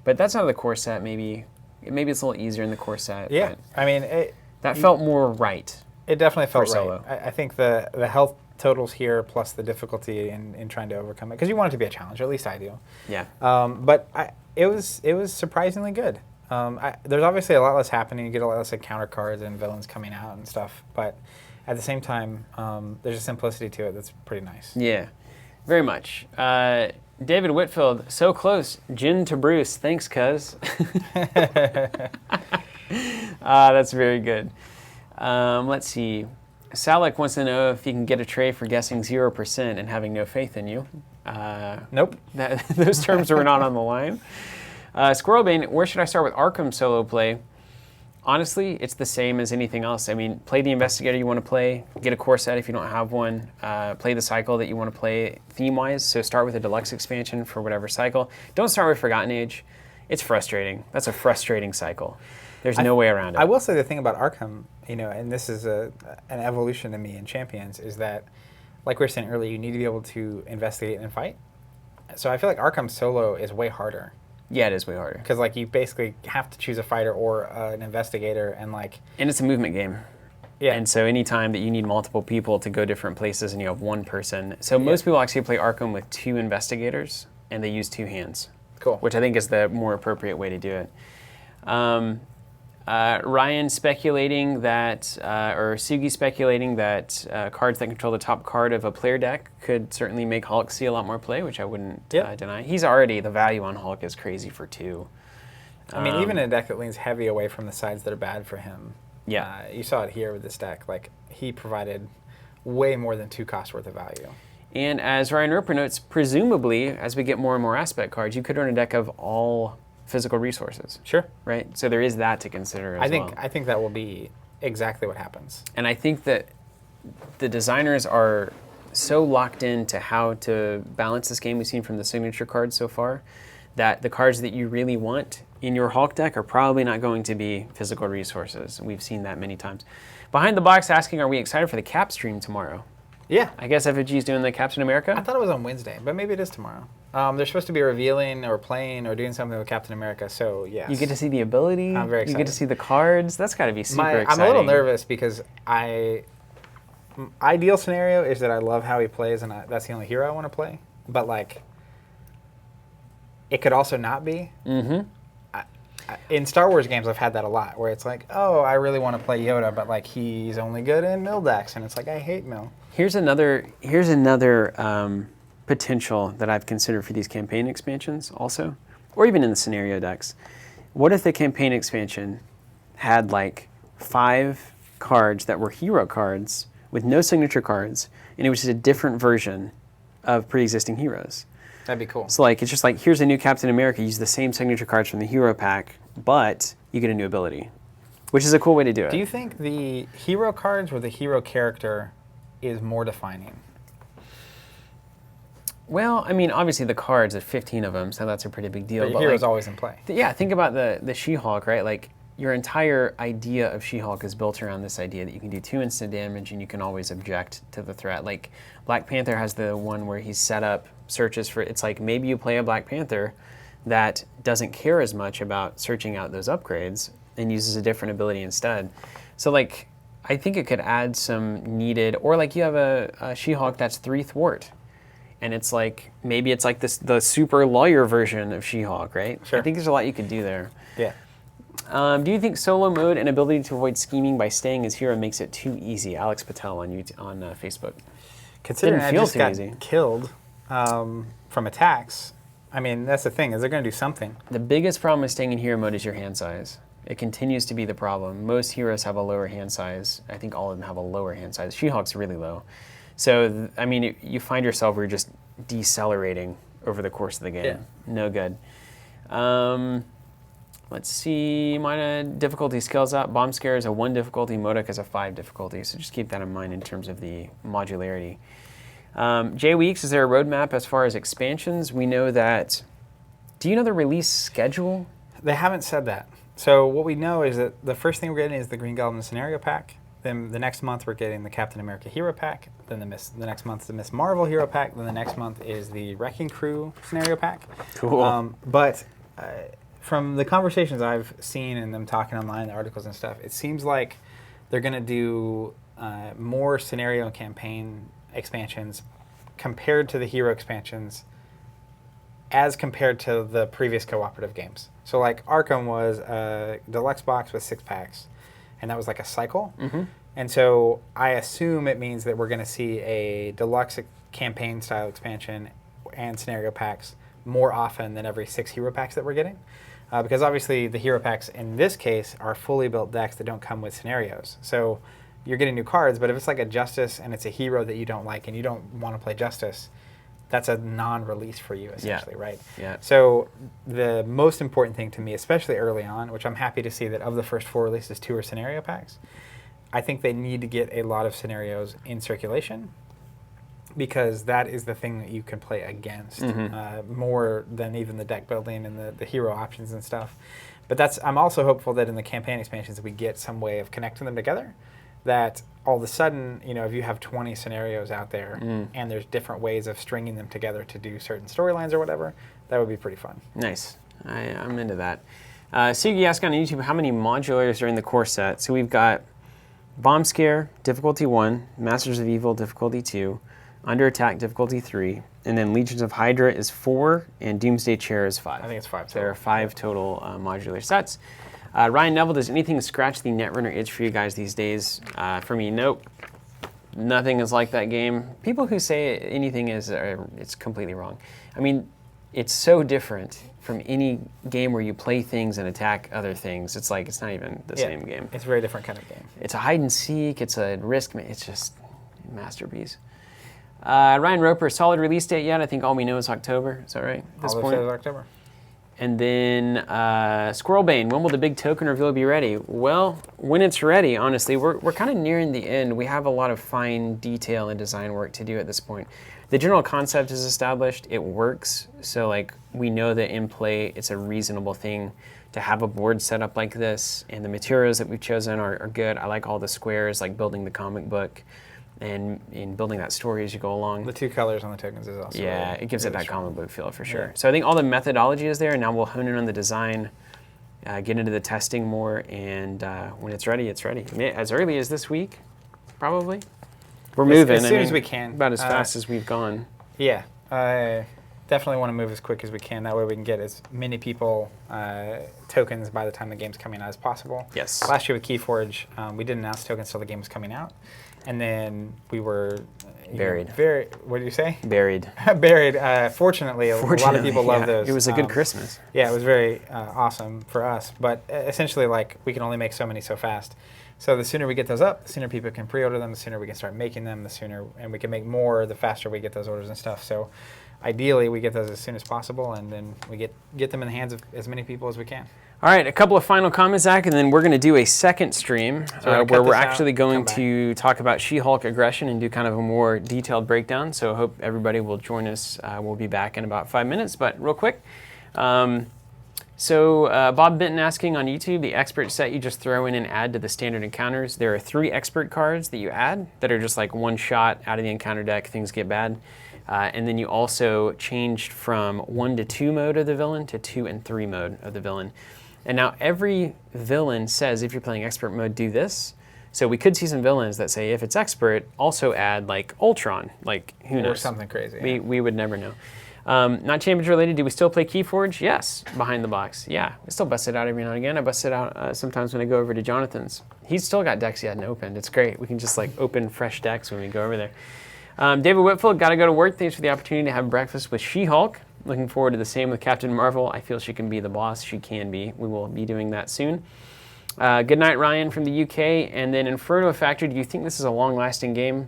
But that's out of the core set. Maybe it's a little easier in the core set. Yeah, I mean, that felt more right. It definitely felt right. Solo. I think the health totals here plus the difficulty in trying to overcome it, because you want it to be a challenge, or at least I do. Yeah. But it was surprisingly good. There's obviously a lot less happening. You get a lot less counter cards and villains coming out and stuff. But at the same time, there's a simplicity to it that's pretty nice. Yeah, very much. David Whitfield, so close. Jin to Bruce. Thanks, cuz. That's very good. Let's see. Salek wants to know if you can get a tray for guessing 0% and having no faith in you. Nope. Those terms were not on the line. Squirrelbane, where should I start with Arkham solo play? Honestly, it's the same as anything else. I mean, play the investigator you want to play, get a core set if you don't have one, play the cycle that you want to play theme-wise. So start with a deluxe expansion for whatever cycle. Don't start with Forgotten Age. It's frustrating. That's a frustrating cycle. There's no way around it. I will say the thing about Arkham, and this is an evolution to me in Champions, is that, like we were saying earlier, you need to be able to investigate and fight. So I feel like Arkham solo is way harder. Yeah, it is way harder. Because you basically have to choose a fighter or an investigator, and it's a movement game. Yeah. And so anytime that you need multiple people to go different places and you have one person, so most people actually play Arkham with 2 investigators and they use 2 hands. Cool. Which I think is the more appropriate way to do it. Ryan speculating that, or Sugi speculating that cards that control the top card of a player deck could certainly make Hulk see a lot more play, which I wouldn't deny. He's already, the value on Hulk is crazy for 2. I mean, even in a deck that leans heavy away from the sides that are bad for him. Yeah. You saw it here with this deck. He provided way more than 2 costs worth of value. And as Ryan Roper notes, presumably, as we get more and more aspect cards, you could run a deck of all physical resources. Sure. Right? So there is that to consider as well. I think that will be exactly what happens. And I think that the designers are so locked into how to balance this game we've seen from the signature cards so far, that the cards that you really want in your Hulk deck are probably not going to be physical resources. We've seen that many times. Behind the Box asking, are we excited for the Cap stream tomorrow? Yeah. I guess FFG is doing the Captain America? I thought it was on Wednesday, but maybe it is tomorrow. They're supposed to be revealing or playing or doing something with Captain America, so yes. You get to see the ability. I'm very excited. You get to see the cards. That's got to be super exciting. I'm a little nervous because ideal scenario is that I love how he plays and that's the only hero I want to play. But it could also not be. Mm-hmm. In Star Wars games, I've had that a lot, where it's oh, I really want to play Yoda, but he's only good in Mill decks, and it's I hate Mill. Here's another potential that I've considered for these campaign expansions also, or even in the scenario decks. What if the campaign expansion had 5 cards that were hero cards with no signature cards, and it was just a different version of pre-existing heroes? That'd be cool. So it's just here's a new Captain America, use the same signature cards from the hero pack, but you get a new ability, which is a cool way to do it. Do you think the hero cards or the hero character is more defining? Well, I mean, obviously the cards, there's 15 of them, so that's a pretty big deal. But your hero's always in play. Yeah, think about the She-Hulk, right? Your entire idea of She-Hulk is built around this idea that you can do 2 instant damage and you can always object to the threat. Black Panther has the one where he's set up searches for, it's maybe you play a Black Panther that doesn't care as much about searching out those upgrades and uses a different ability instead. So I think it could add some needed, or you have a She-Hulk that's 3 thwart. And it's maybe it's the super lawyer version of She-Hulk, right? Sure. I think there's a lot you could do there. Yeah. Do you think solo mode and ability to avoid scheming by staying as hero makes it too easy? Alex Patel on Facebook. Considering I just got killed from attacks, I mean, that's the thing, is they're going to do something. The biggest problem with staying in hero mode is your hand size. It continues to be the problem. Most heroes have a lower hand size. I think all of them have a lower hand size. She-Hulk's really low. So, I mean, you find yourself where you're just decelerating over the course of the game. Yeah. No good. Let's see, mine difficulty scales up. Bomb Scare is a 1 difficulty, Modok is a 5 difficulty, so just keep that in mind in terms of the modularity. Jay Weeks, is there a roadmap as far as expansions? We know that, do you know the release schedule? They haven't said that. So what we know is that the first thing we're getting is the Green Goblin Scenario Pack. Then the next month we're getting the Captain America Hero Pack. Then the next month the Miss Marvel Hero Pack. Then the next month is the Wrecking Crew Scenario Pack. Cool. But from the conversations I've seen and them talking online, the articles and stuff, it seems like they're going to do more scenario and campaign expansions compared to the hero expansions as compared to the previous cooperative games. So Arkham was a deluxe box with 6 packs, and that was a cycle. Mm-hmm. And so I assume it means that we're going to see a deluxe campaign style expansion and scenario packs more often than every 6 hero packs that we're getting. Because obviously the hero packs in this case are fully built decks that don't come with scenarios. So you're getting new cards. But if it's like a Justice and it's a hero that you don't like and you don't want to play Justice, that's a non-release for you, essentially, right? Yeah. So the most important thing to me, especially early on, which I'm happy to see that of the first 4 releases, 2 are scenario packs. I think they need to get a lot of scenarios in circulation, because that is the thing that you can play against more than even the deck building and the hero options and stuff. But I'm also hopeful that in the campaign expansions we get some way of connecting them together, that all of a sudden, if you have 20 scenarios out there and there's different ways of stringing them together to do certain storylines or whatever, that would be pretty fun. Nice. I'm into that. Sugi asked on YouTube how many modulars are in the core set. So we've got Bomb Scare, difficulty 1, Masters of Evil, difficulty 2, Under Attack, difficulty 3, and then Legions of Hydra is 4, and Doomsday Chair is 5. I think it's 5 So total. there are 5 total modular sets. Ryan Neville, does anything scratch the Netrunner itch for you guys these days? For me, nope. Nothing is like that game. People who say anything is, it's completely wrong. I mean, it's so different from any game where you play things and attack other things. It's like, it's not even the same game. It's a very different kind of game. It's a hide and seek, it's a risk, it's just a masterpiece. Ryan Roper, solid release date yet? I think all we know is October. Is that right? At this point? All October. And then Squirrelbane, when will the big token reveal be ready? Well, when it's ready, honestly. We're kind of nearing the end. We have a lot of fine detail and design work to do at this point. The general concept is established. It works. So like we know that in play, it's a reasonable thing to have a board set up like this. And the materials that we've chosen are good. I like all the squares, like building the comic book and in building that story as you go along. The 2 colors on the tokens is also really, it gives really it that strong comic book feel for sure. So I think all the methodology is there, and now we'll hone in on the design, get into the testing more, and when it's ready, it's ready. As early as this week, probably. We're moving. As soon as we can. About as fast as we've gone. Yeah. I definitely want to move as quick as we can. That way we can get as many people tokens by the time the game's coming out as possible. Yes. Last year with Keyforge, we didn't announce tokens until the game was coming out. And then we were buried. What did you say? Buried. Buried. Fortunately, a lot of people love those. It was a good Christmas. Yeah, it was very awesome for us. But essentially, like, we can only make so many so fast. So the sooner we get those up, the sooner people can pre-order them, the sooner we can start making them, the sooner, and we can make more, the faster we get those orders and stuff. So ideally, we get those as soon as possible, and then we get them in the hands of as many people as we can. All right, a couple of final comments, Zach, and then we're going to do a second stream where we're actually going to talk about She-Hulk aggression and do kind of a more detailed breakdown. So I hope everybody will join us. We'll be back in about 5 minutes, but real quick. Bob Benton asking on YouTube, the expert set you just throw in and add to the standard encounters. There are 3 expert cards that you add that are just like one shot out of the encounter deck, things get bad. And then you also changed from 1 to 2 mode of the villain to 2 and 3 mode of the villain. And now every villain says, if you're playing expert mode, do this. So we could see some villains that say, if it's expert, also add like Ultron, like who knows? Or something crazy. We would never know. Not Champions related, do we still play Keyforge? Yes, behind the box. Yeah, I still bust it out every now and again. I bust it out sometimes when I go over to Jonathan's. He's still got decks he hadn't opened. It's great. We can just like open fresh decks when we go over there. David Whitfield, gotta go to work. Thanks for the opportunity to have breakfast with She-Hulk. Looking forward to the same with Captain Marvel. I feel she can be the boss. She can be. We will be doing that soon. Good night, Ryan from the UK. And then Inferno Factory, do you think this is a long-lasting game?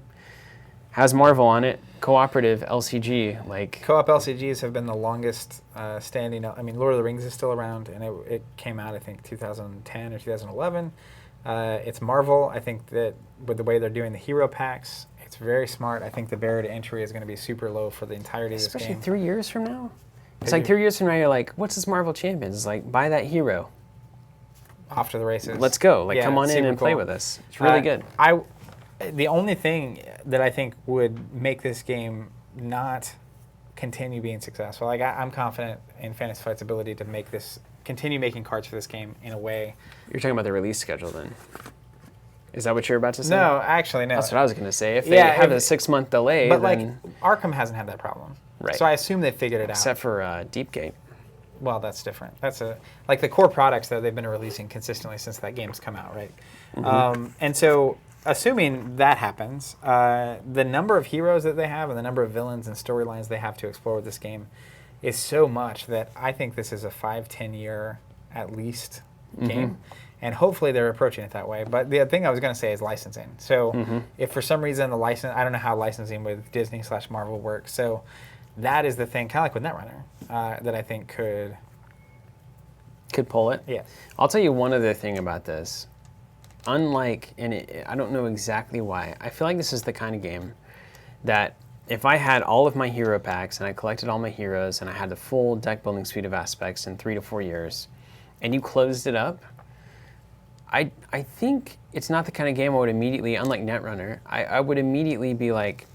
Has Marvel on it. Cooperative LCG. Co-op LCGs have been the longest standing. I mean, Lord of the Rings is still around, and it came out, I think, 2010 or 2011. It's Marvel. I think that with the way they're doing the hero packs, it's very smart. I think the barrier to entry is going to be super low for the entirety of this game. Especially 3 years from now. It's like 3 years from now, you're like, what's this Marvel Champions? It's like, buy that hero. Off to the races. Let's go. Like, come on in and play with us. It's really good. The only thing that I think would make this game not continue being successful, like I'm confident in Fantasy Flight's ability to make this, continue making cards for this game in a way. You're talking about the release schedule then? Is that what you're about to say? No, actually, no. That's what I was going to say. If they have a 6-month delay, but then... like Arkham hasn't had that problem, right? So I assume they figured it out. Except for Deepgate. Well, that's different. That's like the core products that they've been releasing consistently since that game's come out, right? Mm-hmm. And so, assuming that happens, the number of heroes that they have and the number of villains and storylines they have to explore with this game is so much that I think this is a 5-10 year at least game. And hopefully they're approaching it that way. But the thing I was going to say is licensing. So if for some reason the license, I don't know how licensing with Disney/Marvel works. So that is the thing, kind of like with Netrunner, that I think could pull it. Yeah. I'll tell you one other thing about this. Unlike, I don't know exactly why, I feel like this is the kind of game that if I had all of my hero packs and I collected all my heroes and I had the full deck building suite of aspects in 3 to 4 years, and you closed it up, I think it's not the kind of game I would immediately, unlike Netrunner, I would immediately be like,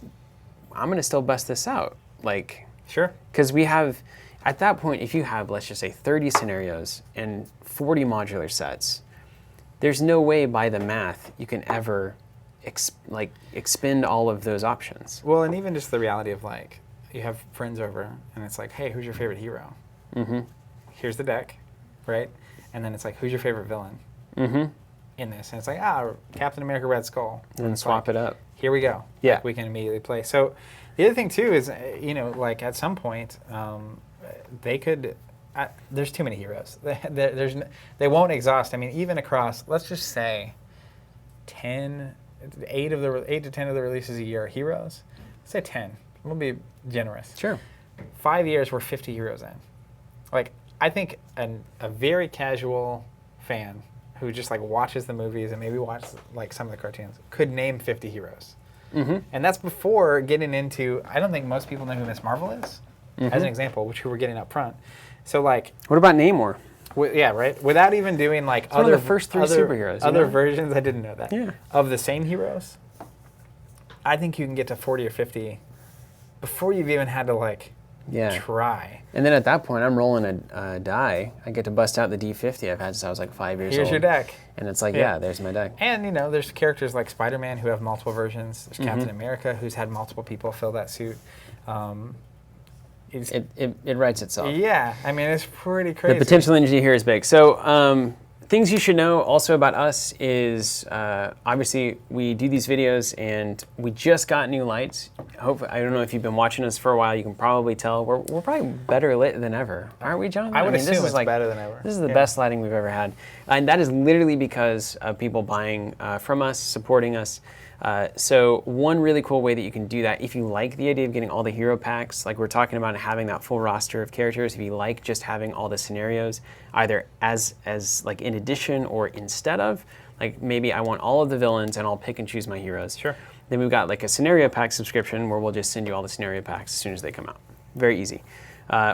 I'm going to still bust this out. Like, sure. Because we have, at that point, if you have, let's just say, 30 scenarios and 40 modular sets, there's no way by the math you can ever expend all of those options. Well, and even just the reality of like, you have friends over and it's like, hey, who's your favorite hero? Here's the deck, right? And then it's like, who's your favorite villain in this? And it's like, Captain America Red Skull. And then swap it up. Here we go. Yeah. Like, we can immediately play. So the other thing too is, like at some point, they could, there's too many heroes. They won't exhaust. I mean, even across, let's just say 8 to 10 of the releases a year are heroes. Let's say 10. We'll be generous. Sure. 5 years, we're 50 heroes in. Like, I think a very casual fan who just like watches the movies and maybe watches like some of the cartoons could name 50 heroes. And that's before getting into, I don't think most people know who Miss Marvel is, as an example, which we're getting up front. So like, what about Namor? Yeah, right. Without even doing like it's one of the first 3 superheroes. Other versions, I didn't know that. Yeah. Of the same heroes, I think you can get to 40 or 50 before you've even had to like try. And then at that point, I'm rolling a die. I get to bust out the D50 I've had since I was like 5 years old. Here's your deck. And it's like, yeah, there's my deck. And there's characters like Spider-Man who have multiple versions. There's Captain America who's had multiple people fill that suit. It writes itself. Yeah, I mean, it's pretty crazy. The potential energy here is big. So things you should know also about us is obviously we do these videos and we just got new lights. Hopefully, I don't know if you've been watching us for a while, you can probably tell we're probably better lit than ever. Aren't we, John? I would assume it's better than ever. This is the best lighting we've ever had. And that is literally because of people buying from us, supporting us. So one really cool way that you can do that, if you like the idea of getting all the hero packs, like we're talking about having that full roster of characters, if you like just having all the scenarios, either as like in addition or instead of, like maybe I want all of the villains and I'll pick and choose my heroes. Sure. Then we've got like a scenario pack subscription where we'll just send you all the scenario packs as soon as they come out. Very easy.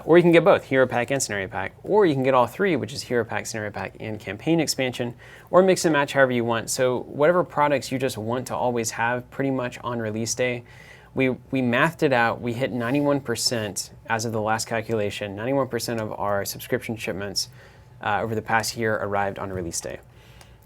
Or you can get both, Hero Pack and Scenario Pack. Or you can get all 3, which is Hero Pack, Scenario Pack, and Campaign Expansion. Or mix and match however you want. So whatever products you just want to always have pretty much on release day, we mathed it out. We hit 91% as of the last calculation. 91% of our subscription shipments over the past year arrived on release day.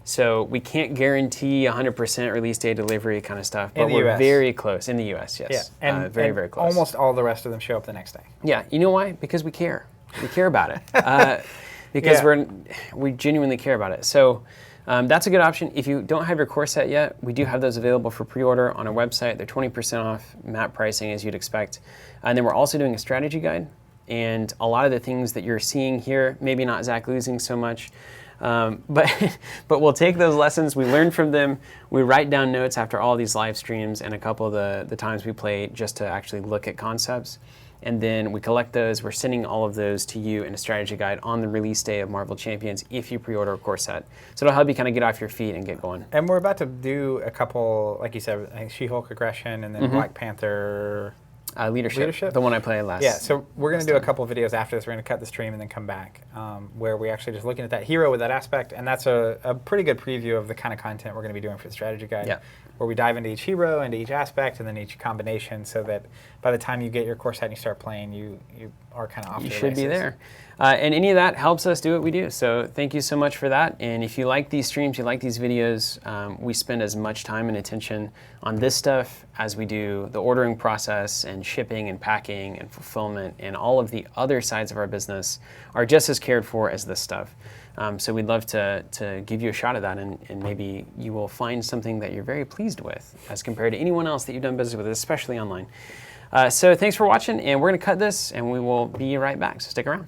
So we can't guarantee 100% release day delivery kind of stuff, but we're very close. In the US, yes. Yeah, and very close. Almost all the rest of them show up the next day. Yeah, you know why? Because we care. We care about it. Because we genuinely care about it. So that's a good option. If you don't have your core set yet, we do have those available for pre-order on our website. They're 20% off map pricing as you'd expect. And then we're also doing a strategy guide. And a lot of the things that you're seeing here, maybe not Zach losing so much, but we'll take those lessons, we learn from them, we write down notes after all these live streams and a couple of the times we play just to actually look at concepts. And then we collect those, we're sending all of those to you in a strategy guide on the release day of Marvel Champions if you pre-order a core set. So it'll help you kind of get off your feet and get going. And we're about to do a couple, like you said, I think She-Hulk Aggression and then Black Panther... Leadership, the one I played last. Yeah, so we're going to do a couple of videos after this. We're going to cut the stream and then come back, where we actually just looking at that hero with that aspect, and that's a pretty good preview of the kind of content we're going to be doing for the strategy guide, where we dive into each hero, into each aspect, and then each combination, so that by the time you get your core set and you start playing, you are kind of off to the races. You should be there. And any of that helps us do what we do. So thank you so much for that. And if you like these streams, you like these videos, we spend as much time and attention on this stuff as we do the ordering process and shipping and packing and fulfillment, and all of the other sides of our business are just as cared for as this stuff. So we'd love to give you a shot at that, and maybe you will find something that you're very pleased with as compared to anyone else that you've done business with, especially online. So thanks for watching, and we're going to cut this, and we will be right back, so stick around.